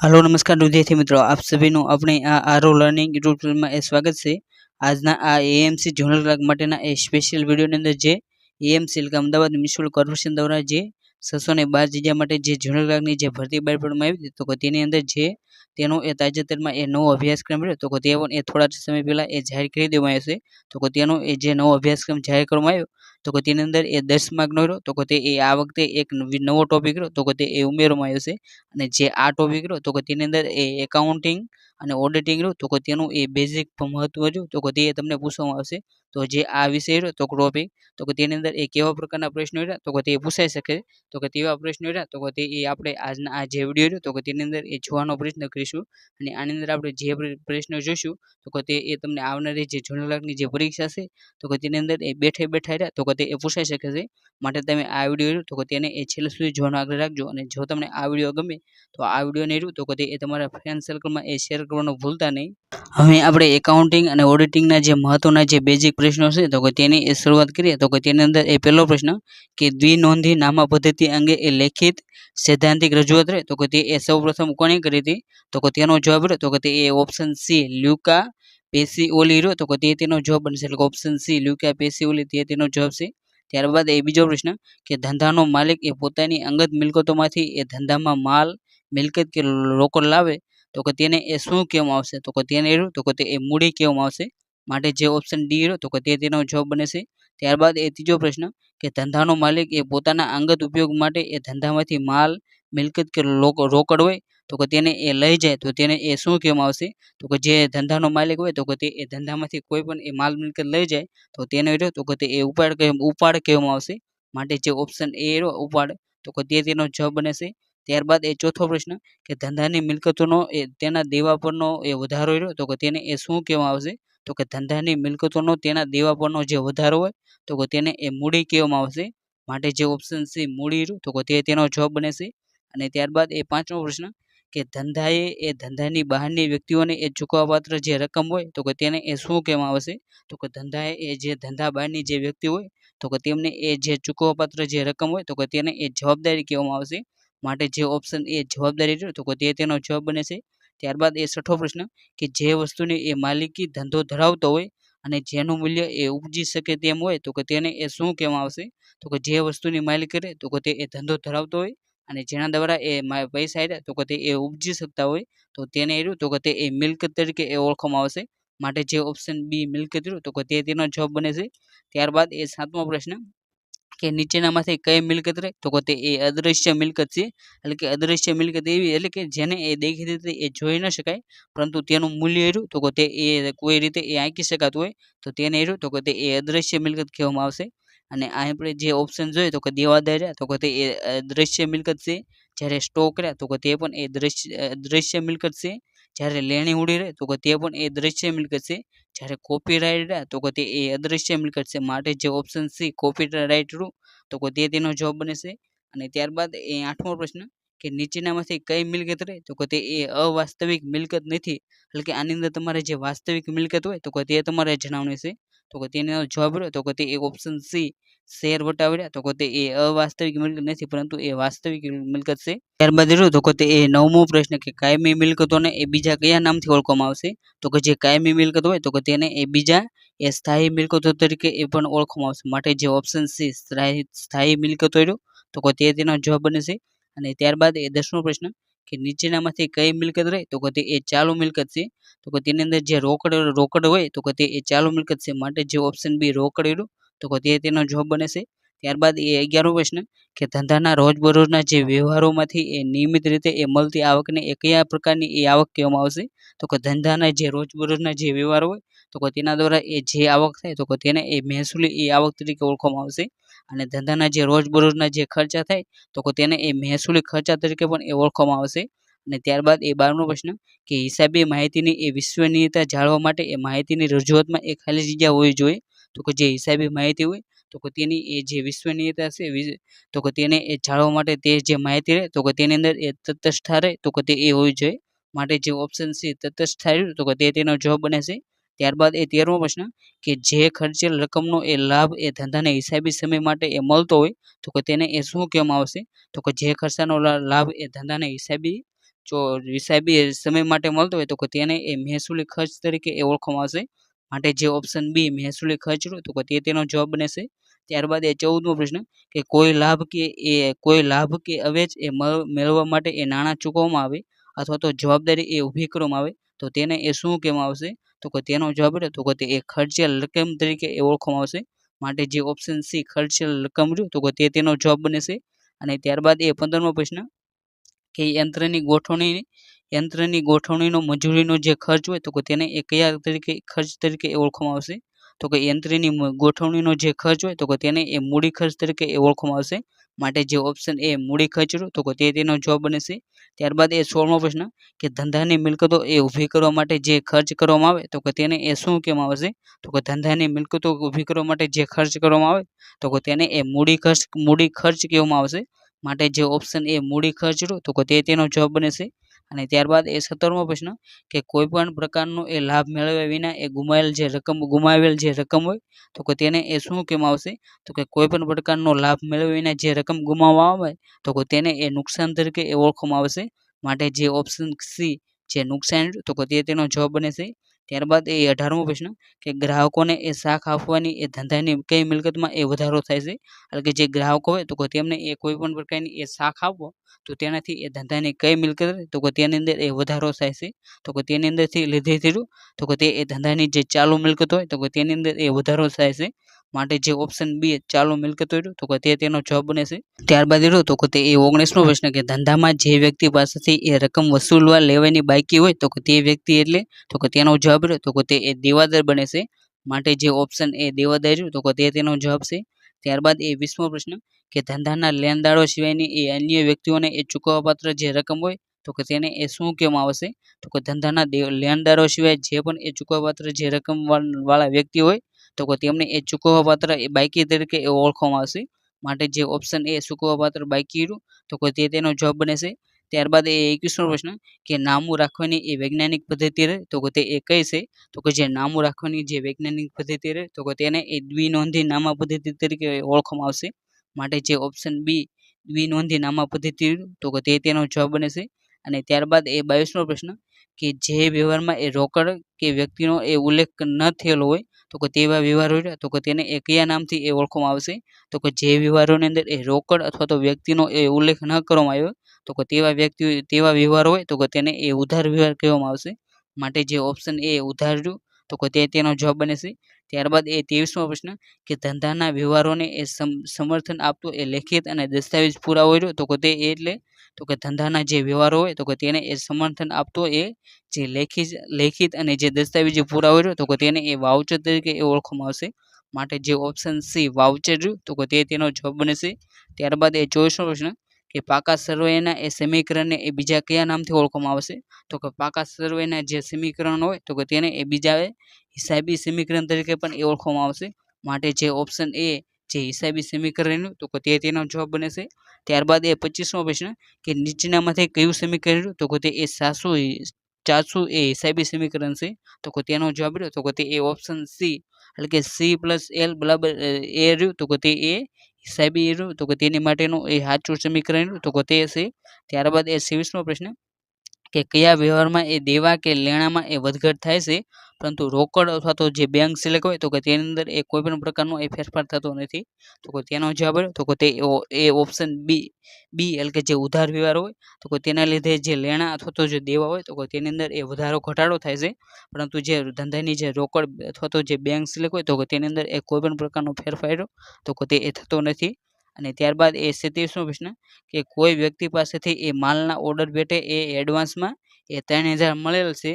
Hello नमस्कार विद्यार्थी मित्रों, आप सभी નું આપણે આ આરો લર્નિંગ યુટ્યુબ ચેનલમાં સ્વાગત છે। આજના આ એએમસી જનરલ ક્લાર્ક માટેના સ્પેશિયલ વિડિયોની અંદર જે એએમસી એટલે કે અમદાવાદ મ્યુનિસિપલ કોર્પોરેશન દ્વારા જે 612 જગ્યા માટે જે જનરલ ક્લાર્કની જે ભરતી બહાર પાડવામાં આવી હતી, તો તેની અંદર જે તેનો એ તાજેતરમાં એ નવો અભ્યાસક્રમ રહ્યો, તો તે પણ એ થોડા સમય પહેલા એ જાહેર કરી દેવામાં આવ્યો છે। તો તેનો એ જે નવો અભ્યાસક્રમ જાહેર કરવામાં આવ્યો, તો તેની અંદર એ 10 માર્કનો રહ્યો, તો તે એ આ વખતે એક નવો ટોપિક રહ્યો, તો તે એ ઉમેરવામાં આવ્યો છે। અને જે આ ટોપિક રહ્યો, તો તેની અંદર એ એકાઉન્ટિંગ અને ઓડિટિંગ રહ્યું, તો તેનું એ બેઝિક મહત્વ રહ્યું, તો તે તમને પૂછવામાં આવશે। તો જે આ વિષય રહ્યો તો ટોપિક, તો તેની અંદર એ કેવા પ્રકારના પ્રશ્નો રહ્યા, તો તે પૂછાઈ શકે। તો તેવા પ્રશ્નો રહ્યા, તો તે એ આપણે આજના આ જે વિડીયો રહ્યો, તો તેની અંદર એ જોવાનો પ્રયત્ન કરીશું। અને આની અંદર આપણે જે પ્રશ્નો જોઈશું, તો તે એ તમને આવનારી જે જનરલ ક્લાર્કની જે પરીક્ષા છે, તો તેની અંદર એ બેઠા રહ્યા, તો તે એ પૂછાઈ શકે છે। માટે તમે આ વિડીયો રહ્યો, તો તેને એ છેલ્લે સુધી જોવાનો આગ્રહ રાખજો। અને જો તમને આ વિડીયો ગમે તો આ વિડીયોને રહ્યું, તો તે તમારા ફ્રેન્ડ સર્કલમાં એ શેર કરવાનું ભૂલતા નહીં। હવે આપણે એકાઉન્ટિંગ અને ઓડિટિંગના જે મહત્વના જે બેઝિક પ્રશ્નો છે, તો તેની એ શરૂઆત કરીએ। તો તેની અંદર એ પહેલો પ્રશ્ન કે દ્વિનોંધી નામા પદ્ધતિ અંગે એ લેખિત સૈદ્ધાંતિક રજૂઆત રહે, તો તે એ સૌપ્રથમ કોણે કરી હતી, તો તેનો જવાબ રહ્યો, તો તે એ ઓપ્શન સી લ્યુકા પેસિઓલી રહ્યો, તો તેનો જવાબ બનશે, એટલે ઓપ્શન સી લ્યુકા પેસિઓલી તેનો જવાબ છે। ત્યારબાદ એ બીજો પ્રશ્ન કે ધંધાનો માલિક એ પોતાની અંગત મિલકતોમાંથી એ ધંધામાં માલ મિલકત કે રોકડ લાવે, તો તેને એ શું કહેવામાં આવશે, તો તેને રહ્યું, તો તે એ મૂડી કહેવામાં આવશે। માટે જે ઓપ્શન ડી રહ્યો, તો તેનો જવાબ બને છે। ત્યારબાદ એ ત્રીજો પ્રશ્ન કે ધંધાનો માલિક એ પોતાના અંગત ઉપયોગ માટે એ ધંધામાંથી માલ મિલકત કે રોકડ હોય, તો તેને એ લઈ જાય, તો તેને એ શું કહેવામાં આવશે, તો જે ધંધાનો માલિક હોય, તો તે એ ધંધામાંથી કોઈ પણ એ માલ મિલકત લઈ જાય, તો તેને રહ્યો, તો તે એ ઉપાડ કહેવામાં આવશે। માટે જે ઓપ્શન એ રહ્યો ઉપાડ, તો તેનો જવાબ બને છે। ત્યારબાદ એ ચોથો પ્રશ્ન કે ધંધાની મિલકતોનો એ તેના દેવા પરનો એ વધારો રહ્યો, તો તેને એ શું કહેવામાં આવશે, તો ધંધાની મિલકતોનો તેના દેવા પરનો જે વધારો હોય, તો તેને એ મૂડી કહેવામાં આવશે। માટે જે ઓપ્શન સી મૂડી રહ્યું, તો તેનો જવાબ બને છે। અને ત્યારબાદ એ પાંચમો પ્રશ્ન કે ધંધાએ એ ધંધાની બહારની વ્યક્તિઓને એ ચૂકવવાપાત્ર જે રકમ હોય, તો તેને એ શું કહેવામાં આવશે, તો ધંધાએ એ જે ધંધા બહારની જે વ્યક્તિ હોય, તો તેમને એ જે ચૂકવવાપાત્ર જે રકમ હોય, તો તેને એ જવાબદારી કહેવામાં આવશે। માટે જે ઓપ્શન એ જવાબદારી રહ્યો, તો તેનો જવાબ બને છે। ત્યારબાદ એ છઠ્ઠો પ્રશ્ન કે જે વસ્તુની એ માલિકી ધંધો ધરાવતો હોય અને જેનું મૂલ્ય એ ઉપજી શકે તેમ હોય, તો તેને એ શું કહેવામાં આવશે, તો જે વસ્તુની માલિકી કરે, તો તે એ ધંધો ધરાવતો હોય અને જેના દ્વારા એ પૈસા આવ્યા, તો તે એ ઉપજી શકતા હોય, તો તેને રહ્યું, તો તે એ મિલકત તરીકે એ ઓળખવામાં આવશે। માટે જે ઓપ્શન બી મિલકત રહ્યું, તો તેનો જવાબ બને છે। ત્યારબાદ એ સાતમો પ્રશ્ન કે નીચેનામાંથી કઈ મિલકત રહે, તો તે એ અદ્રશ્ય મિલકત છે। એટલે કે અદ્રશ્ય મિલકત એવી, એટલે કે જેને એ દેખીતી રીતે એ જોઈ ન શકાય, પરંતુ તેનું મૂલ્ય રહ્યું, તો તે એ કોઈ રીતે એ આંકી શકાતું હોય, તો તેને રહ્યું, તો તે એ અદ્રશ્ય મિલકત કહેવામાં આવશે। અને આ આપણે જે ઓપ્શન જોઈએ, તો દેવાદાર રહ્યા, તો તે એ દ્રશ્ય મિલકત છે। જ્યારે સ્ટોક રહ્યા, તો તે પણ એ દ્રશ્ય મિલકત છે। જ્યારે લેણી ઉડી રહે, તો તે પણ એ દ્રશ્ય મિલકત છે। જ્યારે કોપીરાઇટ રહ્યા, તો તે એ અદ્રશ્ય મિલકત છે। માટે જે ઓપ્શન સી કોપીરાઇટ રૂ, તો તેનો જવાબ બને છે। અને ત્યારબાદ એ આઠમો પ્રશ્ન કે નીચેનામાંથી કઈ મિલકત રહે, તો તે એ અવાસ્તવિક મિલકત નથી। એટલે કે આની અંદર તમારે જે વાસ્તવિક મિલકત હોય, તો તે તમારે જણાવવાની છે। તો તેનો જવાબ રહ્યો, તો તે એક ઓપ્શન સી શેર વટાવ્યા, તો તે એ અવાસ્તવિક મિલકત નથી, પરંતુ એ વાસ્તવિક મિલકત છે। ત્યારબાદ રહ્યો, તો તે એ નવમો પ્રશ્ન કે કાયમી મિલકતોને એ બીજા કયા નામથી ઓળખવામાં આવશે, તો જે કાયમી મિલકત હોય, તો તેને એ બીજા એ સ્થાયી મિલકતો તરીકે એ પણ ઓળખવામાં આવશે। માટે જે ઓપ્શન સી સ્થાયી મિલકતો રહ્યો, તો તેનો જવાબ બને છે। અને ત્યારબાદ એ 10મો પ્રશ્ન કે નીચેનામાંથી કઈ મિલકત રહે, તો તે એ ચાલુ મિલકત છે। તો તેની અંદર જે રોકડ હોય, તો તે એ ચાલુ મિલકત છે। માટે જે ઓપ્શન બી રોકડ રહ્યું, તો તેનો જવાબ બને છે। ત્યારબાદ એ 11મો પ્રશ્ન કે ધંધાના રોજબરોજના જે વ્યવહારોમાંથી એ નિયમિત રીતે એ મળતી આવકને એ કયા પ્રકારની એ આવક કહેવામાં આવશે, તો ધંધાના જે રોજબરોજના જે વ્યવહારો હોય, તો તેના દ્વારા એ જે આવક થાય, તો તેને એ મહેસૂલી એ આવક તરીકે ઓળખવામાં આવશે। અને ધંધાના જે રોજબરોજના જે ખર્ચા થાય, તો તેને એ મહેસૂલી ખર્ચા તરીકે પણ એ ઓળખવામાં આવશે। અને ત્યારબાદ એ 12મો પ્રશ્ન કે હિસાબી માહિતીની એ વિશ્વસનીયતા જાળવવા માટે એ માહિતીની રજૂઆતમાં એ ખાલી જગ્યા હોવી જોઈએ, તો જે હિસાબી માહિતી હોય, તો તેની એ જે વિશ્વસનીયતા છે, તો તેને એ જાળવવા માટે તે જે માહિતી રહે, તો તેની અંદર એ તટસ્થતા રહે, તો તે એ હોવી જોઈએ। માટે જે ઓપ્શન સી તટસ્થતા રહ્યું, તો તેનો જવાબ બને છે। ત્યારબાદ એ 13મો પ્રશ્ન કે જે ખર્ચેલ રકમનો એ લાભ એ ધંધાને હિસાબી સમય માટે એ મળતો હોય, તો તેને એ શું કહેવામાં આવશે, તો જે ખર્ચાનો લાભ એ ધંધાને હિસાબી હિસાબી સમય માટે મળતો હોય તો કે તેને એ મહેસૂલી ખર્ચ તરીકે એ ઓળખવામાં આવશે. માટે જે ઓપ્શન બી મહેસૂલી ખર્ચ રહ્યો તો કે તે તેનો જવાબ બનશે. ત્યારબાદ એ 14મો પ્રશ્ન કે કોઈ લાભ કે અવેજ એ મેળવવા માટે એ નાણાં ચૂકવવામાં આવે અથવા તો જવાબદારી એ ઊભી કરવામાં આવે તો તેને એ શું કહેવામાં આવશે? તો કે તેનો જવાબ રહ્યો તો કે તે એ ખર્ચિયાલ રકમ તરીકે એ ઓળખવામાં આવશે. માટે જે ઓપ્શન સી ખર્ચિયાલ રકમ રહ્યું તો કે તે તેનો જવાબ બનશે. અને ત્યારબાદ એ 15મો પ્રશ્ન કે યંત્રની ગોઠવણીનો મજૂરીનો જે ખર્ચ હોય તો કે તેને એ કયા તરીકે ખર્ચ તરીકે ઓળખવામાં આવશે? તો કે યંત્રની ગોઠવણીનો જે ખર્ચ હોય તો કે તેને એ મૂડી ખર્ચ તરીકે એ ઓળખવામાં આવશે. માટે જે ઓપ્શન એ મૂડી ખર્ચ રહ્યો તો કે તે તેનો જવાબ બનશે. ત્યારબાદ એ 16મો પ્રશ્ન કે ધંધાની મિલકતો એ ઊભી કરવા માટે જે ખર્ચ કરવામાં આવે તો કે તેને એ શું કહેવામાં આવશે? તો કે ધંધાની મિલકતો ઊભી કરવા માટે જે ખર્ચ કરવામાં આવે તો કે તેને એ મૂડી ખર્ચ કહેવામાં આવશે. માટે જે ઓપ્શન એ મૂડી ખર્ચ રહ્યો તો કે તે તેનો જવાબ બનશે. અને ત્યારબાદ એ 17મો પ્રશ્ન કે કોઈ પણ પ્રકારનો એ લાભ મેળવ્યા વિના એ ગુમાવેલ જે રકમ હોય તો કે તેને એ શું કહેવામાં આવશે? તો કે કોઈ પણ પ્રકારનો લાભ મેળવ્યા વિના જે રકમ ગુમાવવામાં આવે તો કે તેને એ નુકસાન તરીકે એ ઓળખવામાં આવશે. માટે જે ઓપ્શન સી જે નુકસાન તો કે તે તેનો જવાબ બનશે. ત્યારબાદ એ 18મો પ્રશ્ન કે ગ્રાહકોને એ શાખ આપવાની એ ધંધાની કઈ મિલકતમાં એ વધારો થાય છે? એટલે કે જે ગ્રાહકો હોય તો કે તેમને એ કોઈ પણ પ્રકારની એ શાખ આપવો તો તેનાથી એ ધંધાની કઈ મિલકત તો કે તેની અંદર એ વધારો થાય છે? તો કે તેની અંદરથી લીધેથી તો કે તે એ ધંધાની જે ચાલુ મિલકત હોય તો કે તેની અંદર એ વધારો થાય છે. માટે જે ઓપ્શન બી ચાલુ મિલકત હોય તો કે તે તેનો જવાબ બનશે. ત્યારબાદ રહ્યો તો કે તે એ 19મો પ્રશ્ન કે ધંધામાં જે વ્યક્તિ પાસેથી એ રકમ વસૂલવા લેવાની બાકી હોય તો કે તે વ્યક્તિ એટલે તો કે તેનો જવાબ રહ્યો તો કે તે એ દેવાદાર બને છે. માટે જે ઓપ્શન એ દેવાદાર રહ્યું તો કે તે તેનો જવાબ છે. ત્યારબાદ એ 20મો પ્રશ્ન કે ધંધાના લેણદારો સિવાયની એ અન્ય વ્યક્તિઓને એ ચૂકવવાપાત્ર જે રકમ હોય તો કે તેને એ શું કહેવામાં આવશે? તો કે ધંધાના લેણદારો સિવાય જે પણ એ ચૂકવવાપાત્ર જે રકમ વાળા વ્યક્તિ હોય તો કે તેમને એ ચૂકવવાપાત્ર એ બાકી તરીકે એ ઓળખવામાં આવશે. માટે જે ઓપ્શન એ ચૂકવવાપાત્ર બાકી રહ્યું તો કે તે તેનો જવાબ બનશે. ત્યારબાદ એ 21મો પ્રશ્ન કે નામું રાખવાની એ વૈજ્ઞાનિક પદ્ધતિ રહે તો કે તે એ કઈ છે? તો કે જે નામું રાખવાની જે વૈજ્ઞાનિક પદ્ધતિ રહે તો કે તેને એ દ્વિનોંધી નામા પદ્ધતિ તરીકે ઓળખવામાં આવશે. માટે જે ઓપ્શન બી દ્વિનોંધી નામા પદ્ધતિ તો કે તે તેનો જવાબ બનશે. અને ત્યારબાદ એ 22મો પ્રશ્ન કે જે વ્યવહારમાં એ રોકડ કે વ્યક્તિનો એ ઉલ્લેખ ન થયેલો હોય તો કે તેવા વ્યવહાર હોય તો કે તેને એ કયા નામથી એ ઓળખવામાં આવશે? તો કે જે વ્યવહારોની અંદર એ રોકડ અથવા તો વ્યક્તિનો એ ઉલ્લેખ ન કરવામાં આવ્યો તો કે તેવા વ્યવહાર હોય તો કે તેને એ ઉધાર વ્યવહાર કહેવામાં આવશે. માટે જે ઓપ્શન એ ઉધાર રહ્યું તો કે તે તેનો જવાબ બનશે. ત્યારબાદ એ 23મો પ્રશ્ન કે ધંધાના વ્યવહારોને એ સમર્થન આપતો એ લેખિત અને દસ્તાવેજ પુરાવો રહ્યો તો કે તે એટલે તો કે ધંધાના જે વ્યવહારો હોય તો કે તેને એ સમર્થન આપતો એ જે લેખિત અને જે દસ્તાવેજી પુરાવો રહ્યો તો કે તેને એ વાઉચર તરીકે એ ઓળખવામાં આવશે. માટે જે ઓપ્શન સી વાઉચર રહ્યું તો કે તે તેનો જવાબ બનશે. ત્યારબાદ એ 24મો પ્રશ્ન કે પાકા સર્વેના એ સમીકરણને એ બીજા કયા નામથી ઓળખવામાં આવશે? તો કે પાકા સર્વેના જે સમીકરણ હોય તો કે તેને એ બીજા હિસાબી સમીકરણ તરીકે પણ એ ઓળખવામાં આવશે. માટે જે ઓપ્શન એ જે હિસાબી સમીકરણ તો કે તે તેનો જવાબ બનશે. ત્યારબાદ એ 25મો પ્રશ્ન કે નીચેનામાંથી કયું સમીકરણ તો કે તે એ ચાચું એ હિસાબી સમીકરણ છે? તો કે તેનો જવાબ રહ્યો તો કે તે એ ઓપ્શન સી એટલે કે C+L બરાબર એ રહ્યું તો કે તે એ હિસાબી રહ્યું તો કે તેની માટેનું એ સાચું સમીકરણ રહ્યું તો કે તે છે. ત્યારબાદ એ 26મો પ્રશ્ન કે કયા વ્યવહારમાં એ દેવા કે લેણામાં એ વધઘટ થાય છે પરંતુ રોકડ અથવા તો જે બેંક સિલેક્ટ હોય તો કે તેની અંદર એ કોઈ પણ પ્રકારનો એ ફેરફાર થતો નથી? તો કે તેનો જવાબ રહ્યો તો કે તે એ ઓપ્શન બી એટલે કે જે ઉધાર વ્યવહાર હોય તો કે તેના લીધે જે લેણા અથવા તો જે દેવા હોય તો કે તેની અંદર એ વધારો ઘટાડો થાય છે પરંતુ જે ધંધાની જે રોકડ અથવા તો જે બેંક સિલેક્ટ હોય તો કે તેની અંદર એ કોઈ પણ પ્રકારનો ફેરફાર તો કે તે એ થતો નથી. અને ત્યારબાદ એ 27મો પ્રશ્ન કે કોઈ વ્યક્તિ પાસેથી એ માલના ઓર્ડર પેટે એ એડવાન્સમાં એ 3000 મળેલ છે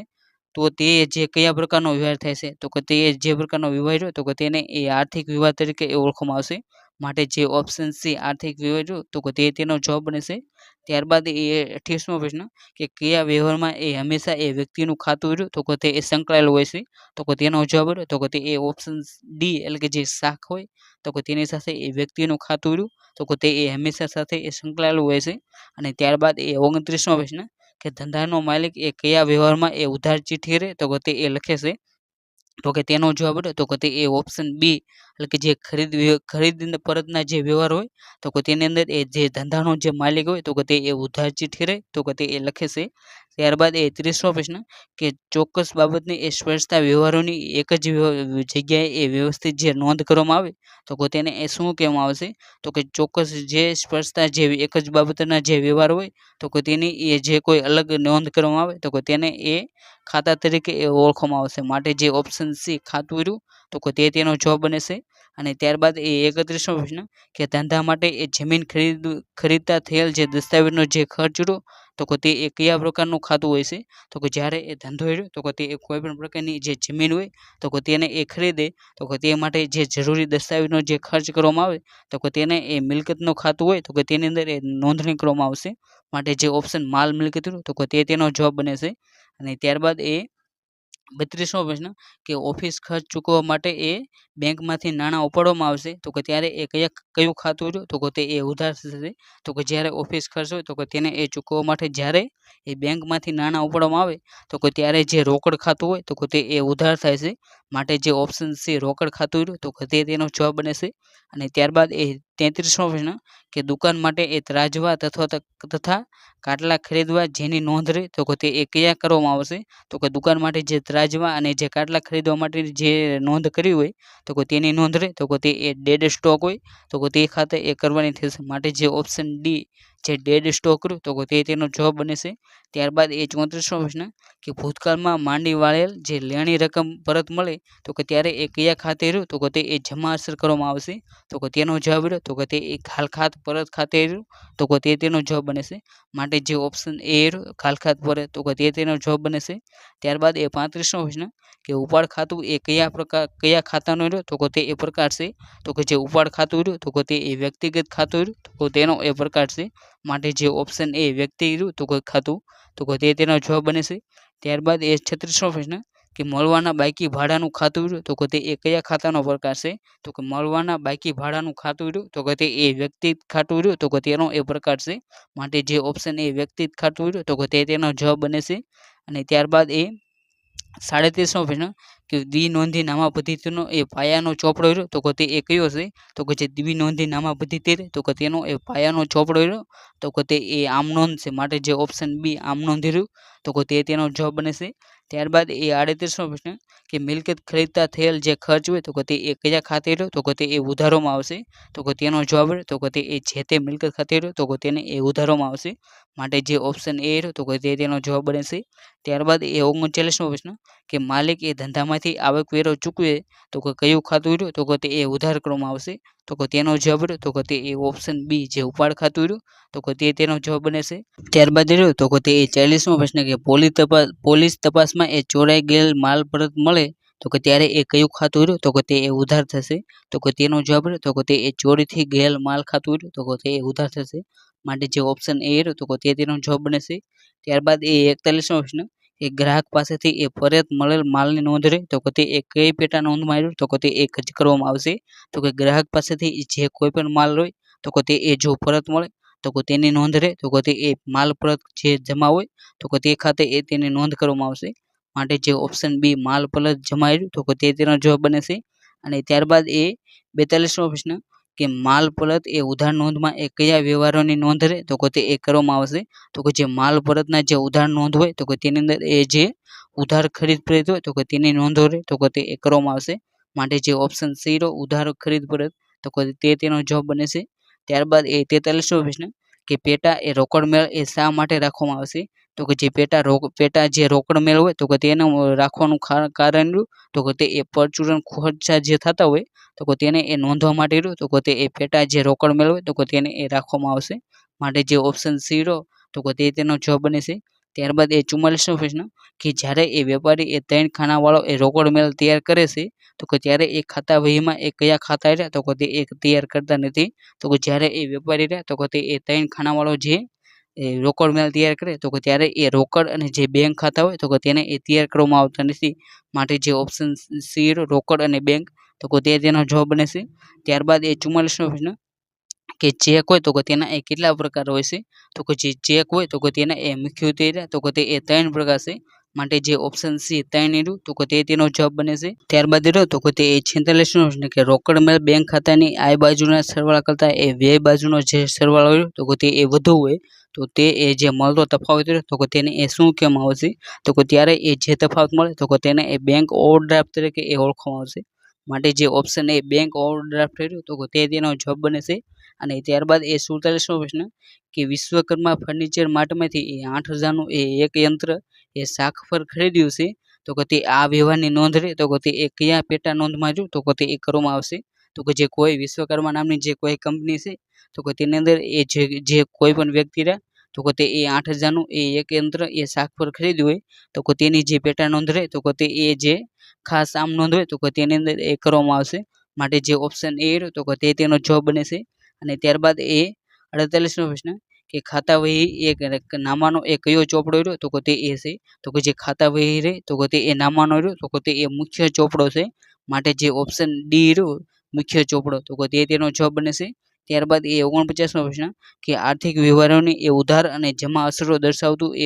તો તે જે કયા પ્રકારનો વ્યવહાર થાય છે? તો કે તે જે પ્રકારનો વ્યવહાર હોય તો કે તેને એ આર્થિક વ્યવહાર તરીકે એ ઓળખવામાં આવશે. માટે જે ઓપ્શન સી આર્થિક વ્યવહાર તો કે તે તેનો જવાબ બનશે. ત્યારબાદ એ 28મો પ્રશ્ન કે કયા વ્યવહારમાં એ હંમેશા એ વ્યક્તિનું ખાતું રહ્યું તો કે તે એ સંકળાયેલું હોય છે? તો કે તેનો જવાબ રહ્યો તો કે તે એ ઓપ્શન ડી એટલે કે જે શાખ હોય તો કે તેની સાથે એ વ્યક્તિનું ખાતું રહ્યું તો કે તે એ હંમેશા સાથે એ સંકળાયેલું હોય છે. અને ત્યારબાદ એ 29મો પ્રશ્ન કે ધંધાનો માલિક એ કયા વ્યવહારમાં એ ઉધાર ચીઠી રહે તો કે તે એ લખે છે? તો કે તેનો જવાબ હતો તો કે તે એ ઓપ્શન બી એટલે કે જે ખરીદ અને પરતના જે વ્યવહાર હોય તો કે તેની અંદર એ જે ધંધાનો જે માલિક હોય તો કે તે એ ઉધાર ચિઠ્ઠી રહે તો કે તે એ લખે છે. ત્યારબાદ એ 30મો પ્રશ્ન કે ચોક્કસ બાબતની એ સ્પર્શતા વ્યવહારોની એક જ જગ્યાએ એ વ્યવસ્થિત જે નોંધ કરવામાં આવે તો કે તેને એ શું કહેવામાં આવશે તો કે ચોક્કસ જે સ્પર્શતા જે એક જ બાબતના જે વ્યવહાર હોય તો કે તેની એ જે કોઈ અલગ નોંધ કરવામાં આવે તો કે તેને એ ખાતા તરીકે એ ઓળખવામાં આવશે. માટે જે ઓપ્શન સી ખાતું રહ્યું તો કે તે તેનો જવાબ બને છે. અને ત્યારબાદ એ 31મો પ્રશ્ન કે ધંધા માટે એ જમીન ખરીદતા થયેલ જે દસ્તાવેજનો જે ખર્ચ રહ્યો તો કે તે એ કયા પ્રકારનું ખાતું હોય છે તો કે જ્યારે એ ધંધો રહ્યો તો કે તે કોઈ પણ પ્રકારની જે જમીન હોય તો કે તેને એ ખરીદે તો કે તે માટે જે જરૂરી દસ્તાવેજનો જે ખર્ચ કરવામાં આવે તો કે તેને એ મિલકતનું ખાતું હોય તો કે તેની અંદર એ નોંધણી કરવામાં આવશે. માટે જે ઓપ્શન માલ મિલકત રહ્યું તો કે તે તેનો જવાબ બને છે. અને ત્યારબાદ એ 32મો પ્રશ્ન કે ઓફિસ ખર્ચ ચૂકવવા માટે એ બેંકમાંથી નાણાં ઉપાડવામાં આવશે તો કે ત્યારે એ કયું ખાતું રહ્યું તો કે તે એ ઉધાર થશે. તો કે જ્યારે ઓફિસ ખર્ચ હોય તો કે તેને એ ચૂકવવા માટે જ્યારે એ બેંકમાંથી નાણાં ઉપાડવામાં આવે તો કે ત્યારે જે રોકડ ખાતું હોય તો કે તે એ ઉધાર થાય છે. માટે જે ઓપ્શન સી રોકડ ખાતું રહ્યું તો કે તે તેનો જવાબ બને છે. અને ત્યારબાદ એ 33મો પ્રશ્ન કે દુકાન માટે એ ત્રાજવા તથા કાટલા ખરીદવા જેની નોંધ રહે તો કે તે એ કયા કરવામાં આવશે તો કે દુકાન માટે જે ત્રાજવા અને જે કાટલા ખરીદવા માટે જે નોંધ કરી હોય તો કે તેની નોંધ રહે તો કે તે એ ડેડ સ્ટોક હોય તો કે તે ખાતે એ કરવાની થશે. માટે જે ઓપ્શન ડી જે ડેડ સ્ટોક રહ્યું તો કે તે તેનો જવાબ બને છે. ત્યારબાદ એ 34મો પ્રશ્ન કે ભૂતકાળમાં માંડી વાળેલ જે લેણી રકમ પરત મળે તો કે ત્યારે એ કયા ખાતે રહ્યું તો કે તે એ જમા અસર કરવામાં આવશે તો કે તેનો જવાબ રહ્યો તો કે તે એ ખાલખાત પરત ખાતે રહ્યું તો કે તે તેનો જવાબ બને છે. માટે જે ઓપ્શન એ રહ્યું ખાલખાત પરત તો કે તે તેનો જવાબ બને છે. ત્યારબાદ એ 35મો પ્રશ્ન કે ઉપાડ ખાતું એ કયા ખાતાનો રહ્યો તો કે તે એ પ્રકાર છે તો કે જે ઉપાડ ખાતું રહ્યું તો કે તે એ વ્યક્તિગત ખાતું રહ્યું તો કે તેનો એ પ્રકાર છે. માટે જે ઓપ્શન એ વ્યક્તિ રહ્યું તો કે ખાતું તો કે તે તેનો જવાબ બને છે. ત્યારબાદ એ 36મો પ્રશ્ન કે મળવાના બાકી ભાડાનું ખાતું રહ્યું તો કે તે એ કયા ખાતાનો પ્રકાર છે તો કે મળવાના બાકી ભાડાનું ખાતું રહ્યું તો કે તે એ વ્યક્તિ ખાતું રહ્યું તો કે તેનો એ પ્રકાર છે. માટે જે ઓપ્શન એ વ્યક્તિ ખાતું રહ્યું તો કે તે તેનો જવાબ બને છે. અને ત્યારબાદ એ 37મો પ્રશ્ન કે દ્વિનોંધી નામા પદ્ધતિનો એ પાયાનો ચોપડો રહ્યો તો કે તે એ કયો છે તો કે જે દ્વિનોંધી નામા પદ્ધતિ તો કે તેનો એ પાયાનો ચોપડો રહ્યો તો કે તે એ આમનોંધ છે. માટે જે ઓપ્શન બી આમનોંધ રહ્યું તો કે તે તેનો જવાબ બને છે. ત્યારબાદ એ 38મો પ્રશ્ન કે મિલકત ખરીદતા થયેલ જે ખર્ચ હોય તો કે તે એ કયા ખાતે રહ્યો તો કે તે એ ઉધારોમાં આવશે તો કે તેનો જવાબ રહ્યો તો કે તે એ જે તે મિલકત ખાતે રહ્યો તો કે તેને એ ઉધારોમાં આવશે. માટે જે ઓપ્શન એ રહ્યો તો કે તે તેનો જવાબ બને છે. ત્યારબાદ એ 39મો પ્રશ્ન કે માલિક એ ધંધામાંથી આવકવેરો ચૂકવે તો કે કયું ખાતું રહ્યું તો કે તે એ ઉધાર કરવામાં આવશે તો કે તેનો જવાબ રહ્યો તો કે તે એ ઓપ્શન બી જે ઉપાડ ખાતું રહ્યું તો કે તે તેનો જવાબ બને છે. ત્યારબાદ રહ્યો તો કે તે 40મો પ્રશ્ન કે પોલીસ તપાસમાં એ ચોરાઈ ગયેલ માલ પરત મળે તો કે ત્યારે એ કયું ખાતું રહ્યું તો કે તે એ ઉધાર થશે તો કે તેનો જવાબ રહ્યો તો કે તે એ ચોરીથી ગયેલ માલ ખાતું રહ્યું તો કે તે એ ઉધાર થશે. માટે જે ઓપ્શન એ રહ્યો તો કે તે તેનો જવાબ બને છે. ત્યારબાદ એ 41મો પ્રશ્ન એ ગ્રાહક પાસેથી એ પરત મળેલ માલની નોંધ રહે તો કે તે એ કઈ પેટા નોંધમાં આવ્યું તો કે તે એક જ કરવામાં આવશે તો કે ગ્રાહક પાસેથી જે કોઈ પણ માલ હોય તો કે તે એ જો પરત મળે તો કે તેની નોંધ રહે તો કે તે એ માલ પરત જે જમા હોય તો કે તે ખાતે એ તેની નોંધ કરવામાં આવશે. માટે જે ઓપ્શન બી માલ પરત જમા આવ્યું તો કે તે તેનો જવાબ બને છે. અને ત્યારબાદ એ 42મો પ્રશ્ન કે માલ પરત એ ઉધાર નોંધમાં એ કયા વ્યવહારોની નોંધ રહે તો કે તે એ કરવામાં આવશે તો કે જે માલ પરતના જે ઉધાર નોંધ હોય તો કે તેની અંદર એ જે ઉધાર ખરીદ પરત હોય તો કે તેની નોંધો રહે તો કે તે એ કરવામાં આવશે. માટે જે ઓપ્શન સી રહ્યો ઉધાર ખરીદ પરત તો કે તે તેનો જવાબ બને છે. ત્યારબાદ એ 43મો પ્રશ્ન કે પેટા એ રોકડ મેળ એ શા માટે રાખવામાં આવશે તો કે જે પેટા જે રોકડ મેળ હોય તો કે તેનું રાખવાનું કારણ રહ્યું તો કે તે એ પરચુરણ ખર્ચા જે થતા હોય તો કે તેને એ નોંધવા માટે રહ્યું તો કે તે એ પેટા જે રોકડ મેળ હોય તો કે તેને એ રાખવામાં આવશે. માટે જે ઓપ્શન સી રહ્યો તો કે તે તેનો જવાબ બને છે. ત્યારબાદ એ 44મો પ્રશ્ન કે જ્યારે એ વેપારી એ 3 ખાનાવાળો એ રોકડ મેળ તૈયાર કરે છે તો કે ત્યારે એ ખાતા વહીમાં એ કયા ખાતા રહ્યા તો કે તે એક તૈયાર કરતા નથી તો કે જ્યારે એ વેપારી રહ્યા તો કે તે એ 3 ખાનાવાળો જે એ રોકડ મેળ તૈયાર કરે તો કે ત્યારે એ રોકડ અને જે બેંક ખાતા હોય તો કે તેને એ તૈયાર કરવામાં આવતા નથી. માટે જે ઓપ્શન સી રોકડ અને બેંક તો કે તે તેનો જવાબ બને છે. ત્યારબાદ એ 44મો પ્રશ્ન કે ચેક હોય તો કે તેના એ કેટલા પ્રકાર હોય છે તો કે જે ચેક હોય તો કે તેના એ મુખ્યત્વે તો કે તે એ 3 પ્રકાર છે. માટે જે ઓપ્શન સી 3 રહ્યું તો કે તે તેનો જવાબ બને છે। ત્યારબાદ રહ્યો તો કે તે 46 નો પ્રશ્ન કે રોકડ મેળ બેંક ખાતાની આય બાજુના સરવાળા કરતા એ વ્યય બાજુનો જે સરવાળો રહ્યો તો કે તે એ વધુ હોય તો તે એ જે મળતો તફાવત રહ્યો તો કે તેને એ શું કહેવામાં આવશે તો કે ત્યારે એ જે તફાવત મળે તો કે તેને એ બેંક ઓવરડ્રાફ્ટ તરીકે એ ઓળખવામાં આવશે। માટે જે ઓપ્શન એ બેંક ઓવરડ્રાફ્ટ રહ્યું તો કે તે તેનો જવાબ બને છે। અને ત્યારબાદ એ 47 નો પ્રશ્ન કે વિશ્વકર્મા ફર્નિચર માર્ટમાંથી એ 8000 નું એ એક યંત્ર એ શાખ પર ખરીદ્યું છે તો કે તે આ વ્યવહારની નોંધ રહે તો કે તે એ કયા પેટા નોંધમાં જો તો કે તે એ કરવામાં આવશે તો કે જે કોઈ વિશ્વકર્મા નામની જે કોઈ કંપની છે તો કે તેની અંદર એ જે કોઈ પણ વ્યક્તિ રહે તો કે તે એ 8000 નું એ એક યંત્ર એ શાખ પર ખરીદ્યું હોય તો કે તેની જે પેટા નોંધ રહે તો કે તે એ જે ખાસ આમ નોંધ હોય તો કે તેની અંદર એ કરવામાં આવશે। માટે જે ઓપ્શન એ રહ્યો તો કે તે તેનો જવાબ બને છે। અને ત્યારબાદ એ 48 નો પ્રશ્ન કે ખાતા વહી એક નામાનો એ કયો ચોપડો રહ્યો તો કે તે એ છે તો કે જે ખાતા વહી રહે તો કે તે એ નામાનો રહ્યો તો કે તે એ મુખ્ય ચોપડો છે। માટે જે ઓપ્શન ડી રહ્યો મુખ્ય ચોપડો તો કે તે તેનો જવાબ બને છે। ત્યારબાદ એ 49 નો પ્રશ્ન કે આર્થિક વ્યવહારોની એ ઉધાર અને જમા અસરો દર્શાવતું એ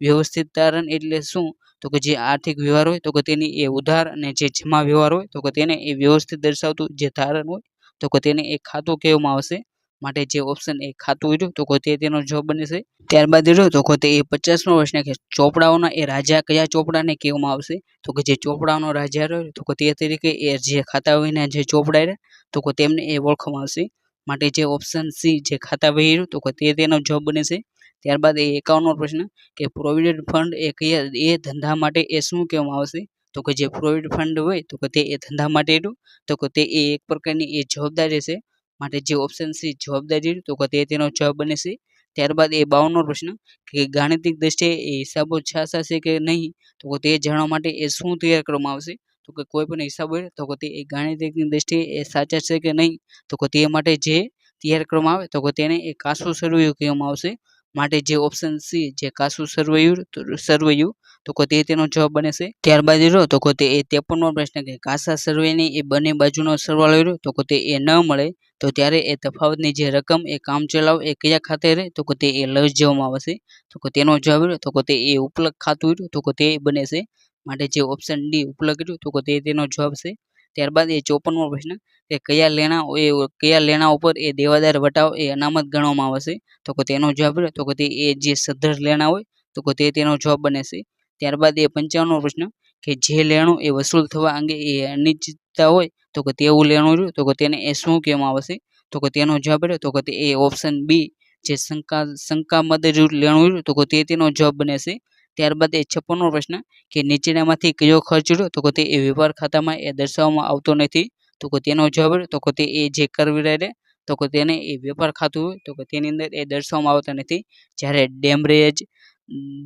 વ્યવસ્થિત તારણ એટલે શું તો કે જે આર્થિક વ્યવહાર હોય તો કે તેની એ ઉધાર અને જે જમા વ્યવહાર હોય તો કે તેને એ વ્યવસ્થિત દર્શાવતું જે તારણ હોય તો કે તેને એ ખાતું કહેવામાં આવશે। માટે જે ઓપ્શન એ ખાતું રહ્યું તો કે તે તેનો જવાબ બને છે। ત્યારબાદ રહ્યો તો કે તે 50 નો પ્રશ્ન કે ચોપડાઓના એ રાજા કયા ચોપડાને કહેવામાં આવશે તો કે જે ચોપડાઓનો રાજા રહ્યો તો કે તે તરીકે એ જે ખાતા વહીના જે ચોપડા રહે તો કે તેમને એ ઓળખવામાં આવશે। માટે જે ઓપ્શન સી જે ખાતા વહી રહ્યું તો કે તે તેનો જવાબ બને છે। ત્યારબાદ એ 51 નો પ્રશ્ન કે પ્રોવિડન્ટ ફંડ એ કયા એ ધંધા માટે એ શું કહેવામાં આવશે તો કે જે પ્રોવિડન્ટ ફંડ હોય તો કે તે એ ધંધા માટે રહ્યું તો કે તે એ એક પ્રકારની એ જવાબદારી છે। માટે જે ઓપ્શન સી જવાબદારી રહ્યું તો કે તે તેનો જવાબ બને છે। ત્યારબાદ એ 52 નો પ્રશ્ન કે ગાણિતિક દ્રષ્ટિએ એ હિસાબો સાચા છે કે નહીં તો કે તે જાણવા માટે એ શું તૈયાર કરવામાં આવશે તો કે કોઈ પણ હિસાબ હોય તો કે તે એ ગાણિતિકની દ્રષ્ટિએ એ સાચા છે કે નહીં તો કે તે માટે જે તૈયાર કરવામાં આવે તો કે તેને એ કાચું સરવૈયું કહેવામાં આવશે। માટે જે ઓપ્શન સી જે કાચું સરવૈયું તો કે તે તેનો જવાબ બને છે। ત્યારબાદ રહ્યો તો કે તે 53 નો પ્રશ્ન કે કાચા સરવૈયાની એ બંને બાજુનો સરવાળો રહ્યો તો કે તે એ ન મળે તો ત્યારે એ તફાવતની જે રકમ એ કામચલાઉ એ કયા ખાતે રહે તો કે તે એ લઈ જવામાં આવશે તો કે તેનો જવાબ રહ્યો તો કે તે એ ઉપલક ખાતું રહ્યું તો કે તે બને છે। માટે જે ઓપ્શન ડી ઉપલક રહ્યું તો કે તે તેનો જવાબ છે। ત્યારબાદ એ 54 મો પ્રશ્ન કે કયા લેણા ઉપર એ દેવાદાર વટાવ એ અનામત ગણવામાં આવશે તો કે તેનો જવાબ રહ્યો તો કે તે એ જે સદ્ધર લેણા હોય તો કે તે તેનો જવાબ બને છે। ત્યારબાદ એ 55 મો પ્રશ્ન કે જે લેણું એ વસૂલ થવા અંગે એ અનિશ્ચિતતા હોય તો કે તેવું લેણું રહ્યું તો કે તેને એ શું કહેવામાં આવશે તો કે તેનો જવાબ રહ્યો તો કે તે એ ઓપ્શન બી જે શંકાસ્પદ લેણું રહ્યું તો કે તે તેનો જવાબ બને છે। ત્યારબાદ એ 56 નો પ્રશ્ન કે નીચેનામાંથી કયો ખર્ચ રહ્યો તો કે તે એ વેપાર ખાતામાં એ દર્શાવવામાં આવતો નથી તો કે તેનો જવાબ રહ્યો તો કે તે એ જે કરવેરા રહે તો કે તેને એ વેપાર ખાતું હોય તો કે તેની અંદર એ દર્શાવવામાં આવતા નથી। જ્યારે ડેમરેજ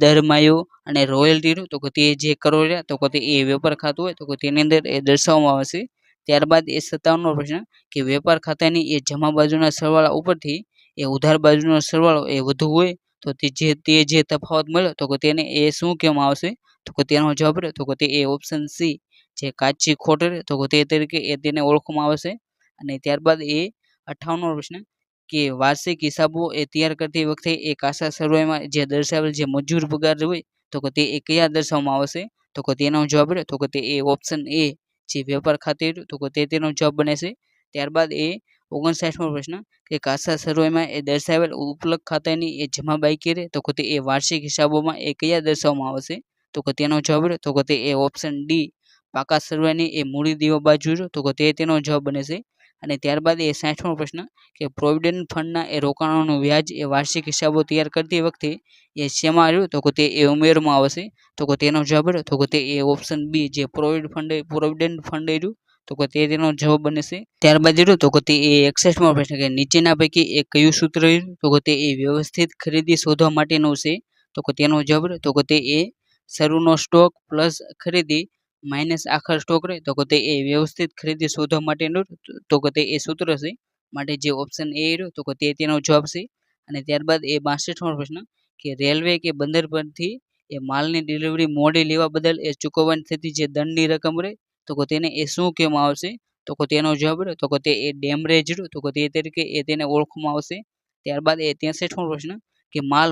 દરમાયો અને રોયલ્ટી રહ્યું તો કે તે જે કરો રહ્યા તો કે તે એ વેપાર ખાતું હોય તો કે તેની અંદર એ દર્શાવવામાં આવશે। ત્યારબાદ એ 57 નો પ્રશ્ન કે વેપાર ખાતાની એ જમા બાજુના સરવાળા ઉપરથી એ ઉધાર બાજુનો સરવાળો એ વધુ હોય તો તે જે તફાવત મળ્યો તો કે તેને એ શું કહેવામાં આવશે તો કે તેનો જવાબ રહ્યો તો કે તે એ ઓપ્શન સી જે કાચી ખોટ રહે તો કે તે તરીકે એ તેને ઓળખવામાં આવશે। અને ત્યારબાદ એ 58 નો પ્રશ્ન કે વાર્ષિક હિસાબો એ તૈયાર કરતી વખતે એ કાચા સરવાળામાં જે દર્શાવેલ જે મજૂર પગાર હોય તો કે તે એ કયા દર્શાવવામાં આવશે તો કે તેનો જવાબ રહ્યો તો કે તે એ ઓપ્શન એ જે વેપાર ખાતે તો કે તે તેનો જવાબ બને છે। ત્યારબાદ એ 59 મો પ્રશ્ન કે કાચા સરવાળામાં એ દર્શાવેલ ઉપલક ખાતાની એ જમા બાકી રહે તો કે તે એ વાર્ષિક હિસાબોમાં એ કયા દર્શાવવામાં આવશે તો કે તેનો જવાબ રહ્યો તો કે તે એ ઓપ્શન ડી પાકા સરવાળાની એ મૂડી દેવા બાજુ રહ્યો તો કે તે તેનો જવાબ બને છે। અને ત્યારબાદ એ 60 મો પ્રશ્ન કે પ્રોવિડન્ટ ફંડના એ રોકાણોનું વ્યાજ એ વાર્ષિક હિસાબો તૈયાર કરતી વખતે એ શેમાં રહ્યું તો કે તે એ ઉમેરવામાં આવશે તો કે તેનો જવાબ રહ્યો તો કે તે એ ઓપ્શન બી જે પ્રોવિડન્ટ ફંડ રહ્યું તો કે તે તેનો જવાબ બને છે। ત્યારબાદ રહ્યું તો કે તે એ 61 મો પ્રશ્ન કે નીચેના પૈકી એ કયું સૂત્ર રહ્યું તો કે તે એ વ્યવસ્થિત ખરીદી શોધવા માટેનું છે તો કે તેનો જવાબ રહ્યો તો કે તે એ શરૂનો સ્ટોક પ્લસ ખરીદી માઇનસ આખર સ્ટોક રહે તો કે તે એ વ્યવસ્થિત ખરીદી શોધવા માટેનું તો કે તે એ સૂત્ર છે। માટે જે ઓપ્શન એ રહ્યો તો કે તે તેનો જવાબ છે। અને ત્યારબાદ એ 62 મો પ્રશ્ન કે રેલવે કે બંદર પરથી એ માલની ડિલિવરી મોડી લેવા બદલ એ ચૂકવવાની થતી જે દંડની રકમ રહે તો કે તેને એ શું કહેવામાં આવશે તો કે તેનો જવાબ રહ્યો તો કે તે એ ડેમરેજ રહ્યું તો કે તે તરીકે એ તેને ઓળખવામાં આવશે। ત્યારબાદ એ 63 મો પ્રશ્ન કે માલ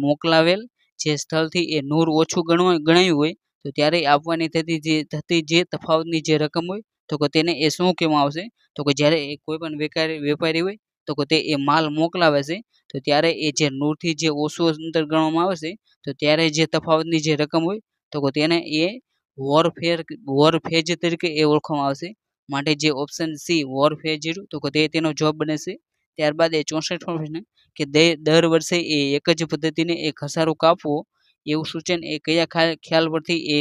મોકલાવેલ જે સ્થળથી એ નૂર ઓછું ગણાયું હોય તો ત્યારે આપવાની થતી જે તફાવતની જે રકમ હોય તો કે તેને એ શું કહેવામાં આવશે તો કે જ્યારે કોઈ પણ વેપારી હોય તો કે તે એ માલ મોકલાવે છે તો ત્યારે એ જે નૂરથી જે ઓછું અંતર ગણવામાં આવે છે તો ત્યારે જે તફાવતની જે રકમ હોય તો કે તેને એ વોરફેજ તરીકે એ ઓળખવામાં આવશે માટે જે ઓપ્શન સી વોરફેજ તો કે તે તેનો જવાબ બને છે. ત્યારબાદ એ 64મો પ્રશ્ન કે દર વર્ષે એ એક જ પદ્ધતિને એ ઘસારો કાપવો એવું સૂચન એ કયા ખ્યાલ પરથી એ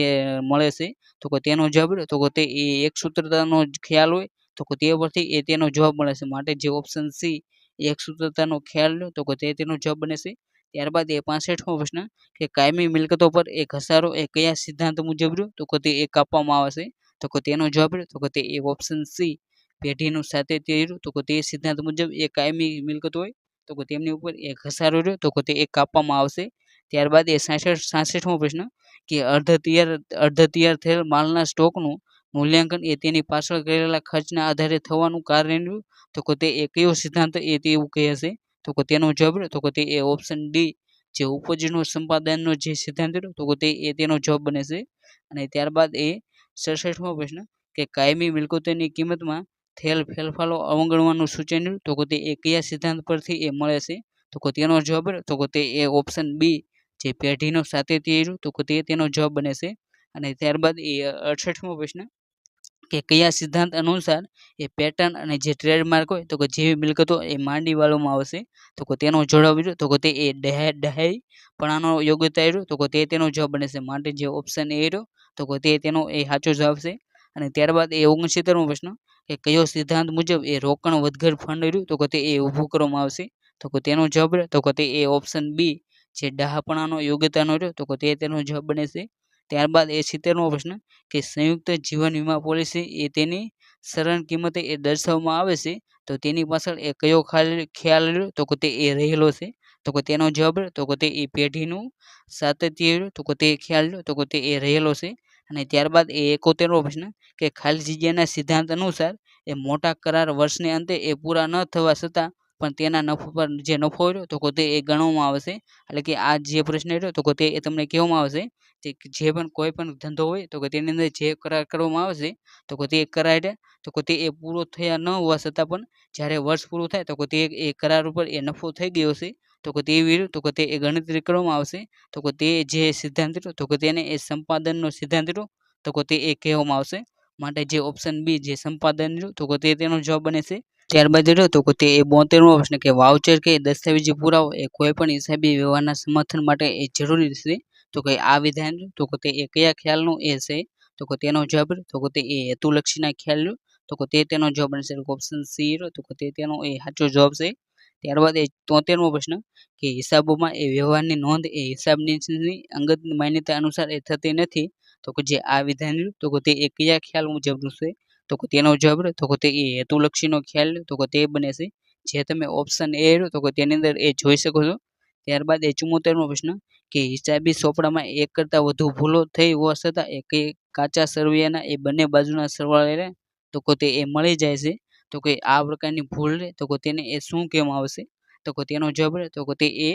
મળે છે તો કે તેનો જવાબ તો કે તે એ એક સૂત્રતાનો ખ્યાલ હોય તો કે તે પરથી એ તેનો જવાબ મળે છે માટે જે ઓપ્શન સી એક સૂત્રતાનો ખ્યાલ તો કે તે તેનો જવાબ બને છે. ત્યારબાદ એ 65મો પ્રશ્ન કે કાયમી મિલકતો પર એ ઘસારો એ કયા સિદ્ધાંત મુજબ તો કે તે એ કાપવામાં આવે છે તો કે તેનો જવાબ તો કે તે એ ઓપ્શન સી પેઢીનું સાતત્ય તો કે તે સિદ્ધાંત મુજબ એ કાયમી મિલકત હોય તો કે તેમની ઉપર એ ઘસારો તો કે તે એ કાપવામાં આવશે. ત્યારબાદ એ 66મો પ્રશ્ન કે અર્ધ તૈયાર થયેલ માલના સ્ટોકનું મૂલ્યાંકન એ તેની પાછળ કરેલા ખર્ચના આધારે થવાનું કારણ તો કે તે એ કયો સિદ્ધાંત એ તેવું કહે છે તો કે તેનો જવાબ તો કે તે એ ઓપ્શન ડી જે ઉપજનો સંપાદનનો જે સિદ્ધાંત તો કે તે એ તેનો જવાબ બને છે. અને ત્યારબાદ એ 67મો પ્રશ્ન કે કાયમી મિલકતોની કિંમતમાં થયેલ ફેરફારો અવગણવાનું સૂચન તો કે તે એ કયા સિદ્ધાંત પરથી એ મળે છે તો કે તેનો જવાબ તો કે તે એ ઓપ્શન બી જે પેઢીનો સાતત્ય તો કે તે તેનો જવાબ બને છે. અને ત્યારબાદ એ 68મો પ્રશ્ન કે કયા સિદ્ધાંત અનુસાર એ પેટર્ન અને જે ટ્રેડમાર્ક હોય તો કે જેવી મિલકતો એ માંડી વાળવામાં આવશે તો કે તેનો જવાબ તો કે તે એ ડહાઈપણાનો યોગ્યતા તો કે તે તેનો જવાબ બને છે માટે જે ઓપ્શન એ તો કે તે તેનો એ સાચો જવાબ છે. અને ત્યારબાદ એ 69મો પ્રશ્ન કે કયો સિદ્ધાંત મુજબ એ રોકડ વધઘટ ફંડ તો કે તે એ ઊભું કરવામાં આવશે તો કે તેનો જવાબ તો કે તે એ ઓપ્શન બી જે ડહાપણાનો યોગ્યતાનો તો કે તે તેનો જવાબ બને છે. ત્યારબાદ એ 70મો પ્રશ્ન કે સંયુક્ત જીવન વીમા પોલિસી એ તેની સરણ કિંમતે એ દર્શાવવામાં આવે છે તો તેની પાછળ એ કયો ખ્યાલ તો કે તે એ રહેલો છે તો કે તેનો જવાબ તો કે તે એ પેઢીનું સાતત્ય તો કે તે ખ્યાલ તો કે તે એ રહેલો છે. અને ત્યારબાદ એ 71મો પ્રશ્ન કે ખાલી જગ્યાના સિદ્ધાંત અનુસાર એ મોટા કરાર વર્ષને અંતે એ પૂરા ન થવા છતાં પણ તેના નફો પર જે નફો રહ્યો તો કે તે એ ગણવામાં આવે છે એટલે કે આ જે પ્રશ્ન રહ્યો તો કે તે તમને કહેવામાં આવશે કે જે પણ કોઈ પણ ધંધો હોય તો કે તેની અંદર જે કરાર કરવામાં આવે છે તો કે તે કરાર તો કે તે એ પૂરો થયા ન હોવા છતાં પણ જ્યારે વર્ષ પૂરું થાય તો કે તે એ કરાર ઉપર એ નફો થઈ ગયો છે તો કે તે તો કે તે એ ગણતરી કરવામાં આવશે તો કે તે જે સિદ્ધાંત તો કે તેને એ સંપાદનનો સિદ્ધાંત તો કે તે એ કહેવામાં આવશે માટે જે ઓપ્શન બી જે સંપાદન તો કે તે તેનો જવાબ બને છે. ત્યારબાદ તો કે તે એ 72મો પ્રશ્ન કે વાઉચર કે દસ્તાવેજી પુરાવો એ કોઈ પણ હિસાબી વ્યવહારના સમર્થન માટે એ જરૂરી છે તો કે આ વિધાન તો કે તે એ કયા ખ્યાલનું એ છે તો કે તેનો જવાબ તો કે તે એ હેતુલક્ષીના ખ્યાલ તો કે તે તેનો જવાબ બનશે ઓપ્શન સી તો કે તે તેનો એ સાચો જવાબ છે. ત્યારબાદ એ 73મો પ્રશ્ન કે હિસાબોમાં એ વ્યવહારની નોંધ એ હિસાબની અંગત માન્યતા અનુસાર એ થતી નથી તો કે જે આ વિધાન તો કે તે એ કયા ખ્યાલ મુજબનું છે તો કે તેનો જવાબ તો કે તે એ હેતુલક્ષીનો ખ્યાલ તો કે તે બને છે જે તમે ઓપ્શન એ તો કે તેની અંદર એ જોઈ શકો છો. ત્યારબાદ એ 74મો પ્રશ્ન કે હિસાબી ચોપડામાં એક કરતાં વધુ ભૂલો થઈ હોવા છતાં એ કાચા સરવૈયાના એ બંને બાજુના સરવાળે તો કે તે એ મળી જાય છે તો કે આ પ્રકારની ભૂલ તો કે તેને એ શું કહેવામાં આવશે તો કે તેનો જવાબ તો કે તે એ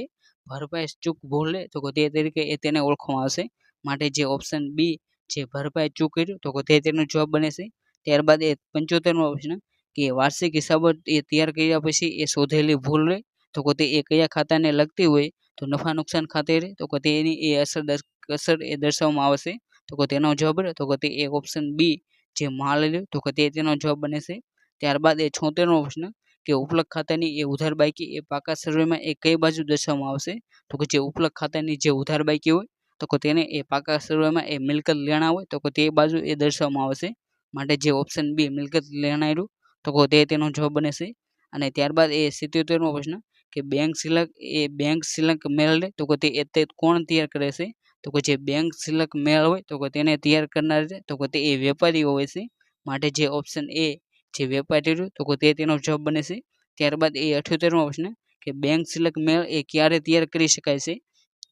ભરપાઈ ચૂક ભૂલ તો કે તે તરીકે એ તેને ઓળખવામાં આવશે માટે જે ઓપ્શન બી જે ભરપાઈ ચૂક કર્યું તો કે તે તેનો જવાબ બને છે. ત્યારબાદ એ 75મો પ્રશ્ન કે વાર્ષિક હિસાબો એ તૈયાર કર્યા પછી એ શોધેલી ભૂલ તો કે તે એ કયા ખાતાને લગતી હોય તો નફા નુકસાન ખાતે તો કે તેની એ અસર એ દર્શાવવામાં આવશે તો કે તેનો જવાબ તો કે તે એ ઓપ્શન બી જે માલ તો કે તે તેનો જવાબ બને છે. ત્યારબાદ એ 76મો પ્રશ્ન કે ઉપલક ખાતાની એ ઉધાર બાકી એ પાકા સર્વેમાં એ કઈ બાજુ દર્શાવવામાં આવશે તો કે જે ઉપલક ખાતાની જે ઉધાર બાકી હોય તો કે તેને એ પાકા સર્વેમાં એ મિલકત લેણા હોય તો કે તે બાજુ એ દર્શાવવામાં આવશે માટે જે ઓપ્શન બી મિલકત લેણાયરું તો કે તે તેનો જવાબ બને છે. અને ત્યારબાદ એ 77મો પ્રશ્ન કે બેંક સિલક મેળ તો કે તે કોણ તૈયાર કરે છે તો કે જે બેંક સિલક મેળ હોય તો કે તેને તૈયાર કરનાર તો કે તે એ વેપારીઓ હોય છે માટે જે ઓપ્શન એ જે વેપારી તો કે તે તેનો જવાબ બને છે. ત્યારબાદ એ 78મો પ્રશ્ન કે બેંક સિલક મેળ એ ક્યારે તૈયાર કરી શકાય છે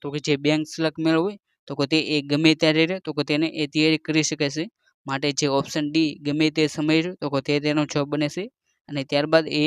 તો કે જે બેંક સિલક મેળ હોય તો કે તે એ ગમે ત્યારે તો કે તેને એ તૈયારી કરી શકાય છે માટે જે ઓપ્શન ડી ગમે તે સમય તો કે તે તેનો જવાબ બને છે. અને ત્યારબાદ એ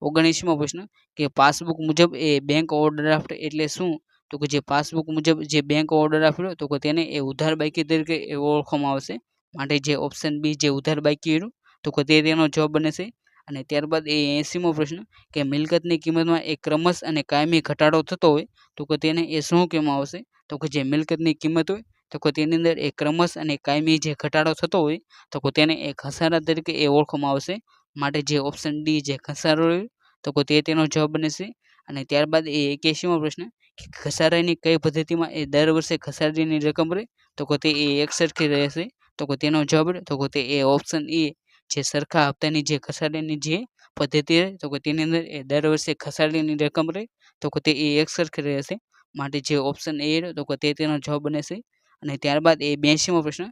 19મો પ્રશ્ન કે પાસબુક મુજબ એ બેંક ઓવરડ્રાફ્ટ એટલે શું તો કે જે પાસબુક મુજબ જે બેંક ઓર્ડર આપ્યો તો કે તેને એ ઉધાર બાકી તરીકે ઓળખવામાં આવશે, માટે જે ઓપ્શન બી જે ઉધાર બાકી રહ્યું તો કે તે તેનો જવાબ બને છે. અને ત્યારબાદ એ 80મો પ્રશ્ન કે મિલકતની કિંમતમાં એક ક્રમશ અને કાયમી ઘટાડો થતો હોય તો કે તેને એ શું કહેવામાં આવશે? તો કે જે મિલકતની કિંમત હોય તો કે તેની અંદર એક ક્રમશ અને કાયમી જે ઘટાડો થતો હોય તો કે તેને એ ઘસારા તરીકે એ ઓળખવામાં આવશે, માટે જે ઓપ્શન ડી જે ઘસારો રહ્યો તો કે તે તેનો જવાબ બને છે. અને ત્યારબાદ એ 81મો પ્રશ્ન કે ઘસારાની કઈ પદ્ધતિમાં એ દર વર્ષે ઘસારાની રકમ રહે તો કે તે એ એકસરખી રહેશે, તો કે તેનો જવાબ તો કે તે એ ઓપ્શન એ જે સરખા હપ્તાની જે ઘસારાની જે પદ્ધતિ રહે તો કે તેની અંદર એ દર વર્ષે ઘસારાની રકમ રહે તો કે તે એ એકસરખી રહેશે, માટે જે ઓપ્શન એ રહ્યો તો કે તે તેનો જવાબ બને છે. અને ત્યારબાદ એ 82મો પ્રશ્ન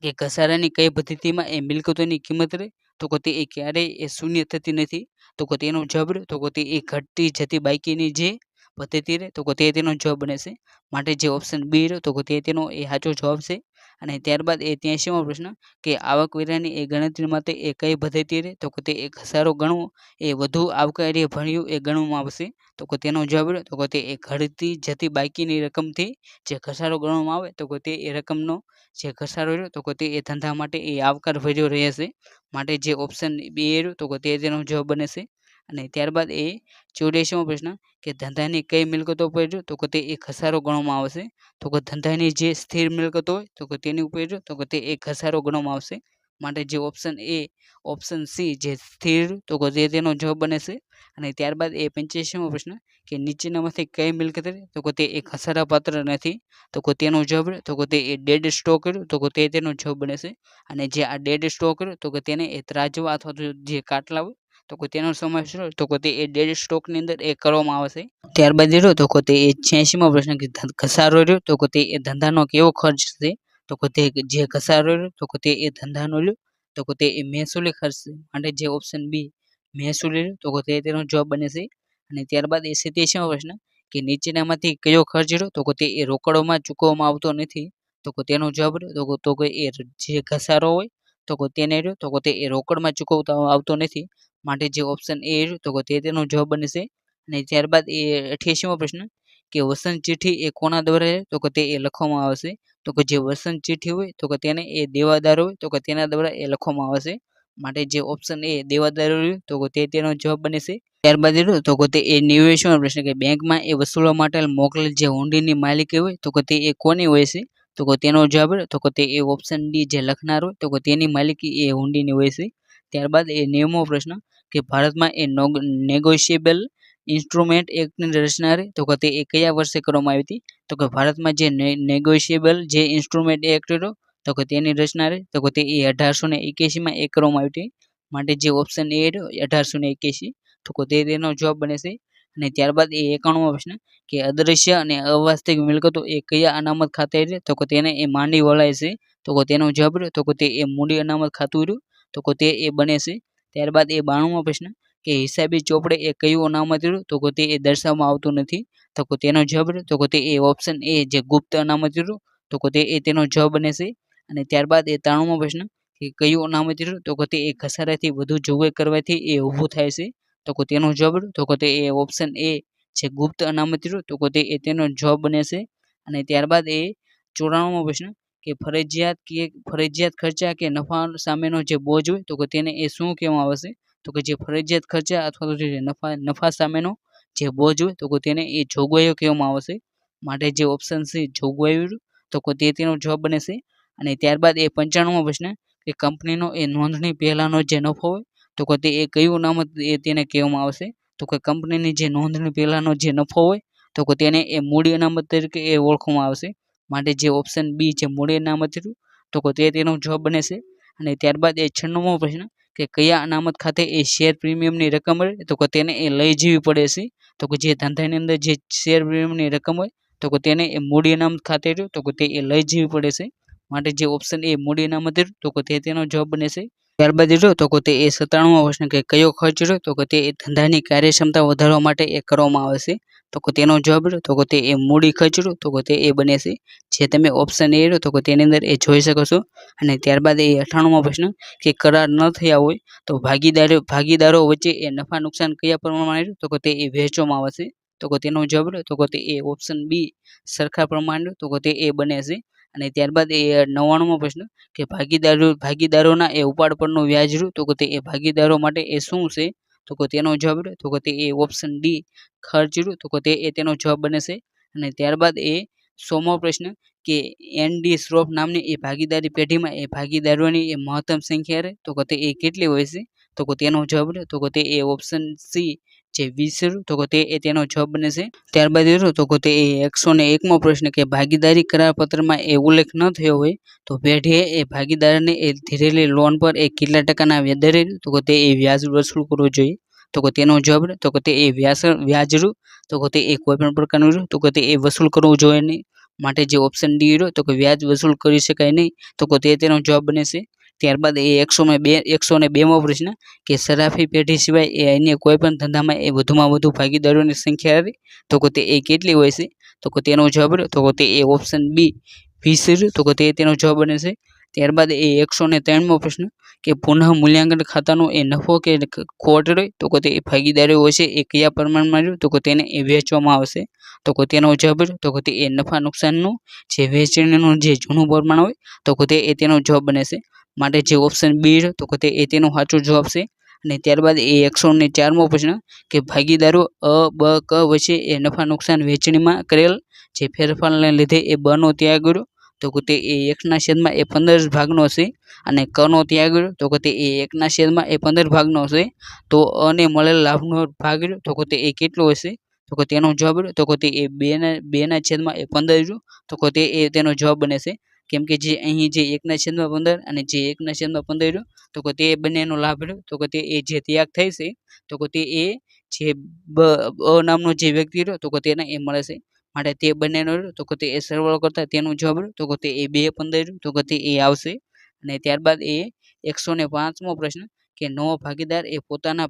કે ઘસારાની કઈ પદ્ધતિમાં એ મિલકતોની કિંમત રહે તો કે તે એ ક્યારેય એ શૂન્ય થતી નથી તો કે તેનો જવાબ તો કે તે એ ઘટતી જતી બાકીની જે પદ્ધતિ રહે તો કે તે તેનો જવાબ બને છે, માટે જે ઓપ્શન બી રહ્યો તો કે તે તેનો એ સાચો જવાબ છે. અને ત્યારબાદ એ 83મો પ્રશ્ન કે આવકવેરાની એ ગણતરી માટે એ કઈ પદ્ધતિ રહે તો કે તે એ ઘસારો ગણવો એ વધુ આવકાર્ય ભર્યું એ ગણવામાં આવશે તો કે તેનો જવાબ રહ્યો તો કે તે એ ઘટતી જતી બાકીની રકમથી જે ઘસારો ગણવામાં આવે તો કે તે એ રકમનો જે ઘસારો રહ્યો તો કે તે એ ધંધા માટે એ આવકાર ભર્યો રહેશે, માટે જે ઓપ્શન બી એ રહ્યો તો કે તે તેનો જવાબ બને છે. અને ત્યારબાદ એ 84મો પ્રશ્ન કે ધંધાની કઈ મિલકતો પર રહ્યો તો કે તે એ ઘસારો ગણવામાં આવશે તો કે ધંધાની જે સ્થિર મિલકતો હોય તો કે તેની ઉપર રહ્યો તો કે તે એ ઘસારો ગણવામાં આવશે, માટે જે ઓપ્શન એ ઓપ્શન સી જે સ્થિર તો કે તે તેનો જવાબ બને છે. અને ત્યારબાદ એ 85મો પ્રશ્ન કે નીચેનામાંથી કઈ મિલકત તો કે તે એ ઘસારા પાત્ર નથી તો કે તેનો જવાબ તો કે તે એ ડેડ સ્ટોક તો કે તે તેનો જવાબ બને છે. અને જે આ ડેડ સ્ટોક તો કે તેને એ ત્રાજવા અથવા તો જે કાટલા હોય તો કે તેનો સમાવેશ તો કે તે એ ડેડ સ્ટોકની અંદર એ કરવામાં આવે છે. ત્યારબાદ રહ્યો તો કે તે એ 86મો પ્રશ્ન કે ઘસારો રહ્યો તો કે તે એ ધંધાનો કેવો ખર્ચ છે તો કે તે જે ઘસારો રહ્યો તો કે તે એ ધંધાનો રહ્યો તો કે તે એ મહેસૂલી ખર્ચ છે, માટે જે ઓપ્શન બી મહેસૂલી રહ્યો તો કે તે તેનો જવાબ બને છે. અને ત્યારબાદ એ 87મો પ્રશ્ન કે નીચેનામાંથી કયો ખર્ચ રહ્યો તો કે તે એ રોકડોમાં ચૂકવવામાં આવતો નથી તો કે તેનો જવાબ રહ્યો તો કે એ જે ઘસારો હોય તો કે તેને રહ્યો તો કે તે એ રોકડમાં ચૂકવતા આવતો નથી, માટે જે ઓપ્શન એ રહ્યો તો કે તે તેનો જવાબ બને છે. અને ત્યારબાદ એ 88મો પ્રશ્ન કે વસંત ચિઠ્ઠી એ કોના દ્વારા તો કે તે એ લખવામાં આવશે તો કે જે વસંત ચિઠ્ઠી હોય તો કે તેને એ દેવાદાર હોય તો કે તેના દ્વારા એ લખવામાં આવશે, માટે જે ઓપ્શન એ દેવાદાર રહ્યું તો કે તે તેનો જવાબ બને છે. ત્યારબાદ રહ્યો તો કે તે એ 89મો પ્રશ્ન કે બેંકમાં એ વસૂલવા માટે મોકલેલ જે હુંડીની માલિકી હોય તો કે તે એ કોની હોય છે તો કે તેનો જવાબ તો કે તે એ ઓપ્શન ડી જે લખનાર હોય તો કે તેની માલિકી એ હુંડીની હોય છે. ત્યારબાદ એ 90મો પ્રશ્ન કે ભારતમાં એ નેગોશિયેબલ ઇન્સ્ટ્રુમેન્ટ એક્ટની રચના તો કે તે એ કયા વર્ષે કરવામાં આવી હતી તો કે ભારતમાં જે નેગોશિયેબલ જે ઇન્સ્ટ્રુમેન્ટ એક્ટ હતો તો કે તેની રચના તો કે તે એ 1881માં એ કરવામાં આવી હતી, માટે જે ઓપ્શન એ 1881 તો કે તે તેનો જવાબ બને છે. અને ત્યારબાદ એ 91મો પ્રશ્ન કે અદ્રશ્ય અને અવાસ્તવિક મિલકતો એ કયા અનામત ખાતે છે તો કે તેને એ માંડી વળાય છે તો કે તેનો જવાબ તો કે તે એ મૂડી અનામત ખાતું રહ્યું તો કે તે એ બને છે. ત્યારબાદ એ 92મો પ્રશ્ન કે હિસાબી ચોપડે એ કયું અનામત રહ્યું તો કે તે એ દર્શાવવામાં આવતું નથી તો કે તેનો જવાબ તો કે તે એ ઓપ્શન એ જે ગુપ્ત અનામત રહ્યું તો કે તે એ તેનો જવાબ બને છે. અને ત્યારબાદ એ 93મો પ્રશ્ન કે કયું અનામત રહ્યું તો કે તે એ ઘસારાથી વધુ જોગવાઈ કરવાથી એ ઊભું થાય છે તો કે તેનો જવાબ તો કે તે એ ઓપ્શન એ જે ગુપ્ત અનામત રહ્યું તો કે તે એ તેનો જવાબ બને છે. અને ત્યારબાદ એ 94મો પ્રશ્ન કે ફરજિયાત ખર્ચા કે નફા સામેનો જે બોજ હોય તો કે તેને એ શું કહેવામાં આવશે તો કે જે ફરજિયાત ખર્ચા અથવા તો જે નફા સામેનો જે બોજ હોય તો કે તેને એ જોગવાઈઓ કહેવામાં આવશે, માટે જે ઓપ્શન છે જોગવાઈઓ તો કે તે તેનો જવાબ બને છે. અને ત્યારબાદ એ 95મો પ્રશ્ન કે કંપનીનો એ નોંધણી પહેલાનો જે નફો હોય તો કે તે એ કયું અનામત એ તેને કહેવામાં આવશે તો કે કંપનીની જે નોંધણી પહેલાનો જે નફો હોય તો કે તેને એ મૂડી અનામત તરીકે એ ઓળખવામાં આવશે, માટે જે ઓપ્શન બી જે મૂડી અનામત રહ્યું તો કે તે તેનો જવાબ બને છે. અને ત્યારબાદ એ 96મો પ્રશ્ન કે કયા અનામત ખાતે એ શેર પ્રીમિયમની રકમ હોય તો કે તેને એ લઈ જવી પડે છે તો કે જે ધંધાની અંદર જે શેર પ્રીમિયમની રકમ હોય તો કે તેને એ મૂડી અનામત ખાતે રહ્યું તો કે તે એ લઈ જવી પડે છે, માટે જે ઓપ્શન એ મૂડી અનામત રહ્યું તો કે તે તેનો જવાબ બને છે. ત્યારબાદ રહ્યો તો કે તે એ 97મો પ્રશ્ન કે કયો ખર્ચ રહ્યો તો કે તે ધંધાની કાર્યક્ષમતા વધારવા માટે એ કરવામાં આવે છે તો કે તેનો જવાબ રહ્યો તો કે તે એ મૂડી ખર્ચ રહ્યો તો કે તે એ બને છે, જે તમે ઓપ્શન એ રહ્યો તો કે તેની અંદર એ જોઈ શકો છો. અને ત્યારબાદ એ 98મો પ્રશ્ન કે કરાર ન થયા હોય તો ભાગીદારો વચ્ચે એ નફા નુકસાન કયા પ્રમાણમાં રહ્યું તો કે તે એ વહેંચવામાં આવે છે તો કે તેનો જવાબ રહ્યો તો કે તે એ ઓપ્શન બી સરખા પ્રમાણ રહ્યો તો કે તે એ બને છે. અને ત્યારબાદ એ 99મો પ્રશ્ન કે ભાગીદારોના એ ઉપાડ પરનું વ્યાજ રહ્યું તો કે તે એ ભાગીદારો માટે એ શું છે તો કે તેનો જવાબ રહ્યો તો કે તે એ ઓપ્શન ડી ખર્ચ રહ્યું તો કે તે એ તેનો જવાબ બને છે. અને ત્યારબાદ એ 100મો પ્રશ્ન કે એનડી શ્રોફ નામની એ ભાગીદારી પેઢીમાં એ ભાગીદારોની એ મહત્તમ સંખ્યા રહે તો કે તે એ કેટલી હોય છે તો કે તેનો જવાબ રહ્યો તો કે તે એ ઓપ્શન સી જે 20 રહ્યું તો કે તે એ તેનો જવાબ બને છે. ત્યારબાદ એ રહ્યો તો કે તે એ 101મો પ્રશ્ન કે ભાગીદારી કરાર પત્રમાં એ ઉલ્લેખ ન થયો હોય તો પેઢીએ એ ભાગીદારને એ ધીરેલી લોન પર એ કેટલા ટકાના દરે તો કે તે એ વ્યાજ વસૂલ કરવું જોઈએ તો કે તેનો જવાબ તો કે તે એ વ્યાજરૂ તો કે તે એ કોઈ પણ પ્રકારનું તો કે તે એ વસૂલ કરવું જોઈએ નહીં માટે જે ઓપ્શન ડી રહ્યો તો કે વ્યાજ વસૂલ કરી શકાય નહીં તો કે તે તેનો જવાબ બને છે. ત્યારબાદ એ 102મો પ્રશ્ન કે સરાફી પેઢી સિવાય એ અન્ય કોઈ પણ ધંધામાં એ વધુમાં વધુ ભાગીદારોની સંખ્યા રહે તો કે તે એ કેટલી હોય છે તો કે તેનો જવાબ રહ્યો તો કે તે એ ઓપ્શન બી 20 તો કે તે તેનો જવાબ બને છે. ત્યારબાદ એ 103મો પ્રશ્ન કે પુનઃ મૂલ્યાંકન ખાતાનો એ નફો કે ખોટ રહે તો કે તે ભાગીદારો હોય છે એ કયા પ્રમાણમાં રહ્યું તો કે તેને એ વેચવામાં આવશે તો કે તેનો જવાબ તો કે તે એ નફા નુકસાનનું જે વેચણીનું જે જૂનું પ્રમાણ હોય તો કે તે એ તેનો જવાબ બને છે માટે જે ઓપ્શન બી તો કે તે એ તેનો સાચો જવાબ છે. અને ત્યારબાદ એ 104મો પ્રશ્ન કે ભાગીદારો અ બ ક વચ્ચે એ નફા નુકસાન વેચણીમાં કરેલ જે ફેરફારને લીધે એ બ નો ત્યાગ કર્યો તો કે તે એ 1/15 ભાગનો છે અને ક નો ત્યાગ કર્યો તો કે તે એ 1/15 ભાગનો છે તો અને મળેલ લાભનો ભાગ રહ્યો તો કે તે એ કેટલો હશે તો કે તેનો જવાબ રહ્યો તો કે તે એ 2/15 તો કે તે એ તેનો જવાબ બને છે. કેમ કે જે અહીં જે 1/15 અને જે 1/15 રહ્યો તો કે તે બંનેનો લાભ રહ્યો તો કે તે એ જે ત્યાગ થાય છે તો કે તે એ જે અ નામનો જે વ્યક્તિ રહ્યો તો કે તેને એ મળે છે માટે તે બંનેનો રહ્યો તો કે તે એ સરવાળો કરતા તેનો જવાબ રહ્યો તો કે તે એ 2/15 તો કે તે એ આવશે. અને ત્યારબાદ એ 105મો પ્રશ્ન કે નવો ભાગીદાર એ પોતાના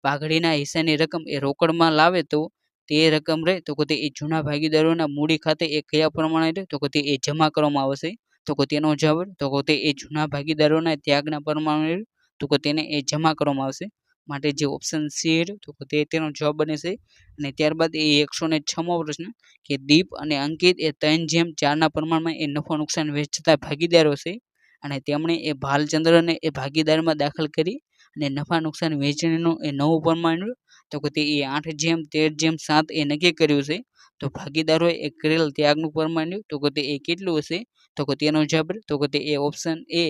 ભાગડીના હિસ્સાની રકમ એ રોકડમાં લાવે તો તે રકમ રહે તો કે તે એ જૂના ભાગીદારોના મૂડી ખાતે એ કયા પ્રમાણે રહે તો કે તે એ જમા કરવામાં આવશે તો કે તેનો જવાબ તો કે તે એ જૂના ભાગીદારોના ત્યાગના પ્રમાણે તો કે તેને એ જમા કરવામાં આવશે માટે જે ઓપ્શન સી તો કે તે તેનો જવાબ બને છે. અને ત્યારબાદ એ 106મો પ્રશ્ન કે દીપ અને અંકિત એ 3/4ના પ્રમાણમાં એ નફો નુકસાન વેચતા ભાગીદારો છે અને તેમણે એ ભાલચંદ્રને એ ભાગીદારમાં દાખલ કરી અને નફા નુકસાન વેચણીનું એ નવું પ્રમાણ તો કે તે એ 8/13/7 એ નક્કી કર્યું છે તો ભાગીદારોએ એ કરેલ ત્યાગનું પ્રમાણ તો કે તે એ કેટલું હશે તો કે તેનો જવાબ તો કે તે એ ઓપ્શન એ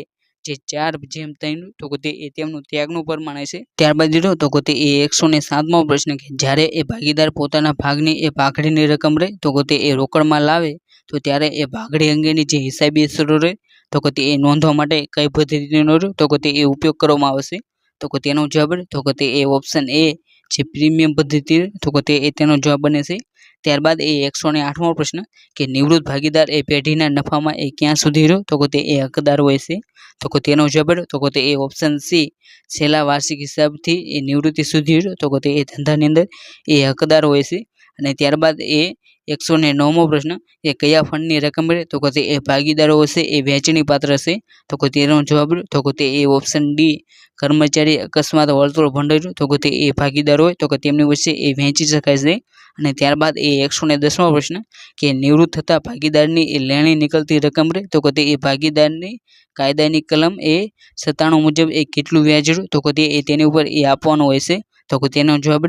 જે 4/3 તો કે તે એ તેમનું ત્યાગનું પ્રમાણ છે. ત્યારબાદ તો કે તે એ 107મો પ્રશ્ન કે જ્યારે એ ભાગીદાર પોતાના ભાગની એ ભાગડીની રકમ રહે તો કે તે એ રોકડમાં લાવે તો ત્યારે એ ભાગડી અંગેની જે હિસાબી અસરો રહે તો કે તે એ નોંધવા માટે કઈ પદ્ધતિનો તો કે તે એ ઉપયોગ કરવામાં આવશે તો કે તેનો જવાબ તો કે તે એ ઓપ્શન એ જે પ્રીમિયમ પદ્ધતિ તો કે તે એ તેનો જવાબ બને છે. ત્યારબાદ એ 108મો પ્રશ્ન કે નિવૃત્ત ભાગીદાર એ પેઢીના નફામાં એ ક્યાં સુધી રહ્યો તો કે તે એ હકદાર હોય છે તો કે તેનો જવાબ તો કે તે એ ઓપ્શન સી છેલ્લા વાર્ષિક હિસાબથી એ નિવૃત્તિ સુધી રહ્યો તો કે તે એ ધંધાની અંદર એ હકદાર હોય છે. અને ત્યારબાદ એ 109મો પ્રશ્ન એ કયા ફંડની રકમ રહે તો કે તે એ ભાગીદારો હશે એ વહેંચણી પાત્ર છે તો કે તેનો જવાબ તો કે તે એ ઓપ્શન ડી કર્મચારી અકસ્માત વળતર ભંડોળ તો કે તે એ ભાગીદાર હોય તો કે તેમની વચ્ચે એ વહેંચી શકાય છે. અને ત્યારબાદ એ 110મો પ્રશ્ન કે નિવૃત્ત થતા ભાગીદારની એ લેણી નીકળતી રકમ રહે તો કે તે એ ભાગીદારની કાયદાની કલમ એ 97 મુજબ એ કેટલું વ્યાજ તો કે તે એ તેની ઉપર એ આપવાનું હોય છે તો કે તેનો જવાબ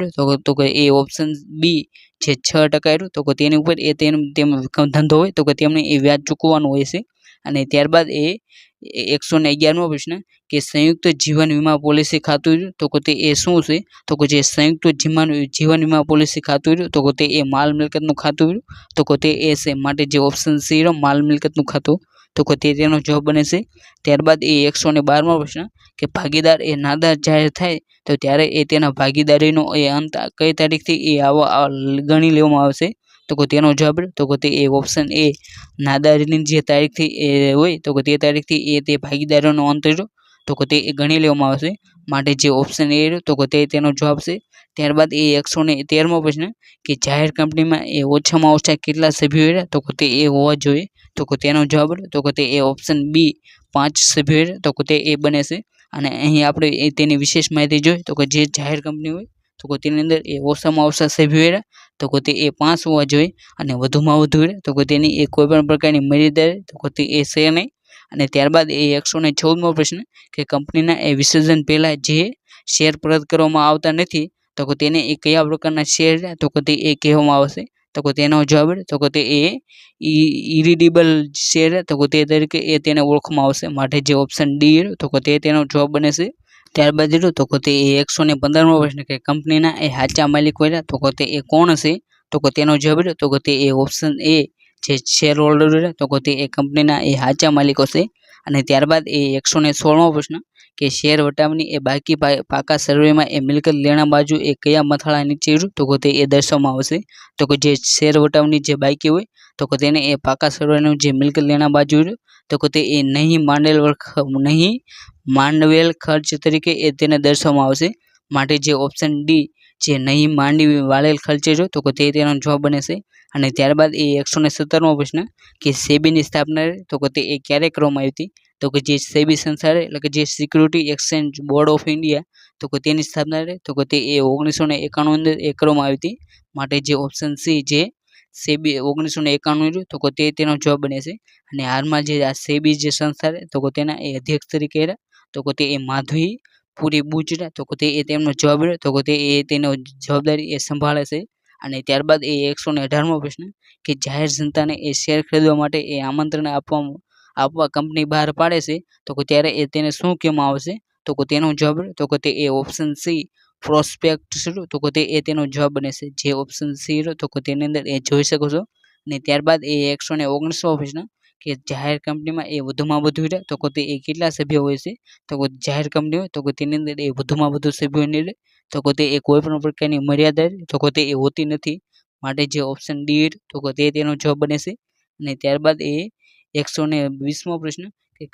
તો કે એ ઓપ્શન બી જે 6% તો કે તેની ઉપર એ તેમ ધંધો હોય તો કે તેમને એ વ્યાજ ચૂકવવાનું હોય છે. અને ત્યારબાદ એ 111મો પ્રશ્ન કે સંયુક્ત જીવન વીમા પોલિસી ખાતું તો કે તે એ શું છે તો કે જે સંયુક્ત જીવન વીમા પોલિસી ખાતું તો કે તે એ માલ મિલકતનું ખાતું તો કે તે એ છે માટે જે ઓપ્શન સી માલ મિલકતનું ખાતું તો કે તે તેનો જવાબ બને છે. ત્યારબાદ એ 112મો પ્રશ્ન કે ભાગીદાર એ નાદાર જાહેર થાય તો ત્યારે એ તેના ભાગીદારીનો એ અંત કઈ તારીખથી એ ગણી લેવામાં આવશે તો કે તેનો જવાબ તો કે તે એ ઓપ્શન એ નાદારીની જે તારીખથી એ હોય તો કે તે તારીખથી એ તે ભાગીદારોનો અંત તો કે તે ગણી લેવામાં આવશે માટે જે ઓપ્શન એ તો કે તે તેનો જવાબ છે. ત્યારબાદ એ 113મો પ્રશ્ન કે જાહેર કંપનીમાં એ ઓછામાં ઓછા કેટલા સભ્યો તો કે તે એ હોવા જોઈએ તો કે તેનો જવાબ તો કે તે એ ઓપ્શન બી 5 સભ્યો તો કે તે એ બને છે. અને અહીં આપણે તેની વિશેષ માહિતી જોઈએ તો કે જે જાહેર કંપની હોય તો તેની અંદર એ ઓછામાં ઓછા સભ્યો રહ્યા તો તે એ 5 હોવા જોઈએ અને વધુમાં વધુ રહ્યા તો તેની એ કોઈ પણ પ્રકારની મર્યાદા તો તે એ છે નહીં. અને ત્યારબાદ એ 114મો પ્રશ્ન કે કંપનીના એ વિસર્જન પહેલા જે શેર પરત કરવામાં આવતા નથી તો તેને એ કયા પ્રકારના શેર તો તે એ કહેવામાં આવશે તો તેનો જવાબ તો તે એ ઇરિડીબલ શેર તો તે તરીકે એ તેને ઓળખવામાં આવશે. માટે જે ઓપ્શન ડી તો તે તેનો જવાબ બને છે. ત્યારબાદ તો તે 115મો પ્રશ્ન કે કંપનીના એ સાચા માલિકો રહ્યા તો તે એ કોણ હશે તો તેનો જવાબ તો તે એ ઓપ્શન એ જે શેર હોલ્ડર રહ્યા તો તે એ કંપનીના એ સાચા માલિકો છે. અને ત્યારબાદ એ 116મો પ્રશ્ન કે શેર વટાવની એ બાકી પાકા સર્વેમાં એ મિલકત લેણા બાજુ એ કયા મથાળા નીચે તો તે એ દર્શાવવામાં આવશે તો જે શેર વટાવની જે બાકી હોય તો તેને એ પાકા સર્વેનું જે મિલકત લેણા બાજુ તો તે એ નહીં માંડવેલ ખર્ચ તરીકે એ તેને દર્શાવવામાં આવશે. માટે જે ઓપ્શન ડી જે નહીં માંડી વાળેલ ખર્ચે જો તો તે તેનો જવાબ બને છે. અને ત્યારબાદ એ 117મો પ્રશ્ન કે સેબીની સ્થાપના તો તે એ ક્યારે કરવામાં આવી હતી તો જે સેબી સંસ્થા એટલે કે જે security exchange board of India તો તેની સ્થાપના તો તે એ 1991 અંદર એ કરવામાં આવી હતી. માટે જે ઓપ્શન સી જે સેબી 1991 તો તે તેનો જવાબ બને છે. અને હાલમાં જે આ સેબી જે સંસ્થા તો તેના એ અધ્યક્ષ તરીકે તો તે એ માધવી પૂરી બુચરા તો તે એ તેમનો જવાબ તો તે એ તેનો જવાબદારી એ સંભાળે છે. અને ત્યારબાદ એ 118મો પ્રશ્ન કે જાહેર જનતાને એ શેર ખરીદવા માટે એ આમંત્રણ આપવા કંપની બહાર પાડે છે તો ત્યારે એ તેને શું કહેવામાં આવશે તો તેનો જવાબ તો તે એ ઓપ્શન સી પ્રોસ્પેક્ટ તો તે એ તેનો જવાબ બને છે. જે ઓપ્શન સી તો તેની અંદર એ જોઈ શકો છો. અને ત્યારબાદ એ 119મો પ્રશ્ન કે જાહેર કંપનીમાં એ વધુમાં વધુ તો તે એ કેટલા સભ્યો હોય છે તો જાહેર કંપની હોય તો તેની અંદર એ વધુમાં વધુ સભ્યોની તો તે એ કોઈ પણ પ્રકારની મર્યાદા તો તે એ હોતી નથી. માટે જે ઓપ્શન ડી તો તે તેનો જવાબ બને છે. અને ત્યારબાદ એ 120મો પ્રશ્ન કે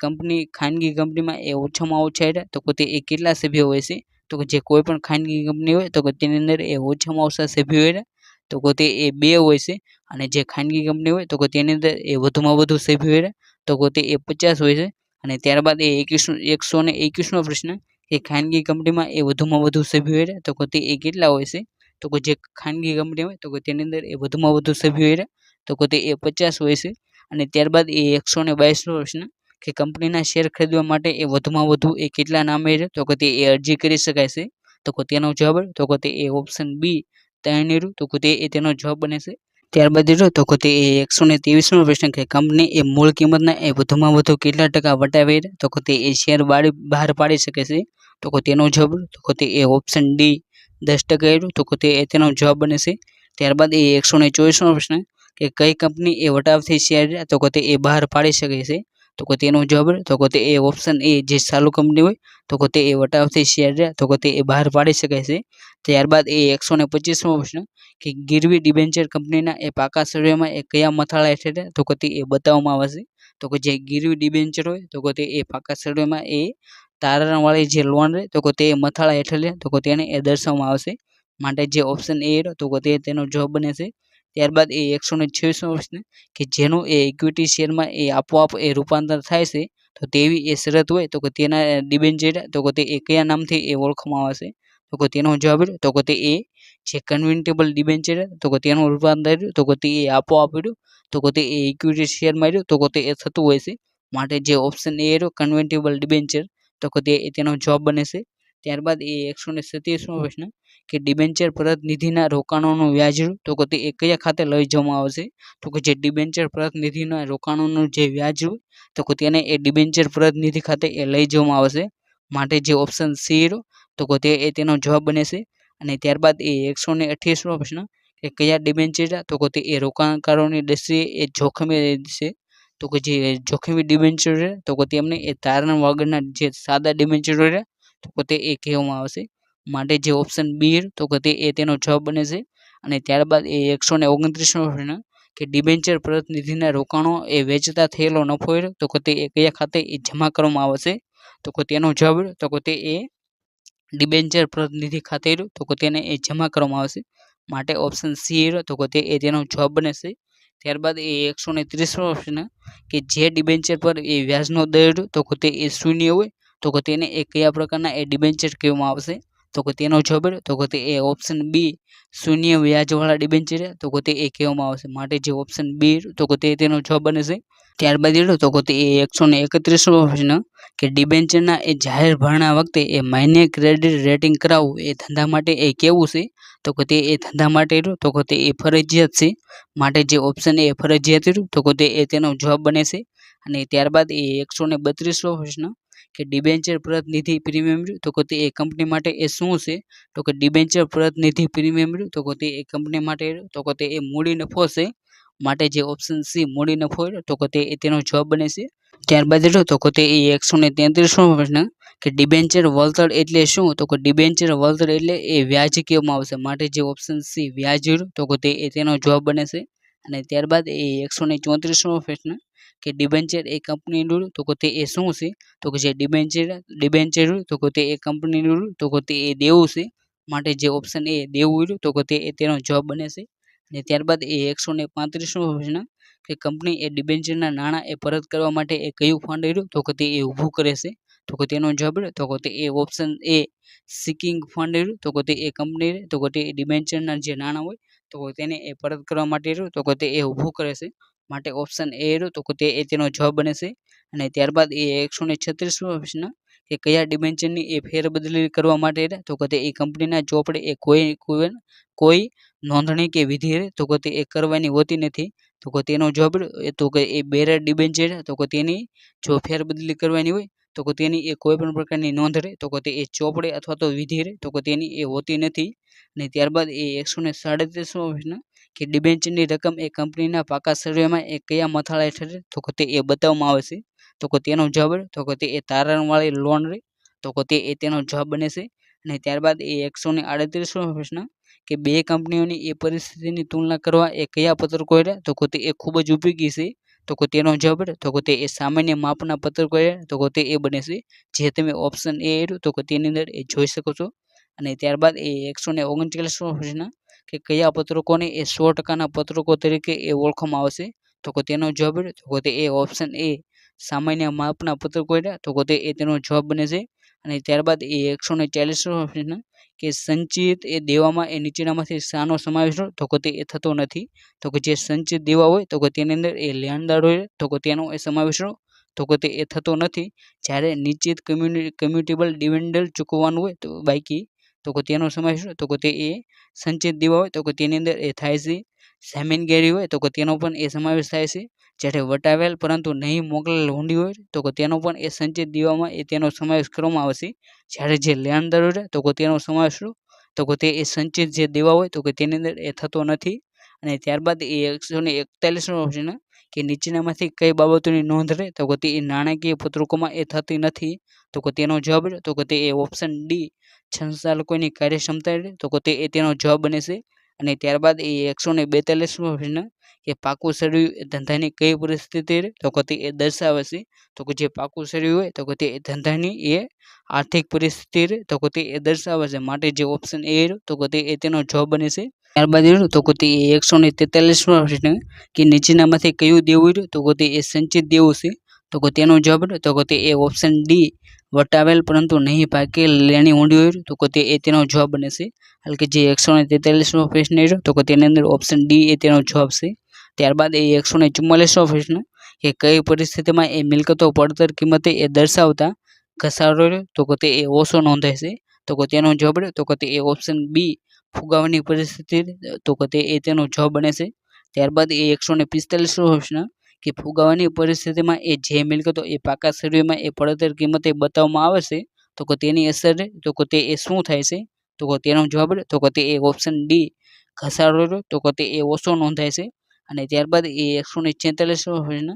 ખાનગી કંપનીમાં એ ઓછામાં ઓછા તો તે એ કેટલા સભ્યો હોય છે તો જે કોઈ પણ ખાનગી કંપની હોય તો તેની અંદર એ ઓછામાં ઓછા સભ્યો હોય તો તે એ 2 હોય છે. અને જે ખાનગી કંપની હોય તો તેની અંદર એ વધુમાં વધુ સભ્યો હોય તો તે એ 50 હોય છે. અને ત્યારબાદ એ 121મો પ્રશ્ન કે ખાનગી કંપનીમાં એ વધુમાં વધુ સભ્યો હોય તો તે એ કેટલા હોય છે તો જે ખાનગી કંપની હોય તો તેની અંદર એ વધુમાં વધુ સભ્યો હોય તો તે એ 50 હોય છે. અને ત્યારબાદ એ 122મો પ્રશ્ન કે કંપનીના શેર ખરીદવા માટે એ વધુમાં વધુ એ કેટલા નામે તો તે એ અરજી કરી શકાય છે તો તેનો જવાબ તો તે એ ઓપ્શન બી 3 તો તે એ તેનો જવાબ બને છે. ત્યારબાદ તો તે 123મો પ્રશ્ન કે કંપની એ મૂળ કિંમતના એ વધુમાં વધુ કેટલા ટકા વટાવે તો તે એ શેર બહાર પાડી શકે છે તો તેનો જવાબ તો તે એ ઓપ્શન ડી 10% તો તે એ તેનો જવાબ બને છે. ત્યારબાદ એ 124મો પ્રશ્ન કે કઈ કંપની એ વટાવથી શેર તો તે એ બહાર પાડી શકે છે તો તેનો જવાબ તો તે એ ઓપ્શન એ જે ચાલુ કંપની હોય તો તે એ વટાવથી શેર તો તે એ બહાર પાડી શકે છે. ત્યારબાદ એ 125મો પ્રશ્ન કે ગીરવી ડિબેન્ચર કંપનીના એ પાકા સર્વેમાં એ કયા મથાળા હેઠળ તો તે એ બતાવવામાં આવશે તો જે ગીરવી ડિબેન્ચર હોય તો તે એ પાકા સર્વેમાં એ તારણવાળી જે લોન રહે તો તે મથાળા હેઠળ તો તેને એ દર્શાવવામાં આવશે. માટે જે ઓપ્શન એ તો તે તેનો જવાબ બને છે. ત્યારબાદ એ 126મો પ્રશ્ન કે જેનું એ ઇક્વિટી શેરમાં એ આપોઆપ એ રૂપાંતર થાય છે તો તેવી એ શરત હોય તો તેના ડિબેન્ચર તો તે એ કયા નામથી એ ઓળખવામાં આવશે તો તેનો જવાબ તો તે એ જે કન્વર્ટેબલ ડિબેન્ચર તો તેનું રૂપાંતર તો તે એ આપોઆપ તો તે એ ઇક્વિટી શેરમાં તો તે એ થતું હોય છે. માટે જે ઓપ્શન એ કન્વર્ટેબલ ડિબેન્ચર તો તે તેનો જવાબ બને છે. ત્યારબાદ એ 127મો પ્રશ્ન કે ડિબેન્ચર પ્રતિનિધિના રોકાણોનું વ્યાજ તો તે એ કયા ખાતે લઈ જવામાં આવશે તો જે ડિબેન્ચર પ્રતિનિધિના રોકાણોનું જે વ્યાજ હોય તો તેને એ ડિબેન્ચર પ્રતિનિધિ ખાતે એ લઈ જવામાં આવશે. માટે જે ઓપ્શન સી તો તે એ તેનો જવાબ બને છે. અને ત્યારબાદ એ 128મો પ્રશ્ન કે કયા ડિબેન્ચર તો તે એ રોકાણકારોની દ્રષ્ટિએ એ જોખમી છે તો જે જોખમી ડિબેન્ચર તો તેમને એ તારણ વગરના જે સાદા ડિબેન્ચર તો તે એ કહેવામાં આવશે. માટે જે ઓપ્શન બી તો તે એ તેનો જવાબ બને છે. અને ત્યારબાદ એ 129મો પ્રશ્ન કે ડિબેન્ચર પ્રતિનિધિના રોકાણો એ વેચતા થયેલો નફો તો તે એ કયા ખાતે એ જમા કરવામાં આવશે તો તેનો જવાબ તો તે એ ડિબેન્ચર પ્રતિનિધિ ખાતે તો તેને એ જમા કરવામાં આવશે. માટે ઓપ્શન સી તો તે એ તેનો જવાબ બને છે. ત્યારબાદ એ 130મો પ્રશ્ન કે જે ડિબેન્ચર પર એ વ્યાજનો દર તો તે એ શૂન્ય હોય તો તેને એ કયા પ્રકારના એ ડિબેન્ચર કહેવામાં આવશે તો કે તેનો જવાબ તો કે તે એ ઓપ્શન બી શૂન્ય વ્યાજવાળા ડિબેન્ચર તો કે તે એ કહેવામાં આવશે, માટે જે ઓપ્શન બી તો કે તે તેનો જવાબ બને છે. ત્યારબાદ તો કે તે 131મો પ્રશ્ન કે ડિબેન્ચરના એ જાહેર ભરણા વખતે એ માન્ય ક્રેડિટ રેટિંગ કરાવવું એ ધંધા માટે એ કેવું છે, તો કે તે એ ધંધા માટે તો કે તે એ ફરજિયાત છે, માટે જે ઓપ્શન એ ફરજિયાત તો કે તે એ તેનો જવાબ બને છે. અને ત્યારબાદ 132મો પ્રશ્ન કે ડિબેન્ચર પ્રતિનિધિ પ્રીમિયમ તો કે તે એ કંપની માટે એ શું છે, તો કે ડિબેન્ચર પ્રતિનિધિ પ્રીમિયમ તો કે તે એ કંપની માટે તો કે તે એ મૂડી નફો છે, માટે જે ઓપ્શન સી મૂડી નફો તો કે તે તેનો જવાબ બને છે. ત્યારબાદ તો કે તે 133મો પ્રશ્ન કે ડિબેન્ચર વળતર એટલે શું, તો કે ડિબેન્ચર વળતર એટલે એ વ્યાજ કહેવામાં આવશે, માટે જે ઓપ્શન સી વ્યાજ તો કે તે તેનો જવાબ બને છે. અને ત્યારબાદ 134મો પ્રશ્ન કે ડિબેન્ચર એ કંપનીનું તો કે તે એ શું છે, તો કે જે ડિબેન્ચર તો કે તે એ કંપનીનું તો કે તે એ દેવું છે, માટે જે ઓપ્શન એ દેવું તો કે તે તેનો જવાબ બને છે. અને ત્યારબાદ 135મો પ્રશ્ન કે કંપની એ ડિબેન્ચરના નાણાં એ પરત કરવા માટે એ કયું ફંડ તો કે તે એ ઊભું કરે છે, તો કે તેનો જવાબ તો કે તે એ ઓપ્શન એ સિકિંગ ફંડ તો કે તે એ કંપની તો કે તે ડિબેન્ચરના જે નાણાં હોય તો તેને એ પરત કરવા માટે તો કે તે એ ઊભું કરે છે, માટે ઓપ્શન એ તો કે તે તેનો જવાબ બને છે. અને ત્યારબાદ 136મો પ્રશ્ન કે કયા ડિબેન્ચરની એ ફેરબદલી કરવા માટે તો કે તે એ કંપનીના ચોપડે એ કોઈ નોંધણી કે વિધિ તો કે તે એ કરવાની હોતી નથી, તો કે તેનો જવાબ તો કે એ બેરર ડિબેન્ચર તો કે તેની જો ફેરબદલી કરવાની હોય તો કે તેની એ કોઈ પણ પ્રકારની નોંધ તો કે તે એ ચોપડે અથવા તો વિધિ તો કે તેની એ હોતી નથી. અને ત્યારબાદ 137મો પ્રશ્ન કે ડિબેન્ચરની રકમ એ કંપનીના પાકા સર્વેમાં એ કયા મથાળા હેઠળ તો કે તે એ બતાવવામાં આવે છે, તો કે તેનો જવાબ તો કે તે એ તારણવાળી લોન તો કે તે તેનો જવાબ બને છે. અને ત્યારબાદ 138મો પ્રશ્ન કે બે કંપનીઓની એ પરિસ્થિતિની તુલના કરવા એ કયા પત્રકો તો કે તે એ ખૂબ જ ઉપયોગી છે, તો કે તેનો જવાબ તો કે તે એ સામાન્ય માપના પત્રકો તો કે તે એ બને છે, જે તમે ઓપ્શન એ તો કે તેની અંદર એ જોઈ શકો છો. અને ત્યારબાદ 139મો પ્રશ્ન કે કયા પત્રકોને એ 100%ના પત્રકો તરીકે એ ઓળખવામાં આવશે, તો કે તેનો જવાબ તો કે તે એ ઓપ્શન એ સામાન્ય માપના પત્રકો તો કે તે તેનો જવાબ બને છે. અને ત્યારબાદ 140મો પ્રશ્ન કે સંચિત એ દેવામાં એ નીચેનામાંથી શાનો સમાવેશ તો કે તે થતો નથી, તો કે જે સંચિત દેવા હોય તો કે તેની અંદર એ લેણદાર હોય તો કે તેનો એ સમાવેશ તો કે તે થતો નથી, જ્યારે નિશ્ચિત કમ્યુટેબલ ડિવિડન્ડ ચૂકવવાનું હોય તો બાકી તો કે તેનો સમાવેશ તો કે તે એ સંચિત દેવા હોય તો કે તેની અંદર એ થાય છે, જામીનગીરી હોય તો કે તેનો પણ એ સમાવેશ થાય છે, જ્યારે વટાવેલ પરંતુ નહીં મોકલેલ હુંડી હોય તો કે તેનો પણ એ સંચિત દેવામાં એ તેનો સમાવેશ કરવામાં આવશે, જ્યારે જે લેણદાર હોય તો કે તેનો સમાવેશ તો કે તે એ સંચિત જે દેવા હોય તો કે તેની અંદર એ થતો નથી. અને ત્યારબાદ 141મો પ્રશ્ન કે નીચેનામાંથી કઈ બાબતોની નોંધ તો કે તે નાણાકીય પત્રકોમાં એ થતી નથી, તો કે તેનો જવાબ તો કે તે ઓપ્શન ડી સંચાલકોની કાર્યક્ષમતા તો કે તે તેનો જવાબ બને છે. અને ત્યારબાદ 142મો પ્રશ્ન કે પાકું સર્યું ધંધાની કઈ પરિસ્થિતિ તો કે તે દર્શાવે છે, તો કે જે પાકું સર્યું હોય તો કે તે ધંધાની એ આર્થિક પરિસ્થિતિ તો કે તે દર્શાવે છે, માટે જે ઓપ્શન એ તો કે તે તેનો જવાબ બને છે. ત્યારબાદ તો કે તે 143મો પ્રશ્ન કે નીચેનામાંથી કયું દેવું તો કે તે સંચિત દેવું છે, તો કે તેનો જવાબ તો કે તે ઓપ્શન ડી વટાવેલ પરંતુ નહીં પાકેલ લેણી ઊંડી હોય તો કે તે તેનો જવાબ બને છે, એટલે કે જે 143મો પ્રશ્ન તો કે તેની અંદર ઓપ્શન ડી તેનો જવાબ છે. ત્યારબાદ 144મો પ્રશ્ન કે કઈ પરિસ્થિતિમાં એ મિલકતો પડતર કિંમતે એ દર્શાવતા ઘસારો તો કે તે ઓછો નોંધાય છે, તો કે તેનો જવાબ તો કે તે ઓપ્શન બી ફુગાવાની પરિસ્થિતિ તો કે તે તેનો જવાબ બને છે. ત્યારબાદ 145મો પ્રશ્ન કે ફુગાવાની પરિસ્થિતિમાં એ જે મિલકતો એ પાકા સર્વેમાં એ પડતર કિંમતે બતાવવામાં આવે છે તો કે તેની અસર તો કે તે શું થાય છે, તો કે તેનો જવાબ તો કે તે ઓપ્શન ડી ઘસારો તો કે તે ઓછો નોંધાય છે. અને ત્યારબાદ 146મો પ્રશ્ન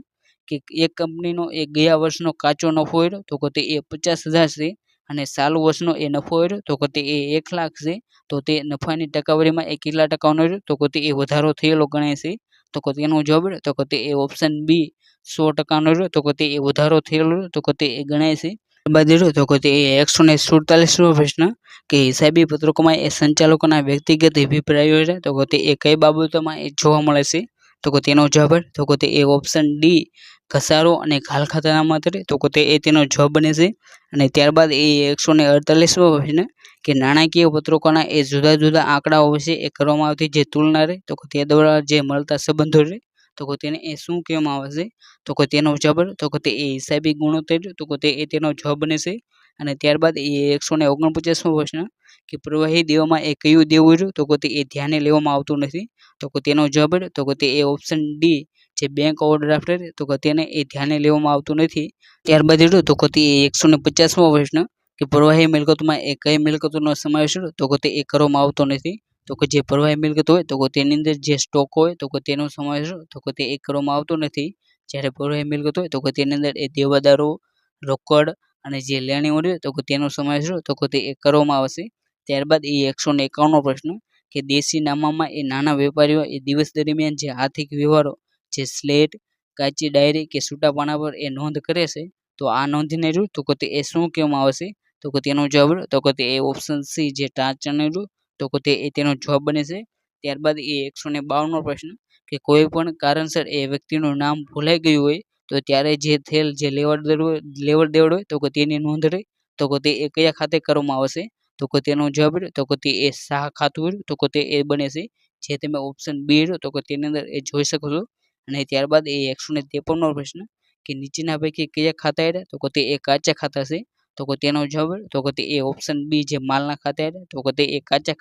કે એક કંપનીનો એ ગયા વર્ષનો કાચો નફો તો કે તે 50,000 છે અને ચાલુ વર્ષનો એ નફો તો કે તે 1 લાખ છે, તો તે નફાની ટકાવારીમાં એ કેટલા ટકાનો તો કે તે વધારો થયેલો ગણાય છે, તો કે તેનો જવાબ તો કે તે ઓપ્શન બી 100%નો તો કે તે વધારો થયેલો તો કે તે ગણાય છે. ત્યારબાદ તો કે તે 147મો પ્રશ્ન કે હિસાબી પત્રકોમાં એ સંચાલકોના વ્યક્તિગત અભિપ્રાયો તો કે તે કઈ બાબતોમાં એ જોવા મળે છે, તો કે તેનો જવાબ તો કે તે એ ઓપ્શન ડી ઘસારો અને ઘાલ ખાતાના માત્ર તો કે તે એ તેનો જવાબ બને છે. અને ત્યારબાદ એ 148મો પ્રશ્ન કે નાણાકીય પત્રકોના એ જુદા જુદા આંકડાઓ વિશે એ કરવામાં આવતી જે તુલના રહે તો કે તે દ્વારા જે મળતા સંબંધો રહે તો કે તેને એ શું કહેવામાં આવે છે તો કે તેનો જવાબ તો કે તે એ હિસાબી ગુણોત્તર તો કે તે એ તેનો જવાબ બને છે. અને ત્યારબાદ એ 149મો પ્રશ્ન કે પ્રવાહી દેવામાં એ કયું દેવું રહ્યું તો કે તે એ ધ્યાને લેવામાં આવતું નથી તો કે તેનો જવાબ તો કે તે એ ઓપ્શન ડી જે બેંક ઓવરડ્રાફ્ટ તો કે તેને એ ધ્યાને લેવામાં આવતું નથી. ત્યારબાદ તો કે તે 150મો પ્રશ્ન કે પ્રવાહી મિલકતોમાં એ કઈ મિલકતોનો સમાવેશ તો કે તે એ કરવામાં આવતો નથી તો કે જે પ્રવાહી મિલકત હોય તો કે તેની અંદર જે સ્ટોક હોય તો કે તેનો સમાવેશ તો કે તે એ કરવામાં આવતો નથી. જ્યારે પ્રવાહી મિલકત હોય તો કે તેની અંદર એ દેવાદારો રોકડ અને જે લેણીઓ હોય તો કે તેનો સમાવેશ તો કે તે એ કરવામાં આવશે. ત્યારબાદ એ 151મો પ્રશ્ન કે દેશી નામામાં એ નાના વેપારીઓ એ દિવસ દરમિયાન જે આર્થિક વ્યવહારો જે સ્લેટ કાચી ડાયરી કે છૂટા પાના પર એ નોંધ કરે છે તો આ નોંધને રહ્યું તો કે તે એ શું કહેવામાં આવશે તો કે તેનો જવાબ તો કે તે એ ઓપ્શન સી જે ટાંચણ રહ્યું તો કે તે એ તેનો જવાબ બને છે. ત્યારબાદ એ 152મો પ્રશ્ન કે કોઈ પણ કારણસર એ વ્યક્તિનું નામ ભૂલાઈ ગયું હોય તો ત્યારે જે થયેલ જે લેવડ દેવડ હોય તો કે તેની નોંધ રહે તો કે તે એ કયા ખાતે કરવામાં આવશે તો કે તેનો જવાબ તો કે તે એ શાહ ખાતું તો કે તે એ બને છે જે તમે ઓપ્શન બી તો કે તેની અંદર એ જોઈ શકો છો. અને ત્યારબાદ એ 153મો પ્રશ્ન કે નીચેના પૈકી કયા ખાતા આવ્યા તો કે તે એ કાચા ખાતા છે તો કે તેનો જવાબ તો કે તે એ ઓપ્શન બી જે માલના ખાતા આવ્યા તો કે તે એ કાચા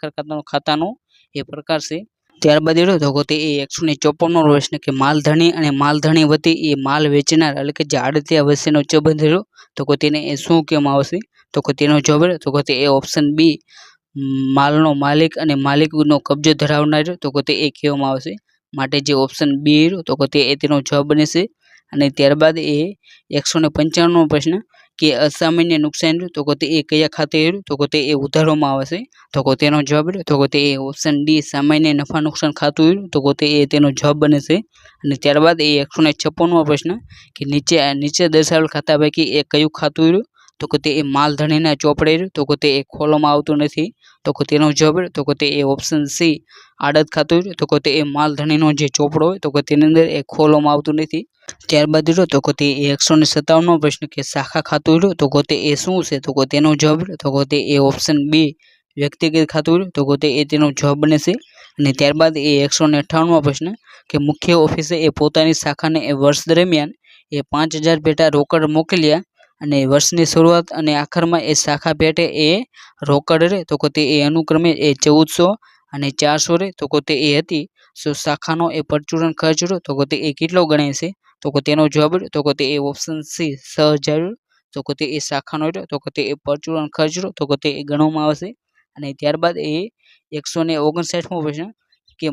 ખાતાનો એ પ્રકાર છે. ત્યારબાદ તો કે તે એ 154મો પ્રશ્ન કે માલધણી અને માલધણી વતી એ માલ વેચનાર એટલે કે જે આડતિયા વચ્ચેનો સંબંધ રહ્યો તો કે તેને એ શું કહેવામાં આવશે તો કે તેનો જવાબ તો કે તે એ ઓપ્શન બી માલનો માલિક અને માલિકનો કબજો ધરાવનાર તો કે તે એ કહેવામાં આવશે. માટે જે ઓપ્શન બી તો કે તે એ તેનો જવાબ બને છે. અને ત્યારબાદ એ 195મો પ્રશ્ન કે અસામાન્ય નુકસાન તો કે તે એ કયા ખાતે તો કે તે એ ઉધારવામાં આવે છે તો કે તેનો જવાબ તો કે તે એ ઓપ્શન ડી સામાન્ય નફા નુકસાન ખાતું તો કે તે એ તેનો જવાબ બને છે. અને ત્યારબાદ એ 156મો પ્રશ્ન કે નીચે દર્શાવેલ ખાતા પૈકી એ કયું ખાતું તો કે તે એ માલધણીના ચોપડે તો કે તે એ ખોલવામાં આવતું નથી તો કે તેનો જવાબ તો કે તે એ ઓપ્શન સી આડત ખાતું તો કે તે એ માલધણીનો જે ચોપડો હોય તો કે તેની અંદર એ ખોલવામાં આવતું નથી. ત્યારબાદ તો કે તે 157મો પ્રશ્ન કે શાખા ખાતું તો કે તે એ શું છે તો કે તેનો જવાબ તો કે તે એ ઓપ્શન બી વ્યક્તિગત ખાતું તો કે તે એ તેનો જવાબ બને છે. અને ત્યારબાદ એ 158મો પ્રશ્ન કે મુખ્ય ઓફિસે એ પોતાની શાખાને એ વર્ષ દરમિયાન એ 5000 પેટા રોકડ મોકલ્યા અને વર્ષની શરૂઆત અને આખરમાં એ શાખા પેટે એ રોકડ રહે તો કે તે એ અનુક્રમે એ 1400 અને 400 રહે તો કે તે એ હતી. શાખાનો એ પરચુરણ ખર્ચ તો કે તે એ કેટલો ગણાય છે તો કે તેનો જવાબ તો કે તે એ ઓપ્શન સી 6000 તો કે તે એ શાખાનો તો કે તે એ પરચુરણ ખર્ચ તો કે તે એ ગણવામાં આવશે. અને ત્યારબાદ એ 159મો પ્રશ્ન કે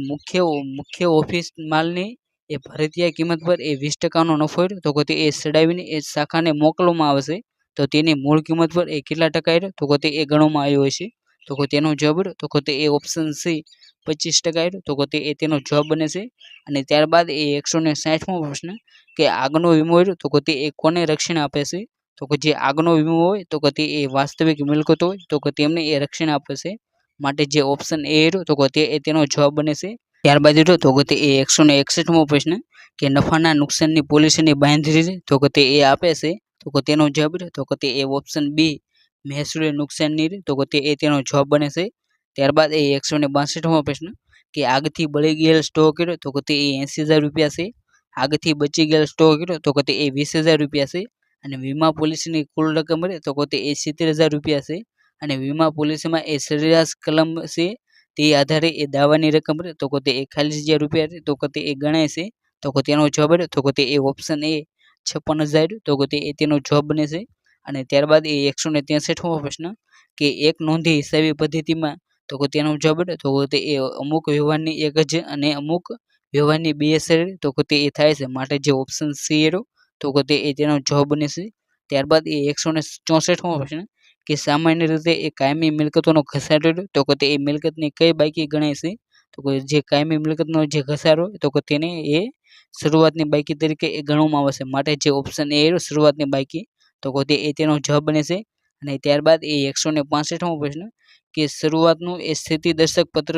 મુખ્ય ઓફિસ માલની એ ભરતીય કિંમત પર એ 20%નો નફો તો કે તે એ સડાવીને એ શાખાને મોકલવામાં આવશે તો તેની મૂળ કિંમત પર એ કેટલા ટકા તો કે તે એ ગણવામાં આવ્યો હશે તો કે તેનો જવાબ તો કે તે એ ઓપ્શન સી 25% તો કે તે એ તેનો જવાબ બને છે. અને ત્યારબાદ એ 160મો પ્રશ્ન કે આગનો વીમો તો કે તે એ કોને રક્ષણ આપે છે તો કે જે આગનો વીમો હોય તો કે તે એ વાસ્તવિક મિલકત હોય તો કે તેમને એ રક્ષણ આપે છે. માટે જે ઓપ્શન એ તો કે તે એ તેનો જવાબ બને છે. ત્યારબાદ તો કે તે એ 161મો પ્રશ્ન કે નફાના નુકસાનની પોલિસીની બાંયધરી તો કે તે એ આપે છે તો કે તેનો જવાબ તો કે તે એ ઓપ્શન બી મહેસૂલી નુકસાનની તો કે તે એ તેનો જવાબ બને છે. ત્યારબાદ એ 162મો પ્રશ્ન કે આગથી બળી ગયેલ સ્ટોક તો કે તે એ 80000 રૂપિયા છે. આગથી બચી ગયેલ સ્ટોક તો કે તે એ 20000 રૂપિયા છે. અને વીમા પોલિસીની કુલ રકમ તો કે તે એ 70000 રૂપિયા છે. અને વીમા પોલિસીમાં એ સરેરાશ કલમ છે તે આધારે એ દાવાની રકમ તો કે તે 41,000 રૂપિયા તો કે તે એ ગણાય છે તો કે તેનો જવાબ તો કે તે એ ઓપ્શન એ 56,000 તો કે તે એ તેનો જવાબ બને છે. અને ત્યારબાદ એ 163મો પ્રશ્ન કે એક નોંધી હિસાબી પદ્ધતિમાં તો કે તેનો જવાબ તો કે તે એ અમુક વ્યવહારની એક જ અને અમુક વ્યવહારની બે અસર તો કે તે એ થાય છે માટે જે ઓપ્શન સી તો કે તે એ તેનો જવાબ બને છે. ત્યારબાદ એ 164મો પ્રશ્ન કે સામાન્ય રીતે એ કાયમી મિલકતોનો ઘસારો તો કે તે એ મિલકતની કઈ બાકી ગણાય છે તો કે જે કાયમી મિલકતનો જે ઘસારો તો કે તેને એ શરૂઆતની બાકી તરીકે એ ગણવામાં આવે છે માટે જે ઓપ્શન એ શરૂઆતની બાકી તો કે તે એ તેનો જવાબ બને છે. અને ત્યારબાદ એ 165મો પ્રશ્ન કે શરૂઆતનું એ સ્થિતિદર્શક પત્ર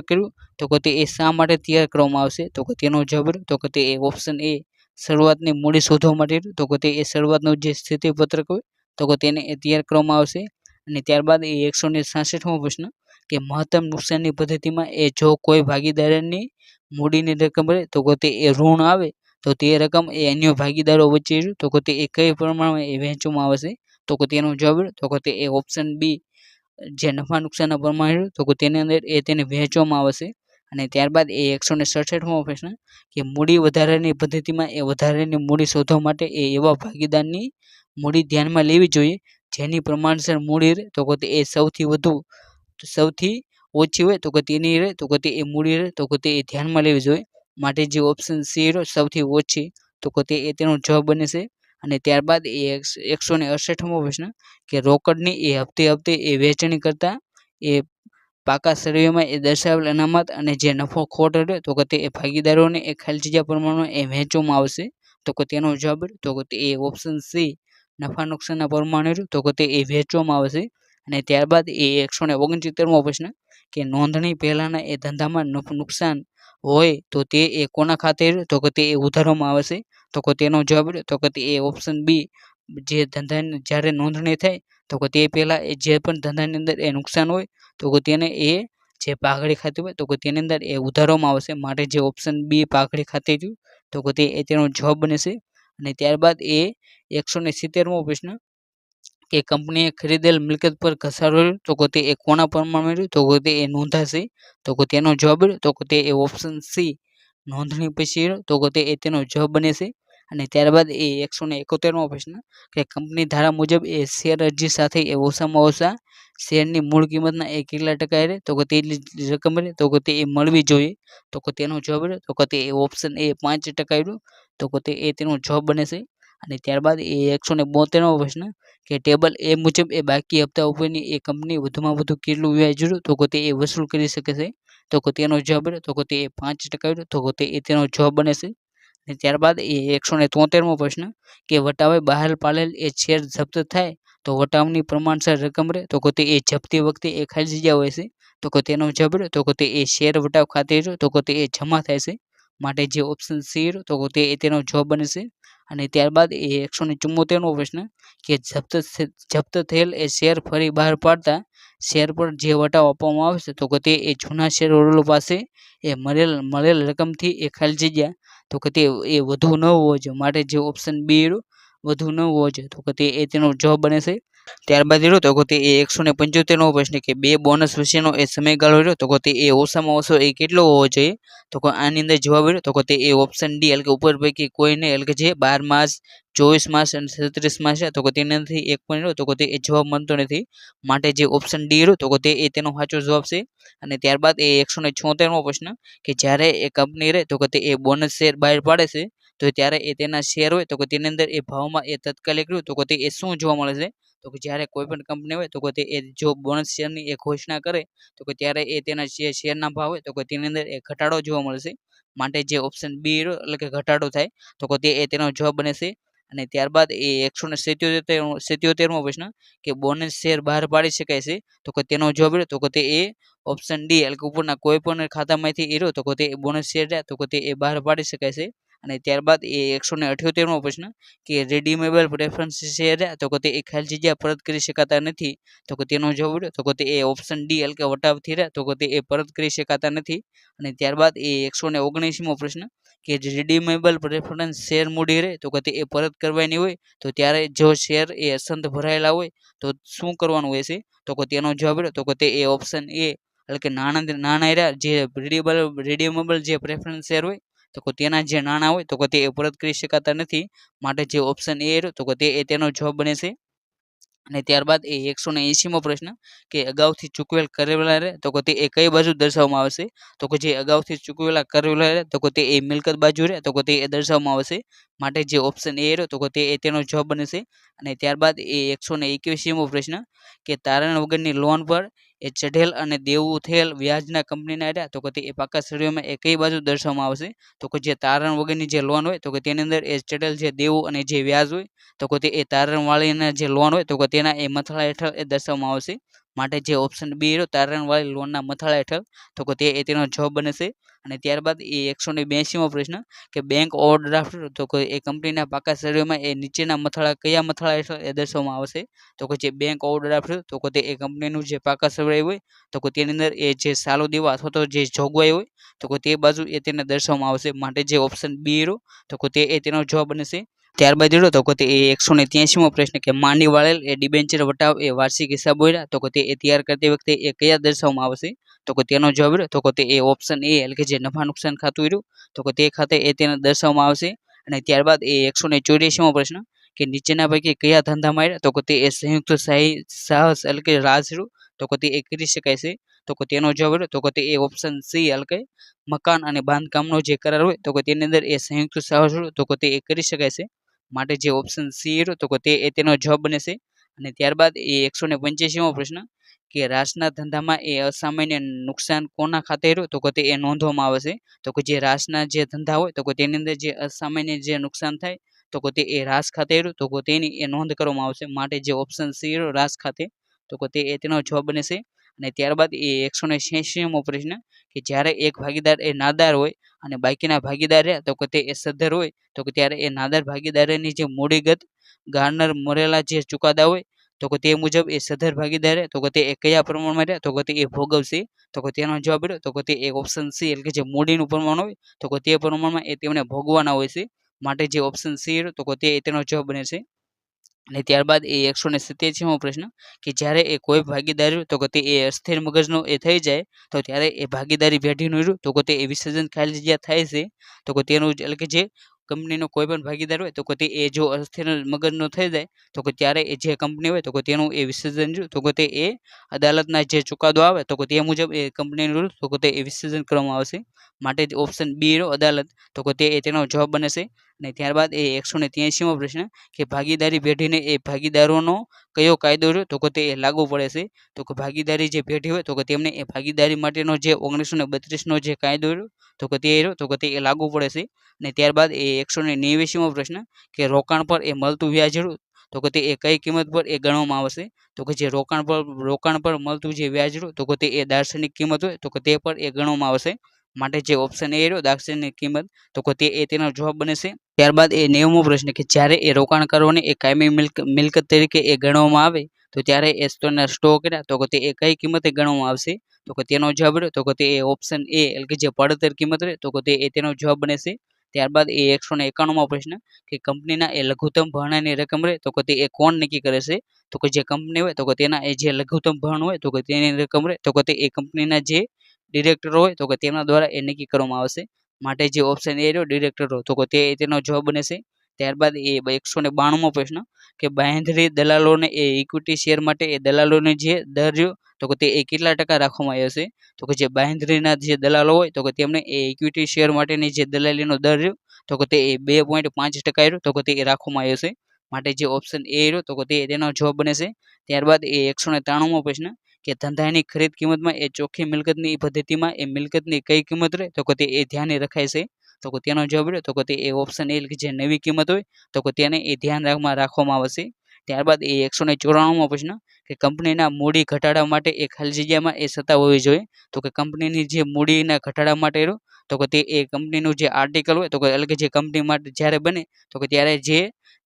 કર્યું તો કે તે એ શા માટે તૈયાર કરવામાં આવશે તો કે તેનો જવાબ તો કે તે ઓપ્શન એ શરૂઆતની મૂડી શોધવા માટે તો કે તે એ શરૂઆતનું જે સ્થિતિપત્રક હોય તો કે તેને એ તૈયાર કરવામાં આવશે. અને ત્યારબાદ એ 166મો પ્રશ્ન કે મહત્તમ નુકસાનની પદ્ધતિમાં એ જો કોઈ ભાગીદારની મૂડીની રકમ રહે તો કે તે એ ઋણ આવે તો તે રકમ એ અન્ય ભાગીદારો વચ્ચે તો કે તે એ કઈ પ્રમાણમાં એ વહેંચવામાં આવશે તો કે તેનો જવાબ તો કે તે એ ઓપ્શન બી જે નફા નુકસાનના પ્રમાણે તો કે તેની અંદર એ તેને વહેંચવામાં આવશે. અને ત્યારબાદ એ 167મો પ્રશ્ન કે મૂડી વધારાની પદ્ધતિમાં એ વધારાની મૂડી શોધવા માટે એ એવા ભાગીદારની મૂડી ધ્યાનમાં લેવી જોઈએ જેની પ્રમાણસર મૂડી રહે તો કે એ સૌથી ઓછી હોય તો કે તેની રહે તો કે તે એ મૂડી રહે તો કે તે એ ધ્યાનમાં લેવી જોઈએ. માટે જે ઓપ્શન સી રહ્યો સૌથી ઓછી તો કે તે એ તેનો જવાબ બને છે. અને ત્યારબાદ એ 168મો પ્રશ્ન કે રોકડની એ હપ્તે હપ્તે એ વહેંચણી કરતા એ પાકા સર્વેમાં એ દર્શાવેલ અનામત અને જે નફો ખોટ રહે તો કે તે એ ભાગીદારોને એ ખાલી જગ્યા પ્રમાણમાં એ વહેંચવામાં આવશે તો કે તેનો જવાબ તો કે તે એ ઓપ્શન સી નફા નુકસાનના પ્રમાણે તો કે તે એ વહેંચવામાં આવશે. અને ત્યારબાદ એ 169મો પ્રશ્ન કે નોંધણી પહેલાંના એ ધંધામાં નુકસાન હોય તો તે એ કોના ખાતે તો કે તે એ ઉધારવામાં આવશે તો કે તેનો જવાબ તો કે તે એ ઓપ્શન બી જે ધંધાની જ્યારે નોંધણી થાય તો કે તે પહેલાં એ જે પણ ધંધાની અંદર એ નુકસાન હોય તો કે તેને એ જે પાઘડી ખાતું હોય તો કે તેની અંદર એ ઉધારવામાં આવશે. માટે જે ઓપ્શન બી પાઘડી ખાતે થયું તો કે તે એ તેનો જવાબ બને છે. અને ત્યારબાદ એ 170મો પ્રશ્ન કે કંપનીએ ખરીદેલ મિલકત પર ઘસારો તો કે તે એ કોના પ્રમાણમાં તો કે તે એ નોંધાશે તો કે તેનો જવાબ તો કે તે એ ઓપ્શન સી નોંધણી પછી તો કે તે એ તેનો જવાબ બને છે. અને ત્યારબાદ એ 171મો પ્રશ્ન કે કંપની ધારા મુજબ એ શેર અરજી સાથે એ ઓછામાં ઓછા શેરની મૂળ કિંમતના એ કેટલા ટકા રહે તો કે તેટલી રકમ રહે તો કે તે એ મળવી જોઈએ તો કે તેનો જવાબ તો કે તે ઓપ્શન એ 5% રહ્યું તો કે તે એ તેનો જવાબ બને છે. અને ત્યારબાદ એ 172મો પ્રશ્ન કે ટેબલ એ મુજબ એ બાકી હપ્તા ઉપરની એ કંપની વધુમાં વધુ કેટલું વ્યાજ તો કે તે એ વસૂલ કરી શકે છે તો કે તેનો જવાબ તો કે તે 5% તો કે તે એ તેનો જવાબ બને છે. અને ત્યારબાદ એ 173મો પ્રશ્ન કે વટાવે બહાર પાડેલ એ શેર જપ્ત થાય તો વટાવની પ્રમાણસર રકમ રહે તો કે તે એ જપ્તી વખતે એ ખાલી જગ્યા હોય છે તો કે તેનો જવાબ તો કે તે એ શેર વટાવ ખાતે તો કે તે એ જમા થાય છે. માટે જે ઓપ્શન સી તો કે તે એ તેનો જવાબ બને છે. અને ત્યારબાદ એ 174મો પ્રશ્ન કે જપ્ત થયેલ એ શેર ફરી બહાર પાડતા શેર પર જે વટાવ આપવામાં આવશે તો કે તે એ જૂના શેર હોલ્ડરો પાસે એ મળેલ રકમથી એ ખાલી જગ્યા તો કે તે એ વધુ ન હોવો જોઈએ. માટે જે ઓપ્શન બી વધુ ન હોવો જોઈએ તો કે તે એ તેનો જવાબ બને છે. ત્યારબાદ તો કે તે એ 175મો પ્રશ્ન કે બે બોનસ વચ્ચેનો એ સમયગાળો રહ્યો તો કે તે એ ઓછામાં ઓછો એ કેટલો હોવો જોઈએ તો કે આની અંદર જવાબ તો કે તે એ ઓપ્શન ડી એટલે કે ઉપર પૈકી કોઈ નહીં એટલે કે જે 12 માસ 24 માસ અને 36 માસ છે તો કે તેનાથી એક પણ તો કે તે એ જવાબ મળતો નથી. માટે જે ઓપ્શન ડી તો કે તે એ તેનો સાચો જવાબ છે. અને ત્યારબાદ એ 176મો પ્રશ્ન કે જ્યારે એ કંપની રહે તો કે તે એ બોનસ શેર બહાર પાડે છે તો ત્યારે એ તેના શેર હોય તો કે તેની અંદર એ ભાવમાં એ તાત્કાલિક રહ્યું તો કે તે એ શું જોવા મળે છે તો કે જ્યારે કોઈ પણ કંપની હોય તો કે તે એ જો બોનસ શેરની એ ઘોષણા કરે તો કે ત્યારે એ તેના શેરના ભાવ હોય તો કે તેની અંદર એ ઘટાડો જોવા મળે છે. માટે જે ઓપ્શન બી એટલે કે ઘટાડો થાય તો કે તે એ તેનો જવાબ બને છે. અને ત્યારબાદ એ 177મો પ્રશ્ન કે બોનસ શેર બહાર પાડી શકાય છે તો કે તેનો જવાબ તો કે તે એ ઓપ્શન ડી એટલે કે ઉપરના કોઈ પણ ખાતામાંથી એરો તો કે તે બોનસ શેર તો કે તે એ બહાર પાડી શકાય છે. અને ત્યારબાદ એ 178મો પ્રશ્ન કે રેડીમેબલ પ્રેફરન્સ શેર તો કે તે એ ખાલી જગ્યા પરત કરી શકાતા નથી તો કે તેનો જવાબ તો કે તે એ ઓપ્શન ડી એટલે કે વટાવથી રહે તો કે તે એ પરત કરી શકાતા નથી. અને ત્યારબાદ એ 179મો પ્રશ્ન કે રીડીમેબલ પ્રેફરન્સ શેર મૂડી રહે તો કે તે એ પરત કરવાની હોય તો ત્યારે જો શેર એ અસંત ભરાયેલા હોય તો શું કરવાનું હોય છે તો કે તેનો જવાબ તો કે તે એ ઓપ્શન એ એટલે કે નાણાં જે રીડીમેબલ જે પ્રેફરન્સ શેર હોય તો કે તેના જે નાણાં હોય તો કે તે એ પરત કરી શકાતા નથી. માટે જે ઓપ્શન એ તો કે તે એ તેનો જવાબ બને છે. અને ત્યારબાદ એ 180મો પ્રશ્ન કે અગાઉથી ચૂકવેલ કરેલા રહે તો કે તે એ કઈ બાજુ દર્શાવવામાં આવશે તો કે જે અગાઉથી ચૂકવેલા કરેલા રહે તો કે તે એ મિલકત બાજુ રહે તો કે તે એ દર્શાવવામાં આવશે. માટે જે ઓપ્શન એ રહ્યો તો કે તે એ તેનો જવાબ બને છે. અને ત્યારબાદ એ 181મો પ્રશ્ન કે તારણ વગરની લોન પર એ ચઢેલ અને દેવું થયેલ વ્યાજના કંપનીના રહ્યા તો કે તે એ પાકા સર્વેમાં એ કઈ બાજુ દર્શાવવામાં આવશે તો કે જે તારણ વગરની જે લોન હોય તો કે તેની અંદર એ ચઢેલ જે દેવું અને જે વ્યાજ હોય તો કે તે એ તારણવાળીના જે લોન હોય તો કે તેના એ મથળા હેઠળ એ દર્શાવવામાં આવશે. માટે જે ઓપ્શન બી રહ્યો તારણવાળી લોનના મથાળા હેઠળ તો કે તે તેનો જવાબ બને છે. અને ત્યારબાદ એ 182મો પ્રશ્ન કે બેંક ઓવરડ્રાફ્ટ તો કે એ કંપનીના પાકા સર્વેમાં એ નીચેના મથાળા કયા મથાળા હેઠળ એ દર્શાવવામાં આવશે તો કે જે બેંક ઓવરડ્રાફ્ટ તો કે તે એ કંપનીનું જે પાકા સર્વે હોય તો કે તેની અંદર એ જે સાલો દેવા અથવા તો જે જોગવાઈ હોય તો કે તે બાજુ એ તેને દર્શાવવામાં આવશે. માટે જે ઓપ્શન બી રહ્યો તો કે તે તેનો જવાબ બનશે. ત્યારબાદ જોડો તો કે તે 183મો પ્રશ્ન કે માંડી વાળેલ એ ડિબેન્ચર વટાવ એ વાર્ષિક હિસાબ હોય તો કે તે તૈયાર કરતી વખતે એ કયા દર્શાવવામાં આવશે તો કે તેનો જવાબ રહ્યો તો કે તે ઓપ્શન એ એટલે કે જે નફા નુકસાન ખાતું રહ્યું તો કે તે ખાતે તેને દર્શાવવામાં આવશે. અને ત્યારબાદ 184મો પ્રશ્ન કે નીચેના પૈકી કયા ધંધામાં આવ્યા તો કે તે સંયુક્ત સાહસ એટલે કે રાજ રહ્યું તો કે તે કરી શકાય છે તો કે તેનો જવાબ રહ્યો તો કે તે ઓપ્શન સી એટલે કે મકાન અને બાંધકામનો જે કરાર હોય તો કે તેની અંદર એ સંયુક્ત સાહસ રહ્યું તો કે તે કરી શકાય છે. માટે જે ઓપ્શન સી રહ્યો તો કે તે તેનો જવાબ બને છે. અને ત્યારબાદ 185મો પ્રશ્ન કે રાસના ધંધામાં એ અસામાન્ય નુકસાન કોના ખાતે રહ્યું તો કે તે નોંધવામાં આવે છે તો કે જે રાસના જે ધંધા હોય તો કે તેની અંદર જે અસામાન્ય જે નુકસાન થાય તો કે તે રાસ ખાતે રહ્યું તો કે તેની નોંધ કરવામાં આવશે. માટે જે ઓપ્શન સી રહ્યો રાસ ખાતે તો કે તે તેનો જવાબ બને છે. અને ત્યારબાદ 186મો પ્રશ્ન કે જ્યારે એક ભાગીદાર એ નાદાર હોય અને બાકીના ભાગીદાર રહ્યા તો કે તે સદ્ધર હોય તો કે ત્યારે એ નાદાર ભાગીદારની જે મૂડીગત ગાર્નર મરેલા જે ચુકાદા હોય તો કે તે મુજબ એ સદ્ધર ભાગીદાર તો કે તે કયા પ્રમાણમાં રહ્યા તો કે તે ભોગવશે તો કે તેનો જવાબ રહ્યો તો કે તે ઓપ્શન સી એટલે કે જે મૂડીનું પ્રમાણ હોય તો કે તે પ્રમાણમાં તેમને ભોગવાના હોય છે. માટે જે ઓપ્શન સી રહ્યો તો કે તે તેનો જવાબ બને છે. અને ત્યારબાદ 187મો પ્રશ્ન કે જ્યારે એ કોઈ ભાગીદારી તો કે તે અસ્થિર મગજનો થઈ જાય તો ત્યારે એ ભાગીદારી પેઢીનું રહ્યું તો કે તે વિસર્જન ખાલી જગ્યા થાય છે તો કે તેનું એટલે કે જે કંપનીનો કોઈ પણ ભાગીદાર હોય તો કે તે જો અસ્થિર મગજનો થઈ જાય તો કે ત્યારે એ જે કંપની હોય તો કે તેનું વિસર્જન રહ્યું તો કે તે અદાલતના જે ચુકાદો આવે તો કે તે મુજબ એ કંપનીનું તો કે તે વિસર્જન કરવામાં આવશે. માટે ઓપ્શન બી રહ્યો અદાલત તો કે તે તેનો જવાબ બને છે. અને ત્યારબાદ 183મો પ્રશ્ન કે ભાગીદારી પેઢીને એ ભાગીદારોનો કયો કાયદો રહ્યો તો કે તે લાગુ પડે છે તો કે ભાગીદારી જે પેઢી હોય તો કે તેમને એ ભાગીદારી માટેનો જે 1932નો જે કાયદો રહ્યો તો કે તે રહ્યો તો કે તે લાગુ પડે છે. અને ત્યારબાદ 189મો પ્રશ્ન કે રોકાણ પર એ મળતું વ્યાજ રહ્યું તો કે તે કઈ કિંમત પર ગણવામાં આવશે તો કે જે રોકાણ પર મળતું જે વ્યાજ રહ્યું તો કે તે દાર્શનિક કિંમત હોય તો કે તે પર ગણવામાં આવશે. માટે જે ઓપ્શન એ રહ્યો દાર્શનિક કિંમત તો કે તે તેનો જવાબ બને છે. ત્યારબાદ 90મો પ્રશ્ન કે જ્યારે એ રોકાણકારોને એ કાયમી મિલકત તરીકે ગણવામાં આવે તો ત્યારે એ સ્ટોક કર્યા તો કે તે કઈ કિંમતે ગણવામાં આવશે તો કે તેનો જવાબ રહ્યો તો કે તે ઓપ્શન એ એટલે કે જે પડતર કિંમત રહે તો કે તે તેનો જવાબ બને છે. ત્યારબાદ 191મો પ્રશ્ન કે કંપનીના લઘુત્તમ ભરણાની રકમ રહે તો કે તે કોણ નક્કી કરે છે તો કે જે કંપની હોય તો કે તેના જે લઘુત્તમ ભરણ હોય તો કે તેની રકમ રહે તો કે તે કંપનીના જે ડિરેક્ટર હોય તો કે તેના દ્વારા નક્કી કરવામાં આવશે. માટે જે ઓપ્શન એ રહ્યો ડિરેક્ટરો તો કે તેનો જવાબ બને છે. ત્યારબાદ 192મો પ્રશ્ન કે બાંહેધરી દલાલોને ઇક્વિટી શેર માટે દલાલોને જે દર રહ્યો તો કે તે કેટલા ટકા રાખવામાં આવ્યો છે તો કે જે બાંહેધરીના જે દલાલો હોય તો કે તેમને ઇક્વિટી શેર માટેની જે દલાલીનો દર રહ્યો તો કે તે 2.5% રહ્યો તો કે તે રાખવામાં આવ્યો છે. માટે જે ઓપ્શન એ રહ્યો તો કે તેનો જવાબ બને છે. ત્યારબાદ 193મો પ્રશ્ન કે ધંધાની ખરીદ કિંમતમાં ચોખ્ખી મિલકતની પદ્ધતિમાં મિલકતની કઈ કિંમત રહે તો કે તે ધ્યાને રખાય છે તો કે તેનો જવાબ રહ્યો તો કે તે ઓપ્શન એ જે નવી કિંમત હોય તો કે તેને ધ્યાનમાં રાખવામાં આવશે. ત્યારબાદ 194મો પ્રશ્ન કે કંપનીના મૂડી ઘટાડા માટે ખાલી જગ્યામાં સત્તા હોવી જોઈએ તો કે કંપનીની જે મૂડીના ઘટાડા માટે રહ્યો તો કે તે કંપનીનું જે આર્ટિકલ હોય તો કે એટલે કે જે કંપની માટે જ્યારે બને તો કે ત્યારે જે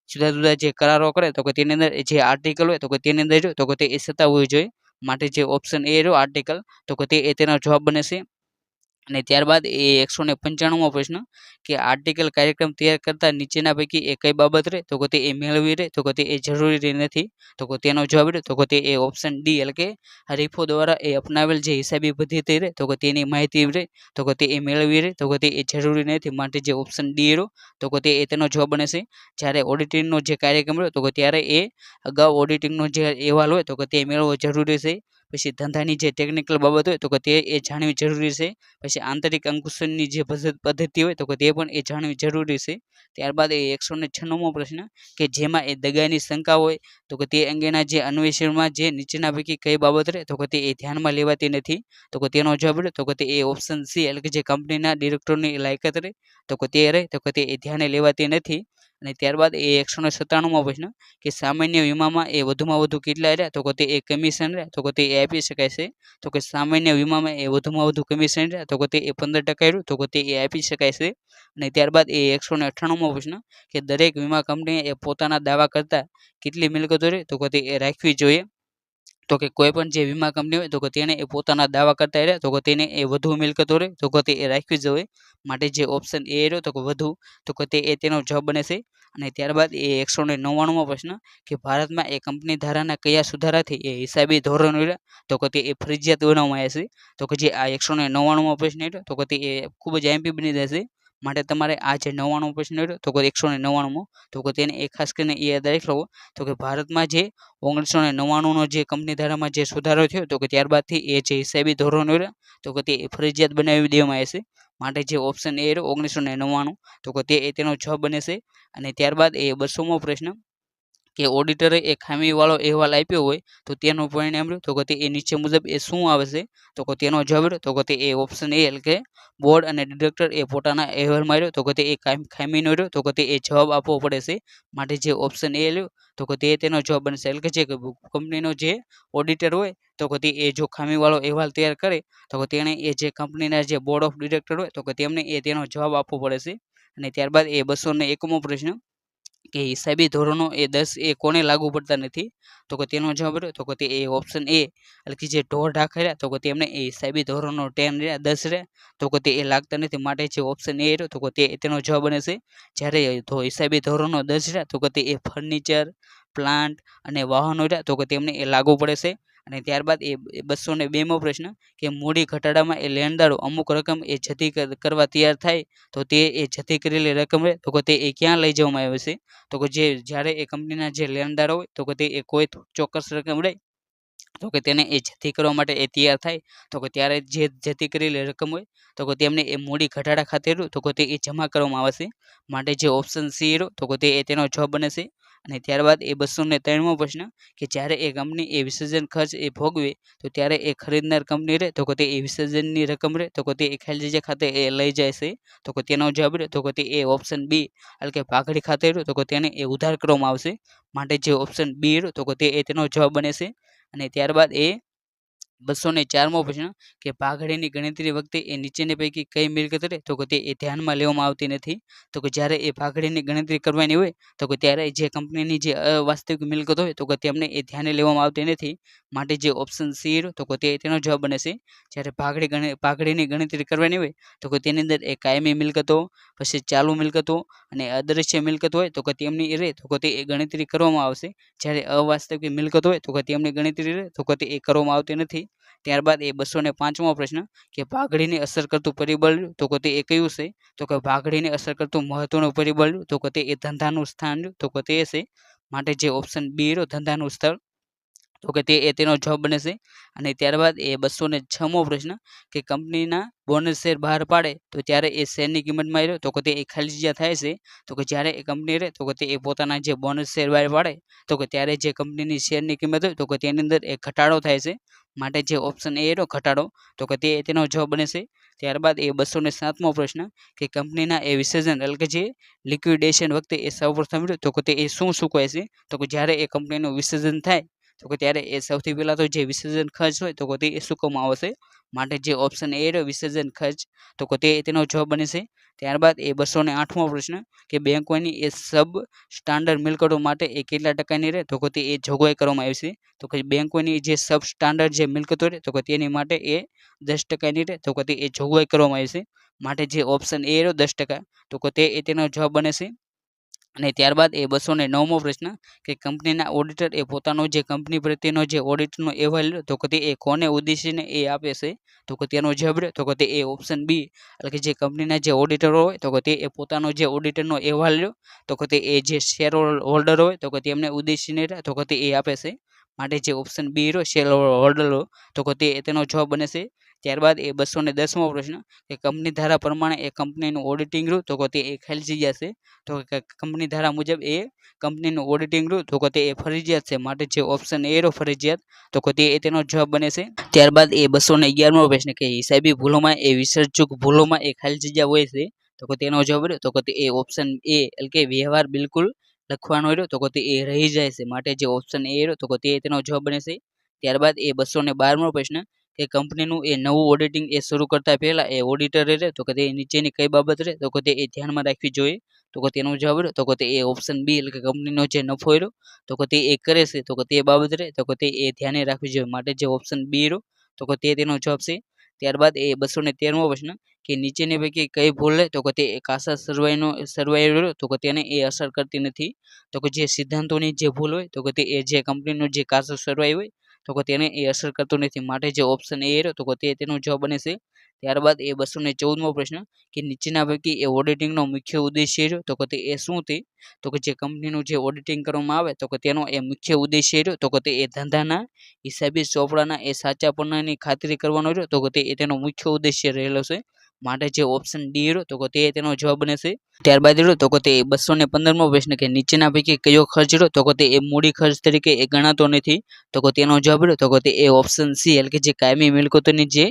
જુદા જુદા જે કરારો કરે તો કે તેની અંદર જે આર્ટિકલ હોય તો કે તેની અંદર તો કે તે સત્તા હોવી જોઈએ. માટે જે ઓપ્શન એ રહ્યો આર્ટિકલ તો કે તે તેનો જવાબ બને છે. અને ત્યારબાદ 195મો પ્રશ્ન કે આર્ટિકલ કાર્યક્રમ તૈયાર કરતા નીચેના પૈકી કઈ બાબત રહે તો કે તે મેળવી રહે તો કે તે જરૂરી નથી તો કે તેનો જવાબ રહે તો કે તે ઓપ્શન ડી એટલે કે હરીફો દ્વારા અપનાવેલ જે હિસાબી પદ્ધતિ રહે તો કે તેની માહિતી રહે તો કે તે મેળવી રહે તો કે તે જરૂરી નથી. માટે જે ઓપ્શન ડી રહ્યો તો કે તેનો જવાબ બને છે. જ્યારે ઓડિટિંગનો જે કાર્યક્રમ રહ્યો તો કે ત્યારે અગાઉ ઓડિટિંગનો જે અહેવાલ હોય તો કે તે મેળવવો જરૂરી છે. પછી ધંધાની જે ટેકનિકલ બાબત હોય તો કે તે જાણવી જરૂરી છે. પછી આંતરિક અંકુશનની જે પદ્ધતિ હોય તો કે તે પણ જાણવી જરૂરી છે. ત્યારબાદ 196મો પ્રશ્ન કે જેમાં દગાની શંકા હોય તો કે તે અંગેના જે અન્વેષણમાં જે નીચેના પૈકી કઈ બાબત રહે તો કે તે ધ્યાનમાં લેવાતી નથી તો કે તેનો જવાબ રહે તો કે તે ઓપ્શન સી એટલે કે જે કંપનીના ડિરેક્ટરની લાયકાત રહે તો કે તે રહે તો કે તે ધ્યાને લેવાતી નથી. અને ત્યારબાદ એ 197મો પ્રશ્ન કે સામાન્ય વીમામાં એ વધુમાં વધુ કેટલા રહ્યા તો કે તે એ કમિશન રહ્યા તો કે તે એ આપી શકાય છે. તો કે સામાન્ય વીમામાં એ વધુમાં વધુ કમિશન રહ્યા તો કે તે એ 15% રહ્યું તો કે તે એ આપી શકાય છે. અને ત્યારબાદ એ 198મો પ્રશ્ન કે દરેક વીમા કંપનીએ એ પોતાના દાવા કરતાં કેટલી મિલકતો રહે તો કે તે એ રાખવી જોઈએ. તો કે કોઈ પણ જે વીમા કંપની હોય તો કે તેને એ પોતાના દાવા કરતા રહે તો કે તેને એ વધુ મિલકતો રહે તો કે તે એ રાખવી જોઈએ. માટે જે ઓપ્શન એ રહ્યો તો કે વધુ તો કે તે એ તેનો જવાબ બને છે. અને ત્યારબાદ એ 199મો પ્રશ્ન કે ભારતમાં એ કંપની ધારાના કયા સુધારાથી એ હિસાબી ધોરણો રહ્યા તો કે તે એ ફરજિયાત બનાવવામાં આવ્યા છે. તો કે જે આ 199મો પ્રશ્ન રહ્યો તો કે તે એ ખૂબ જ આઈએમપી બની જશે. માટે તમારે આ જે 99મો પ્રશ્ન રહ્યો તો કે 199મો તો કે તેને એ ખાસ કરીને એ યાદ રાખી લો તો કે ભારતમાં જે 1999નો જે કંપની ધારામાં જે સુધારો થયો તો કે ત્યારબાદથી એ જે હિસાબી ધોરણો રહ્યા તો કે તે ફરજિયાત બનાવી દેવામાં આવે છે. માટે જે ઓપ્શન એ રહ્યો 1999 તો કે તે એ તેનો જવાબ બને છે. અને ત્યારબાદ એ 200મો પ્રશ્ન કે ઓડિટરે એ ખામીવાળો અહેવાલ આપ્યો હોય તો તેનું પરિણામ રહ્યું તો કે તે એ નીચે મુજબ એ શું આવે છે તો કે તેનો જવાબ રહ્યો તો કે તે એ ઓપ્શન એ એટલે કે બોર્ડ અને ડિરેક્ટર એ પોતાના અહેવાલમાં રહ્યો તો કે તે એ ખામીનો રહ્યો તો કે તે એ જવાબ આપવો પડે છે. માટે જે ઓપ્શન એ રહ્યો તો કે તે તેનો જવાબ બનશે એટલે કે જે કંપનીનો જે ઓડિટર હોય તો કે તે એ જો ખામીવાળો અહેવાલ તૈયાર કરે તો કે તેણે એ જે કંપનીના જે બોર્ડ ઓફ ડિરેક્ટર હોય તો કે તેમને એ તેનો જવાબ આપવો પડે છે. અને ત્યારબાદ એ 201મો પ્રશ્ન કે હિસાબી ધોરણો એ 10 એ કોને લાગુ પડતા નથી તો કે તેનો જવાબ રહ્યો તો કે તે એ ઓપ્શન એ એટલે કે જે ઢોર ઢાંખર રહ્યા તો કે તેમને એ હિસાબી ધોરણો 10 રહ્યા 10 રહ્યા તો કે તે એ લાગતા નથી. માટે જે ઓપ્શન એ રહ્યો તો કે તે તેનો જવાબ બને છે. જ્યારે હિસાબી ધોરણો 10 રહ્યા તો કે તે એ ફર્નિચર પ્લાન્ટ અને વાહનો રહ્યા તો કે તેમને એ લાગુ પડે છે. અને ત્યારબાદ એ 202મો પ્રશ્ન કે મૂડી ઘટાડામાં એ લેણદારો અમુક રકમ એ જતી કરવા તૈયાર થાય તો તે એ જતી કરેલી રકમ રહે તો કે તે એ ક્યાં લઈ જવામાં આવે છે તો કે જે જ્યારે એ કંપનીના જે લેણદારો હોય તો કે તે એ કોઈ ચોક્કસ રકમ રહે તો કે તેને એ જતી કરવા માટે એ તૈયાર થાય તો કે ત્યારે જે જતી કરેલી રકમ હોય તો કે તેમને એ મૂડી ઘટાડા ખાતે રહ્યું તો કે તે એ જમા કરવામાં આવે છે. માટે જે ઓપ્શન સી રહ્યો તો કે તે એ તેનો જવાબ બને છે. અને ત્યારબાદ એ 203મો પ્રશ્ન કે જ્યારે એ કંપની એ વિસર્જન ખર્ચ એ ભોગવે તો ત્યારે એ ખરીદનાર કંપની રહે તો કે તે એ વિસર્જનની રકમ રહે તો કે તે એ ખાલી જગ્યા ખાતે એ લઈ જાય છે તો કે તેનો જવાબ રહ્યો તો કે તે એ ઓપ્શન બી એટલે કે પાઘડી ખાતે રહ્યો તો કે તેને એ ઉધાર કરવામાં આવશે. માટે જે ઓપ્શન બી રહ્યો તો કે તે એ તેનો જવાબ બને છે. અને ત્યારબાદ એ 204મો પ્રશ્ન કે પાઘડીની ગણતરી વખતે એ નીચેની પૈકી કઈ મિલકત રહે તો કે તે એ ધ્યાનમાં લેવામાં આવતી નથી. તો કે જ્યારે એ પાઘડીની ગણતરી કરવાની હોય તો કે ત્યારે જે કંપનીની જે અવાસ્તવિક મિલકત હોય તો કે તેમને એ ધ્યાને લેવામાં આવતી નથી. માટે જે ઓપ્શન સી રહ્યો તો કે તે તેનો જવાબ બને છે. જ્યારે પાઘડીની ગણતરી કરવાની હોય તો કે તેની અંદર એ કાયમી મિલકતો પછી ચાલુ મિલકતો અને અદ્રશ્ય મિલકત હોય તો કે તેમની રહે તો કે તે એ ગણતરી કરવામાં આવશે. જ્યારે અવાસ્તવિક મિલકત હોય તો કે તેમની ગણતરી રહે તો કે તે એ કરવામાં આવતી નથી. ત્યારબાદ એ 205મો પ્રશ્ન કે પાઘડીને અસર કરતું પરિબળ તો કે તે એ કયું છે તો કે પાઘડીને અસર કરતું મહત્વનું પરિબળ તો કે તે એ ધંધાનું સ્થાન તો કે તે છે. માટે જે ઓપ્શન બી રહ્યો ધંધાનું સ્થળ તો કે તે એ તેનો જવાબ બને છે. અને ત્યારબાદ એ 206મો પ્રશ્ન કે કંપનીના બોનસ શેર બહાર પાડે તો ત્યારે એ શેરની કિંમતમાં રહ્યો તો કે તે એ ખાલી જગ્યા થાય છે તો કે જ્યારે એ કંપની રહે તો કે તે એ પોતાના જે બોનસ શેર બહાર પાડે તો કે ત્યારે જે કંપનીની શેરની કિંમત હોય તો કે તેની અંદર એ ઘટાડો થાય છે. માટે જે ઓપ્શન એ રહ્યો ઘટાડો તો કે તે તેનો જવાબ બને છે. ત્યારબાદ એ 207મો પ્રશ્ન કે કંપનીના એ વિસર્જન એટલે કે જે લિક્વિડેશન વખતે એ સૌપ્રથમ રહ્યું તો કે તે એ શું ચૂકવાય છે તો કે જ્યારે એ કંપનીનું વિસર્જન થાય તો કે ત્યારે એ સૌથી પહેલાં તો જે વિસર્જન ખર્ચ હોય તો કે તે એ ચૂકવવામાં આવશે. માટે જે ઓપ્શન એ રહ્યો વિસર્જન ખર્ચ તો કે તે તેનો જવાબ બને છે. ત્યારબાદ એ 208મો પ્રશ્ન કે બેંકોની એ સબ સ્ટાન્ડર્ડ મિલકતો માટે એ કેટલા ટકાની રહે તો કે તે એ જોગવાઈ કરવામાં આવી છે તો કે બેંકોની જે સબ સ્ટાન્ડર્ડ જે મિલકતો રહે તો કે તેની માટે એ 10%ની રહે તો કે તે એ જોગવાઈ કરવામાં આવી છે. માટે જે ઓપ્શન એ રહ્યો 10% તો કે તે એ તેનો જવાબ બને છે. અને ત્યારબાદ એ 209મો પ્રશ્ન કે કંપનીના ઓડિટર એ પોતાનો જે કંપની પ્રત્યેનો જે ઓડિટનો અહેવાલ તો કે તે એ કોને ઉદ્દેશીને એ આપે છે તો કે તેનો જવાબ રહ્યો તો કે તે એ ઓપ્શન બી એટલે કે જે કંપનીના જે ઓડિટરો હોય તો કે તે એ પોતાનો જે ઓડિટરનો અહેવાલ રહ્યો તો કે તે એ જે શેર હોલ્ડર હોય તો કે તેમને ઉદ્દેશીને તો કે તે એ આપે છે. માટે જે ઓપ્શન બી રહ્યો શેર હોલ્ડર તો કે તે તેનો જવાબ બને છે. ત્યારબાદ એ 210મો પ્રશ્ન કે કંપની ધારા પ્રમાણે એ કંપનીનું ઓડિટિંગ રહ્યું તો કે તે એ ખાલી જગ્યા છે તો કે કંપની ધારા મુજબ એ કંપનીનું ઓડિટિંગ રહ્યું તો કે તે એ ફરજિયાત છે. માટે જે ઓપ્શન એ રહ્યો ફરજિયાત તો કે તે તેનો જવાબ બને છે. ત્યારબાદ એ 211મો પ્રશ્ન કે હિસાબી ભૂલોમાં એ વિસર્જક ભૂલોમાં એ ખાલી જગ્યા હોય છે તો કે તેનો જવાબ રહ્યો તો કે તે એ ઓપ્શન એ એટલે કે વ્યવહાર બિલકુલ લખવાનો રહ્યો તો કે તે એ રહી જાય છે, માટે જે ઓપ્શન એ રહ્યો તો કે તે તેનો જવાબ બને છે. ત્યારબાદ એ 212મો પ્રશ્ન કે કંપનીનું એ નવું ઓડિટિંગ એ શરૂ કરતા પહેલા એ ઓડિટર રહે તો કે તે નીચેની કઈ બાબત રહે તો કે તે એ ધ્યાનમાં રાખવી જોઈએ. તો કે તેનો જવાબ રહ્યો તો કે તે એ ઓપ્શન બી એટલે કે કંપનીનો જે નફો રહ્યો તો કે તે એ કરે છે તો કે તે બાબત રહે તો કે તે એ ધ્યાને રાખવી જોઈએ, માટે જે ઓપ્શન બી રહ્યો તો કે તે તેનો જવાબ છે. ત્યારબાદ એ 213મો પ્રશ્ન કે નીચેની પૈકી કઈ ભૂલ રહે તો કે તે કાસા સરવાઈ રહ્યો તો કે તેને એ અસર કરતી નથી. તો કે જે સિદ્ધાંતોની જે ભૂલ હોય તો કે તે એ જે કંપનીનું જે કાસો સરવાઈ હોય તો કે તેને એ અસર કરતું નથી, માટે જે ઓપ્શન એ રહ્યો તો કે તે તેનો જવાબ બને છે. ત્યારબાદ એ 214મો પ્રશ્ન કે નીચેના પૈકી એ ઓડિટિંગનો મુખ્ય ઉદ્દેશ્ય રહ્યો તો કે તે એ શું તે તો કે જે કંપનીનું જે ઓડિટિંગ કરવામાં આવે તો કે તેનો એ મુખ્ય ઉદ્દેશ્ય રહ્યો તો કે તે એ ધંધાના હિસાબી ચોપડાના એ સાચાપણાની ખાતરી કરવાનો રહ્યો તો કે તે તેનો મુખ્ય ઉદ્દેશ્ય રહેલો છે, માટે જે ઓપ્શન ડી રહ્યો તો કે તે તેનો જવાબ બને છે. ત્યારબાદ રહ્યો તો કે તે 215મો પ્રશ્ન કે નીચેના પૈકી કયો ખર્ચ રહ્યો તો કે તે એ મૂડી ખર્ચ તરીકે એ ગણાતો નથી તો કે તેનો જવાબ રહ્યો તો કે તે એ ઓપ્શન સી એટલે કે જે કાયમી મિલકતોની જે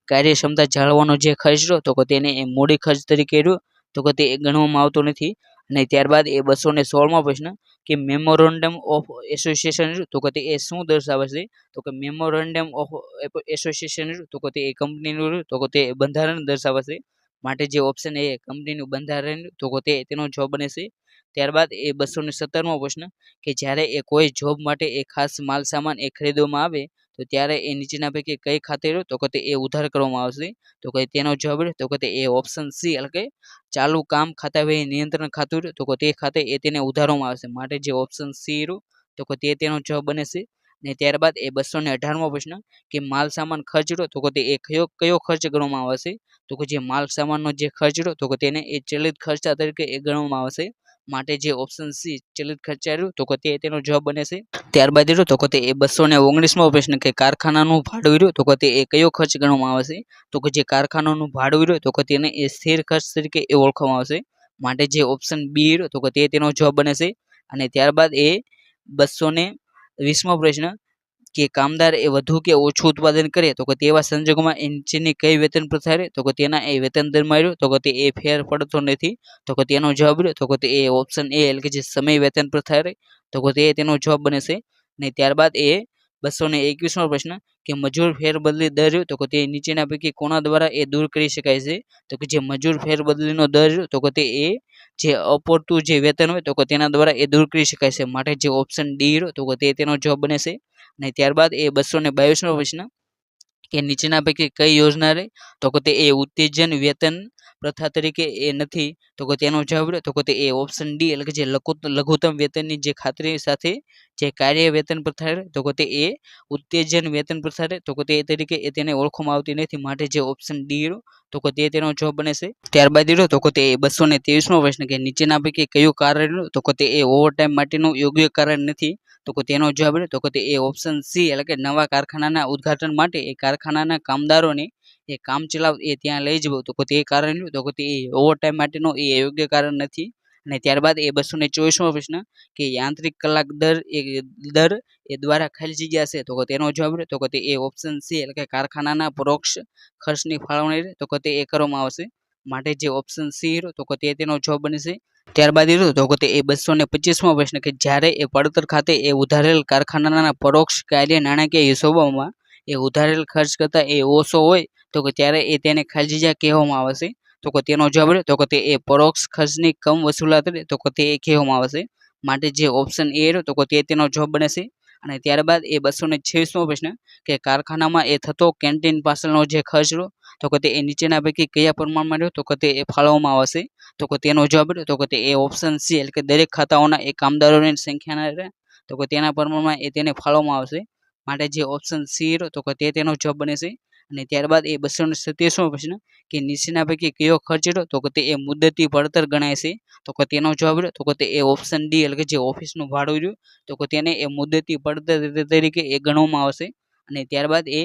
કાર્યક્ષમતા જાળવવાનો જે ખર્ચ રહ્યો તો કે તેને એ મૂડી ખર્ચ તરીકે રહ્યો તો કે તે ગણવામાં આવતો નથી. અને ત્યારબાદ એ 216મો પ્રશ્ન કે મેમોરેન્ડમ ઓફ એસોસિએશન તો કે તે એ શું દર્શાવે છે તો કે મેમોરેન્ડમ ઓફ એસોસિએશન તો કે તે એ કંપનીનું તો કે તે બંધારણ દર્શાવે છે, માટે જે ઓપ્શન એ કંપનીનું બંધારણ તો કે તે તેનો જવાબ બને છે. ત્યારબાદ એ 217મો પ્રશ્ન કે જ્યારે એ કોઈ જોબ માટે એ ખાસ માલ સામાન એ ખરીદવામાં આવે તો ત્યારે એ નીચેના પૈકી કઈ ખાતે રહ્યો તો કે તે એ ઉધાર કરવામાં આવશે તો કે તેનો જવાબ રહ્યો તો કે તે એ ઓપ્શન સી એટલે કે ચાલુ કામ ખાતા વ્યય નિયંત્રણ ખાતું રહ્યું તો કે તે ખાતે એ તેને ઉધારવામાં આવશે, માટે જે ઓપ્શન સી રહ્યું તો કે તે તેનો જવાબ બને છે. ને ત્યારબાદ એ 218મો પ્રશ્ન કે માલ સામાન ખર્ચ રહ્યો તો કે તે એ કયો ખર્ચ ગણવામાં આવશે તો કે જે માલ સામાનનો જે ખર્ચ રહ્યો તો કે તેને એ ચલિત ખર્ચા તરીકે એ ગણવામાં આવશે, માટે જે ઓપ્શન સી ચલિત ખર્ચા રહ્યું તો કે તે તેનો જવાબ બને છે. ત્યારબાદ રહ્યો તો કે તે એ 219મો પ્રશ્ન કે કારખાનાનું ભાડું રહ્યું તો કે તે એ કયો ખર્ચ ગણવામાં આવશે તો કે જે કારખાનાનું ભાડું રહ્યું તો કે તેને એ સ્થિર ખર્ચ તરીકે એ ઓળખવામાં આવશે, માટે જે ઓપ્શન બી રહ્યો તો કે તે તેનો જવાબ બને છે. અને ત્યારબાદ એ 220મો પ્રશ્ન કે કામદાર એ વધુ કે ઓછું ઉત્પાદન કરે તો કે તેવા સંજોગોમાં એ નીચેની કઈ વેતન પ્રથા રહે તો કે તેના એ વેતન દરમાં રહ્યો તો કે તે એ ફેર પડતો નથી તો કે તેનો જવાબ રહ્યો તો કે તે એ ઓપ્શન એ એટલે કે જે સમય વેતન પ્રથા રહે તો કે તે તેનો જવાબ બને છે. ને ત્યારબાદ એ 221મો પ્રશ્ન કે મજૂર ફેરબદલી દર રહ્યો તો કે તે નીચેના પૈકી કોના દ્વારા એ દૂર કરી શકાય છે તો કે જે મજૂર ફેરબદલીનો દર રહ્યો તો કે તે એ જે અપૂરતું જે વેતન હોય તો કે તેના દ્વારા એ દૂર કરી શકાય છે, માટે જે ઓપ્શન ડી રહ્યો તો કે તે તેનો જવાબ બને છે. અને ત્યારબાદ એ 222મો પ્રશ્ન કે નીચેના પૈકી કઈ યોજના રહે તો કે તે એ ઉત્તેજન વેતન પ્રથા તરીકે એ નથી તો કે તેનો જવાબ રહ્યો તો કે તે એ ઓપ્શન ડી એટલે કે જે લઘુત્તમ વેતનની જે ખાતરી સાથે જે કાર્ય વેતન પ્રથા રહે તો કે તે એ ઉત્તેજન વેતન પ્રથા રહે તો કે તે તરીકે એ તેને ઓળખવામાં આવતી નથી, માટે જે ઓપ્શન ડી રહ્યો તો કે તે તેનો જવાબ બને છે. ત્યારબાદ રહ્યો તો કે તે 223મો પ્રશ્ન કે નીચેના પૈકી કયું કારણ રહ્યું તો કે તે એ ઓવરટાઈમ માટેનું યોગ્ય કારણ નથી તો કે તેનો જવાબ રહ્યો તો કે તે એ ઓપ્શન સી એટલે કે નવા કારખાનાના ઉદ્ઘાટન માટે એ કારખાનાના કામદારોને એ કામ ચલાવ એ ત્યાં લઈ જવું તો કે તે કારણ રહ્યું તો કે તે ઓવરટાઈમ માટેનું એ યોગ્ય કારણ નથી. અને ત્યારબાદ એ 224મો પ્રશ્ન કે યાંત્રિક કલાક દર એ દ્વારા ખાલી જગ્યા છે તો કે તેનો જવાબ રહ્યો તો કે તે એ ઓપ્શન સી એટલે કે કારખાનાના પરોક્ષ ખર્ચની ફાળવણી તો કે તે એ કરવામાં આવશે, માટે જે ઓપ્શન સી રહ્યો તો કે તે તેનો જવાબ બને છે. ત્યારબાદ એ રહ્યો તો કે તે એ 225મો પ્રશ્ન કે જ્યારે એ પડતર ખાતે એ ઉધારેલ કારખાનાના પરોક્ષ કાર્ય નાણાકીય હિસાબોમાં એ ઉધારેલ ખર્ચ કરતાં એ ઓછો હોય તો કે ત્યારે એ તેને ખાલી જગ્યા કહેવામાં આવે છે તો કે તેનો જવાબ રહ્યો તો કે તે એ પરોક્ષ ખર્ચની કમ વસૂલાત તો કે તે કહેવામાં આવે છે, માટે જે ઓપ્શન એ રહ્યો તો કે તે તેનો જવાબ બને છે. અને ત્યારબાદ એ 226મો પ્રશ્ન કે કારખાનામાં એ થતો કેન્ટીન પાછળનો જે ખર્ચ રહ્યો તો કે તે એ નીચેના પૈકી કયા પ્રમાણમાં રહ્યો તો કે તે ફાળવવામાં આવશે તો કે તેનો જવાબ રહ્યો તો કે તે એ ઓપ્શન સી એટલે કે દરેક ખાતાઓના એ કામદારોની સંખ્યાના રહે તો કે તેના પ્રમાણમાં એ તેને ફાળવવામાં આવશે, માટે જે ઓપ્શન સી રહ્યો તો કે તે તેનો જવાબ બને છે. અને ત્યારબાદ એ 227મો પ્રશ્ન કે નીચેના પૈકી કયો ખર્ચ રહ્યો તો કે તે એ મુદ્દતી પડતર ગણાય છે તો કે તેનો જવાબ રહ્યો તો કે તે એ ઓપ્શન ડી એટલે કે જે ઓફિસનું ભાડું રહ્યું તો કે તેને એ મુદ્દતી પડતર તરીકે એ ગણવામાં આવશે. અને ત્યારબાદ એ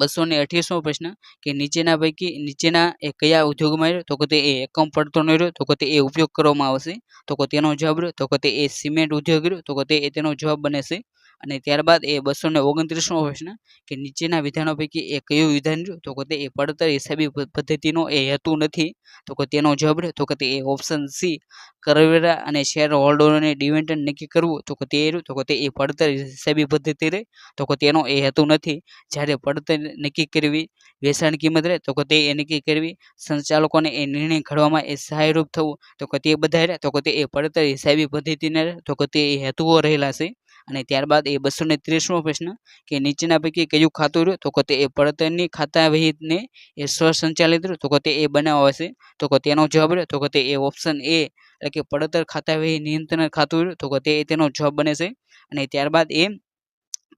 228મો પ્રશ્ન કે નીચેના પૈકી નીચેના એ કયા ઉદ્યોગમાં રહ્યો તો કે તે એ એકમ પડતરનો રહ્યો તો કે તે એ ઉપયોગ કરવામાં આવશે તો કે તેનો જવાબ રહ્યો તો કે તે એ સિમેન્ટ ઉદ્યોગ રહ્યો તો કે તે તેનો જવાબ બને છે. અને ત્યારબાદ એ 229મો પ્રશ્ન કે નીચેના વિધાનો પૈકી એ કયું વિધાન રહ્યું તો કે તે એ પડતર હિસાબી પદ્ધતિનો એ હેતુ નથી તો કે તેનો જવાબ રહ્યો તો કે તે એ ઓપ્શન સી કરવેરા અને શેર હોલ્ડરોને ડિવિડન્ડ નક્કી કરવું તો કે તે રહ્યું તો કે તે એ પડતર હિસાબી પદ્ધતિ રહે તો કે તેનો એ હેતુ નથી. જ્યારે પડતર નક્કી કરવી વેચાણ કિંમત રહે તો કે તે એ નક્કી કરવી સંચાલકોને એ નિર્ણય ઘડવામાં એ સહાયરૂપ થવું તો કે તે બધા રહે તો કે તે એ પડતર હિસાબી પદ્ધતિને તો કે તે હેતુઓ રહેલા છે. અને ત્યારબાદ એ 230મો પ્રશ્ન કે નીચેના પૈકી કયું ખાતું રહ્યું તો કે તે એ પડતરની ખાતા વહીને એ સ્વસંચાલિત રહ્યું તો કે તે એ બનાવવા છે તો કે તેનો જવાબ રહ્યો તો કે તે એ ઓપ્શન એ એટલે કે પડતર ખાતા વહી નિયંત્રણ ખાતું રહ્યું તો કે તે તેનો જવાબ બને છે. અને ત્યારબાદ એ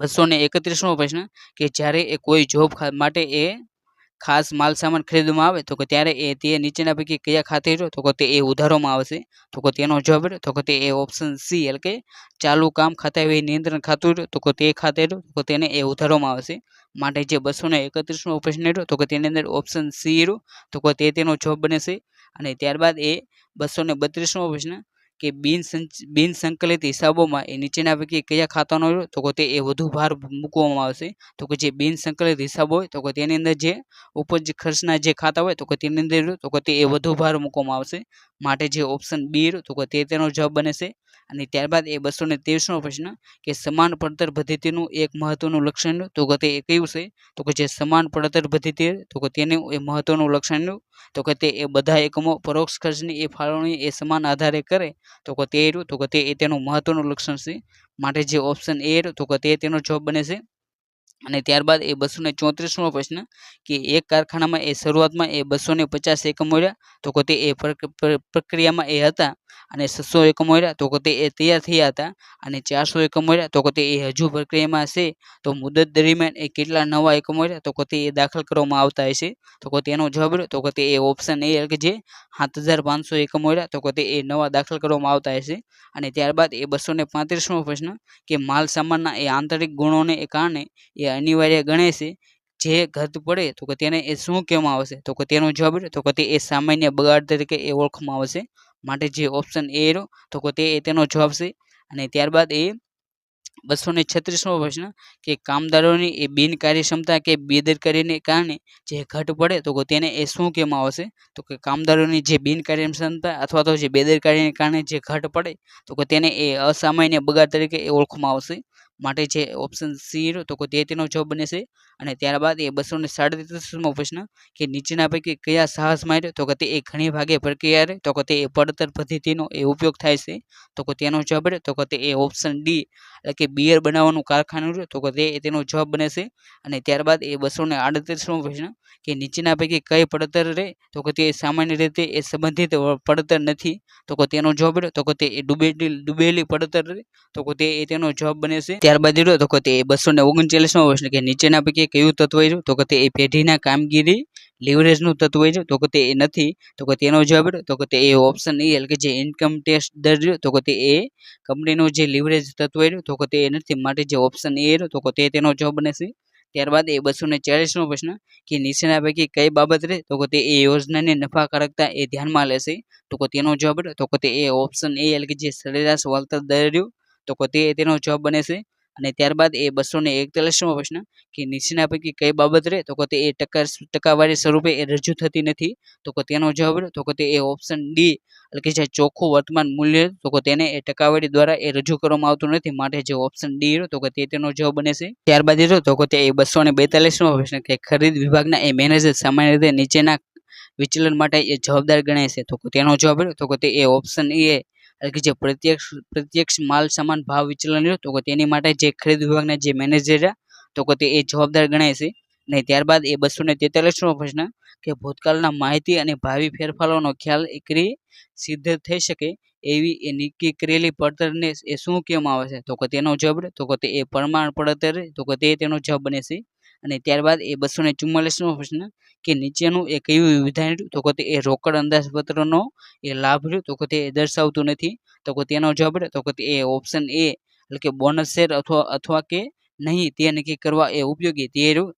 231મો પ્રશ્ન કે જ્યારે એ કોઈ જોબ માટે એ ખાસ માલ સામાન ખરીદવામાં આવે તો કે ત્યારે એ તે નીચેના પૈકી કયા ખાતે રહ્યો તો કે તે એ ઉધારોમાં આવશે તો કે તેનો જવાબ રહ્યો તો કે તે એ ઓપ્શન સી એટલે કે ચાલુ કામ ખાતા વહી નિયંત્રણ ખાતું રહ્યું તો કે તે ખાતે રહ્યું તો તેને એ ઉધારોમાં આવશે. માટે જે 231મો પ્રશ્ન રહ્યો તો કે તેની અંદર ઓપ્શન સી રહ્યું તો કે તે તેનો જવાબ બને છે. અને ત્યારબાદ એ 232મો પ્રશ્ન કે બિન સંકલિત હિસાબોમાં એ નીચેના પૈકી કયા ખાતાનો રહ્યો તો કે તે એ વધુ ભાર મૂકવામાં આવશે તો કે જે બિન સંકલિત હિસાબો હોય તો કે તેની અંદર જે ઉપજ ખર્ચના જે ખાતા હોય તો કે તેની અંદર તો કે તે એ વધુ ભાર મૂકવામાં આવશે. માટે જે ઓપ્શન બી રહ્યું તો કે તે તેનો જવાબ બને છે. અને ત્યારબાદ એ 223મો પ્રશ્ન કે સમાન પડતર પદ્ધતિનું એક મહત્વનું લક્ષણ તો કે તે કયું છે તો કે જે સમાન પડતર પદ્ધતિ તો કે તેનું એ મહત્વનું લક્ષણ તો કે તે એ બધા એકમો પરોક્ષ ખર્ચની એ ફાળવણી એ સમાન આધારે કરે તો કે તે રહ્યું તો કે તે તેનું મહત્વનું લક્ષણ છે. માટે જે ઓપ્શન એ રહ્યું તો કે તે તેનો જવાબ બને છે. અને ત્યારબાદ એ 234મો પ્રશ્ન કે એક કારખાનામાં એ શરૂઆતમાં એ 250 એકમો રહ્યા તો કે તે એ પ્રક્રિયામાં એ હતા અને 600 એકમો રહ્યા તો કે તે એ તૈયાર થયા હતા અને 400 એકમો રહ્યા તો કે તે એ હજુ પ્રક્રિયામાં છે તો મુદત દરમિયાન એ કેટલા નવા એકમો રહ્યા તો કે તે એ દાખલ કરવામાં આવતા હશે તો કે તેનો જવાબ રહ્યો તો કે તે એ ઓપ્શન એ કે જે 7500 એકમો રહ્યા તો કે તે એ નવા દાખલ કરવામાં આવતા હશે. અને ત્યારબાદ એ 235મો પ્રશ્ન કે માલ સામાનના એ આંતરિક ગુણોને કારણે એ અનિવાર્ય ગણે છે જે ઘટ પડે તો કે તેને એ શું કહેવામાં આવશે તો કે તેનો જવાબ તો કે તે એ સામાન્ય બગાડ તરીકે એ ઓળખવામાં આવશે. માટે જે ઓપ્શન એ રહ્યો તો કે તે તેનો જવાબ છે. અને ત્યારબાદ એ 236મો પ્રશ્ન કે કામદારોની એ બિનકાર્યક્ષમતા કે બેદરકારીને કારણે જે ઘટ પડે તો કે તેને એ શું કહેવામાં આવશે તો કે કામદારોની જે બિનકાર્યક્ષમતા અથવા તો જે બેદરકારીને કારણે જે ઘટ પડે તો કે તેને એ અસામાન્ય બગાડ તરીકે એ ઓળખવામાં આવશે. માટે જે ઓપ્શન સી રહ્યો તો કે તે તેનો જવાબ બને છે. અને ત્યારબાદ એ 237મો પ્રશ્ન કે નીચેના પૈકી કયા સાહસ માટે તો કે તે એ ઘણી ભાગે પ્રક્રિયા તો કે તે એ પડતર પદ્ધતિનો એ ઉપયોગ થાય છે તો કે તેનો જવાબ તો કે તે એ ઓપ્શન ડી એટલે કે બિયર બનાવવાનું કારખાનું તો કે તે તેનો જવાબ બને છે. અને ત્યારબાદ એ 238મો પ્રશ્ન કે નીચેના પૈકી કઈ પડતર રહે તો કે તે સામાન્ય રીતે એ સંબંધિત પડતર નથી તો કે તેનો જવાબ તો કે તે ડૂબેલી પડતર રહે તો કે તે તેનો જવાબ બને છે. ત્યારબાદ રહ્યો તો કે તે 239મો પ્રશ્ન કે નીચેના પૈકી કયું તત્વ રહ્યું તો કે તે પેઢીના કામગીરી લીવરેજનું તત્વ રહ્યું તો કે તે નથી તો કે તેનો જવાબ તો કે તે એ ઓપ્શન એ એટલે કે જે ઇન્કમ ટેક્સ દર રહ્યો તો કે તે એ કંપનીનું જે લીવરેજ તત્વ રહ્યું તો કે તે નથી. માટે જે ઓપ્શન એ રહ્યો તો કે તે તેનો જવાબ બને છે. ત્યારબાદ એ 240મો પ્રશ્ન કે નીચેના પૈકી કઈ બાબત રહે તો કે તે એ યોજનાની નફાકારકતા એ ધ્યાનમાં લેશે તો કે તેનો જવાબ તો કે તે એ ઓપ્શન એ એટલે કે જે સરેરાશ વળતર દર રહ્યું તો કે તે તેનો જવાબ બને છે. અને ત્યારબાદ એ 241મો પ્રશ્ન કે નીચેના પૈકી કઈ બાબત રહે તો કે તે એ ટકાવારી સ્વરૂપે એ રજૂ થતી નથી તો કે તેનો જવાબ તો કે તે એ ઓપ્શન ડી એટલે કે જે ચોખ્ખું વર્તમાન મૂલ્ય તો કે તેને એ ટકાવારી દ્વારા એ રજૂ કરવામાં આવતું નથી. માટે જે ઓપ્શન ડી તો કે તે તેનો જવાબ બને છે. ત્યારબાદ તો કે તે 242મો પ્રશ્ન કે ખરીદ વિભાગના એ મેનેજર સામાન્ય રીતે નીચેના વિચલન માટે એ જવાબદાર ગણાય છે તો કે તેનો જવાબ તો કે તે એ ઓપ્શન એ એટલે કે જે પ્રત્યક્ષ માલ સામાન ભાવ વિચલન તો કે તેની માટે જે ખરીદ વિભાગના જે મેનેજર તો કે તે એ જવાબદાર ગણાય છે. અને ત્યારબાદ એ 243મો પ્રશ્ન કે ભૂતકાળના માહિતી અને ભાવિ ફેરફારોનો ખ્યાલ કરી સિદ્ધ થઈ શકે એવી એ નક્કી કરેલી પડતરને એ શું કહેવામાં આવે છે તો કે તેનો જવાબ તો કે તે એ પ્રમાણ પડતર તો કે તે તેનો જવાબ બને છે. અને ત્યારબાદ એ 244મો પ્રશ્ન કે નીચેનું એ કયું વિધાન તો કે તે એ રોકડ અંદાજપત્રનો એ લાભ રહ્યો તો કે તે દર્શાવતું નથી તો કે તેનો જવાબ તો કે તે એ ઓપ્શન એ એટલે કે બોનસ શેર અથવા કે નહીં તે નક્કી કરવા એ ઉપયોગી તે રહ્યું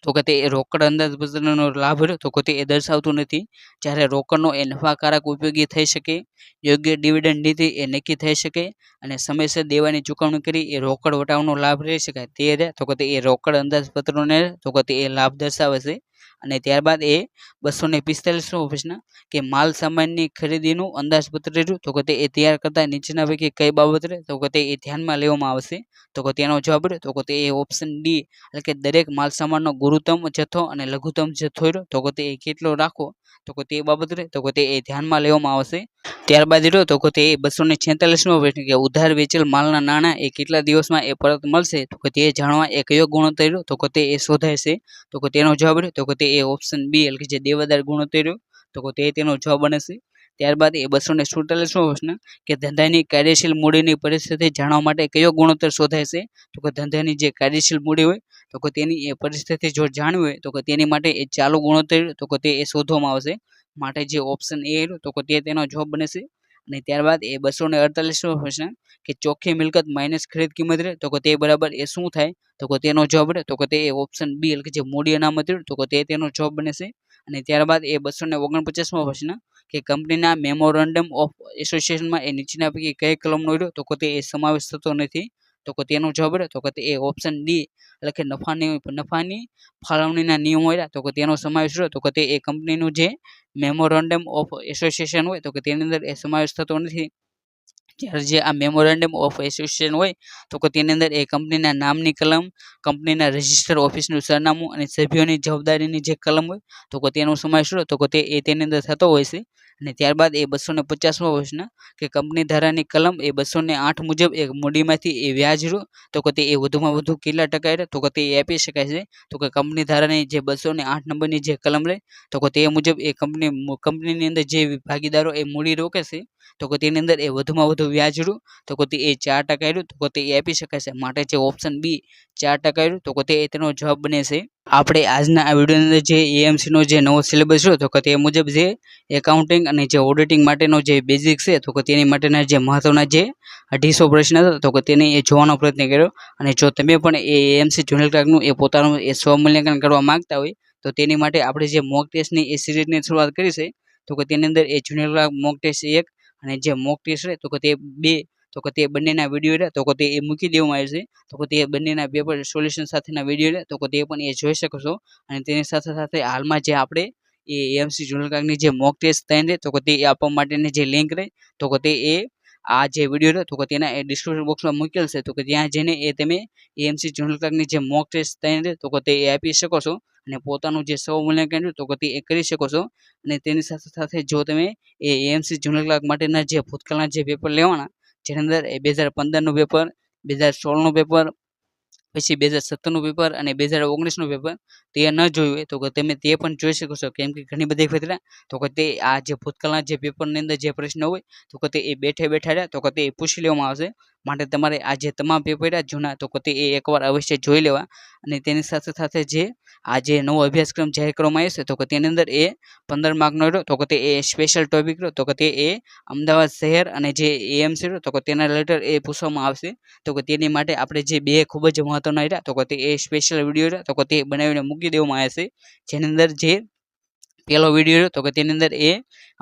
તો કે તે રોકડ અંદાજપત્રનો લાભ રહ્યો તો કે તે દર્શાવતું નથી. જ્યારે રોકડનો એ નફાકારક ઉપયોગી થઈ શકે, યોગ્ય ડિવિડન્ડ નીતિ એ નક્કી થઈ શકે અને સમયસર દેવાની ચૂકવણી કરી એ રોકડ વટાવનો લાભ લઈ શકાય તે રહે તો કે તે એ રોકડ અંદાજપત્રોને તો કે તે એ લાભ દર્શાવે છે. અને ત્યારબાદ એ 245મો પ્રશ્ન કે માલ સામાનની ખરીદીનું અંદાજપત્ર રહ્યું તો કે તે એ તૈયાર કરતા નીચેના પૈકી કઈ બાબત રહે તો કે તે એ ધ્યાનમાં લેવામાં આવશે. તો કે તેનો જવાબ રહ્યો તો કે તે એ ઓપ્શન ડી એટલે કે દરેક માલ સામાનનો ગુરુત્તમ જથ્થો અને લઘુત્તમ જથ્થો રહ્યો તો કે તે એ કેટલો રાખવો તો કે તે બાબત રહે તો કે તે એ ધ્યાનમાં લેવામાં આવશે. ત્યારબાદ રહ્યો તો કે તે 246મો પ્રશ્ન કે ઉધાર વેચેલ માલના નાણાં એ કેટલા દિવસમાં એ પરત મળશે તો કે તે જાણવા એ કયો ગુણોત્તર રહ્યો તો કે તે એ શોધાય છે. તો કે તેનો જવાબ રહ્યો તો કે તે એ ઓપ્શન બી એટલે કે જે દેવાદાર ગુણોત્તર રહ્યો તો કે તે તેનો જવાબ બને છે. ત્યારબાદ એ 247મો પ્રશ્ન કે ધંધાની કાર્યશીલ મૂડીની પરિસ્થિતિ જાણવા માટે કયો ગુણોત્તર શોધાય છે તો કે ધંધાની જે કાર્યશીલ મૂડી હોય તો કે તેની એ પરિસ્થિતિ જો જાણવી હોય તો કે તેની માટે એ ચાલુ ગુણોત્તર તો કે તે એ શોધવામાં આવશે. માટે જે ઓપ્શન એ રહ્યો તો કે તે તેનો જવાબ બને છે. અને ત્યારબાદ એ 248મો પ્રશ્ન કે ચોખ્ખી મિલકત માઇનસ ખરીદ કિંમત રહે તો કે તે બરાબર એ શું થાય તો કે તેનો જવાબ રહે તો કે તે ઓપ્શન બી એટલે કે જે મૂડી અનામત રહ્યું તો કે તે તેનો જવાબ બને છે. અને ત્યારબાદ એ 249મો પ્રશ્ન કે કંપનીના મેમોરેન્ડમ ઓફ એસોસિએશનમાં એ નીચેના પૈકી કઈ કલમનો રહ્યો તો કે તે એ સમાવેશ થતો નથી તો કે તેનો જવાબ રહે તો કે તે ઓપ્શન ડી એટલે કે નફાની ફાળવણીના નિયમો રહ્યા તો કે તેનો સમાવેશ રહ્યો તો કે તે એ કંપનીનું જે મેમોરેન્ડમ ઓફ એસોસિએશન હોય તો કે તેની અંદર એ સમાવેશ થતો નથી. જ્યારે જે આ મેમોરેન્ડમ ઓફ એસોસિએશન હોય તો કે તેની અંદર એ કંપનીના નામની કલમ, કંપનીના રજિસ્ટર ઓફિસનું સરનામું અને સભ્યોની જવાબદારીની જે કલમ હોય તો કે તેનો સમાવેશ રહ્યો તો કે તે એ તેની અંદર થતો હોય છે. અને ત્યારબાદ એ 250મો પ્રશ્ન કે કંપની ધારાની કલમ એ 208 મુજબ એક મૂડીમાંથી એ વ્યાજ રહ્યું તો કે તે એ વધુમાં વધુ કેટલા ટકા રહે તો કે તે આપી શકાય છે. તો કે કંપની ધારાની જે 208 નંબરની જે કલમ રહે તો કે તે મુજબ એ કંપનીની અંદર જે ભાગીદારો એ મૂડી રોકે છે તો કે તેની અંદર એ વધુમાં વધુ વ્યાજ રહ્યું તો કે તે એ 4% રહ્યું તો કે તે આપી શકાય છે. માટે જે ઓપ્શન બી 4% રહ્યું તો કે તે તેનો જવાબ બને છે. આપણે આજના આ વિડીયોની અંદર જે એએમસીનો જે નવો સિલેબસ રહ્યો તો કે તે મુજબ જે એકાઉન્ટિંગ અને જે ઓડિટિંગ માટેનો જે બેઝિક છે તો કે તેની માટેના જે મહત્વના જે 250 પ્રશ્ન હતા તો કે તેને એ જોવાનો પ્રયત્ન કર્યો. અને જો તમે પણ એ એએમસી જનરલ ક્લાર્કનું એ પોતાનું એ સ્વમૂલ્યાંકન કરવા માંગતા હોય તો તેની માટે આપણે જે મોક ટેસ્ટની એ સિરીઝની શરૂઆત કરી છે તો કે તેની અંદર એ જનરલ ક્લાર્ક મોક ટેસ્ટ 1 અને જે મોક ટેસ્ટ છે તો કે તે 2 તો કે તે બંનેના વિડીયો રહ્યા તો કે તે એ મૂકી દેવામાં આવે છે. તો કે તે બંનેના પેપર સોલ્યુશન સાથેના વિડીયો રહ્યા તો કે તે પણ એ જોઈ શકો છો. અને તેની સાથે સાથે હાલમાં જે આપણે એ એએમસી જનરલ ક્લાર્કની જે મોક ટેસ્ટ 3 રહે તો કે તે આપવા માટેની જે લિંક રહે તો કે તે એ આ જે વિડીયો રહ્યો તો કે તેના એ ડિસ્ક્રિપ્શન બોક્સમાં મૂકેલ છે તો કે ત્યાં જઈને એ તમે એએમસી જનરલ ક્લાર્કની જે મોક ટેસ્ટ 3 રહે તો કે તે આપી શકો છો અને પોતાનું જે સ્વમૂલ્યાંકન તો કે તે એ કરી શકો છો. અને તેની સાથે સાથે જો તમે એ એએમસી જનરલ ક્લાર્ક માટેના જે ભૂતકાળના જે પેપર લેવાના જેની અંદર 2015નું પેપર, 2016નું પેપર, પછી 2017નું પેપર અને 2019નું પેપર તે ન જોયું હોય તો કે તમે તે પણ જોઈ શકો છો. કેમ કે ઘણી બધી વખત તો કે તે આ જે ભૂતકાળના જે પેપરની અંદર જે પ્રશ્ન હોય તો કે તે એ બેઠે રહ્યા તો કે તે પૂછી લેવામાં આવશે. માટે તમારે આ જે તમામ પેપર રહ્યા જૂના તો કે તે એકવાર અવશ્ય જોઈ લેવા. અને તેની સાથે સાથે જે આ જે નવો અભ્યાસક્રમ જાહેર કરવામાં આવ્યો છે તો કે તેની અંદર એ 15 માર્કનો રહ્યો તો કે તે એ સ્પેશિયલ ટોપિક રહ્યો તો કે તે એ અમદાવાદ શહેર અને જે એએમસી રહ્યો તો કે તેના રિલેટેડ એ પૂછવામાં આવશે. તો કે તેની માટે આપણે જે બે ખૂબ જ મહત્વના રહ્યા તો કે તે એ સ્પેશિયલ વિડીયો રહ્યા તો કે તે બનાવીને મૂકી દેવામાં આવે છે. જેની અંદર જે પહેલો વિડીયો રહ્યો તો કે તેની અંદર એ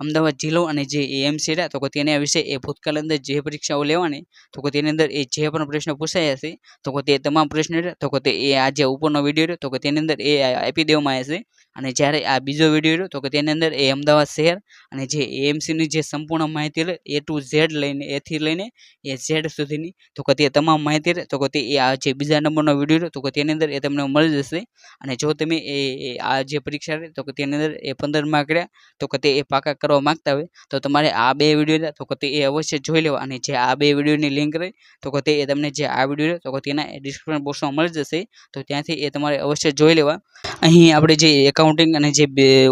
અમદાવાદ જિલ્લો અને જે એએમસી રહ્યા તો કે તેના વિશે એ ભૂતકાળ અંદર જે પરીક્ષાઓ લેવાની તો કે તેની અંદર એ જે પણ પ્રશ્નો પૂછાયા છે તો કે તે તમામ પ્રશ્નો રહ્યા તો કે તે એ આ જે ઉપરનો વિડીયો રહ્યો તો કે તેની અંદર એ આપી દેવામાં આવે છે. અને જ્યારે આ બીજો વિડીયો રહ્યો તો કે તેની અંદર એ અમદાવાદ શહેર અને જે એએમસીની જે સંપૂર્ણ માહિતી રહે A to Z લઈને એથી લઈને એ ઝેડ સુધીની તો કે તે તમામ માહિતી રહે તો કે તે આ જે બીજા નંબરનો વિડીયો રહ્યો તો કે તેની અંદર એ તમને મળી જશે. અને જો તમે આ જે પરીક્ષા રહે તો કે તેની અંદર એ 15 માર્ક રહ્યા તો કે તે એ પાકા કરવા માંગતા હોય તો તમારે આ બે વિડીયો રહ્યા તો કે તે એ અવશ્ય જોઈ લેવા. અને જે આ બે વિડીયોની લિંક રહી તો કે તે તમને જે આ વિડીયો રહે તો કે તેના ડિસ્ક્રિપ્શન બોક્સમાં મળી જશે તો ત્યાંથી એ તમારે અવશ્ય જોઈ લેવા. અહીં આપણે જે એકાઉન્ટિંગ અને જે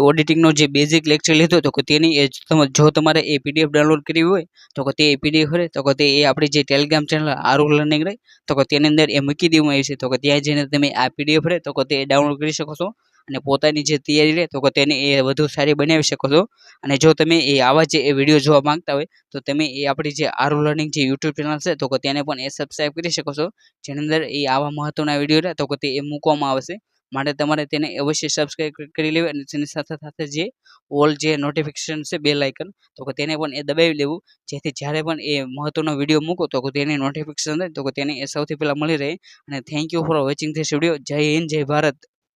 ઓડિટિંગનો જે બેઝિક લેક્ચર લીધો તો કે તેની જો તમારે એ પીડીએફ ડાઉનલોડ કરવી હોય તો કે તે પીડીએફ રહે તો કે તે એ આપણી જે ટેલિગ્રામ ચેનલ આરુ લર્નિંગ રહે તો કે તેની અંદર એ મૂકી દેવામાં આવી છે તો કે ત્યાં જઈને તમે આ પીડીએફ રહે તો કે તે ડાઉનલોડ કરી શકો છો. અને પોતાની જે તૈયારી રહે તો કે તેને એ વધુ સારી બનાવી શકો છો. અને જો તમે એ આવા જે વિડીયો જોવા માંગતા હોય તો તમે એ આપણી જે આરુ લર્નિંગ જે યુટ્યુબ ચેનલ છે તો કે તેને પણ એ સબસ્ક્રાઈબ કરી શકો છો. જેની અંદર એ આવા મહત્વના વિડીયો રહે તો કે તે એ મૂકવામાં આવશે. માટે તમારે તેને અવશ્ય સબસ્ક્રાઇબ કરી લેવી અને તેની સાથે સાથે જે ઓલ જે નોટિફિકેશન છે બેલ આઇકન તો તેને પણ એ દબાવી લેવું, જેથી જ્યારે પણ એ મહત્વનો વિડીયો મૂકો તો તેની નોટિફિકેશન થાય તો તેને એ સૌથી પહેલાં મળી રહે. અને thank you for watching this video. જય હિન્દ, જય ભારત.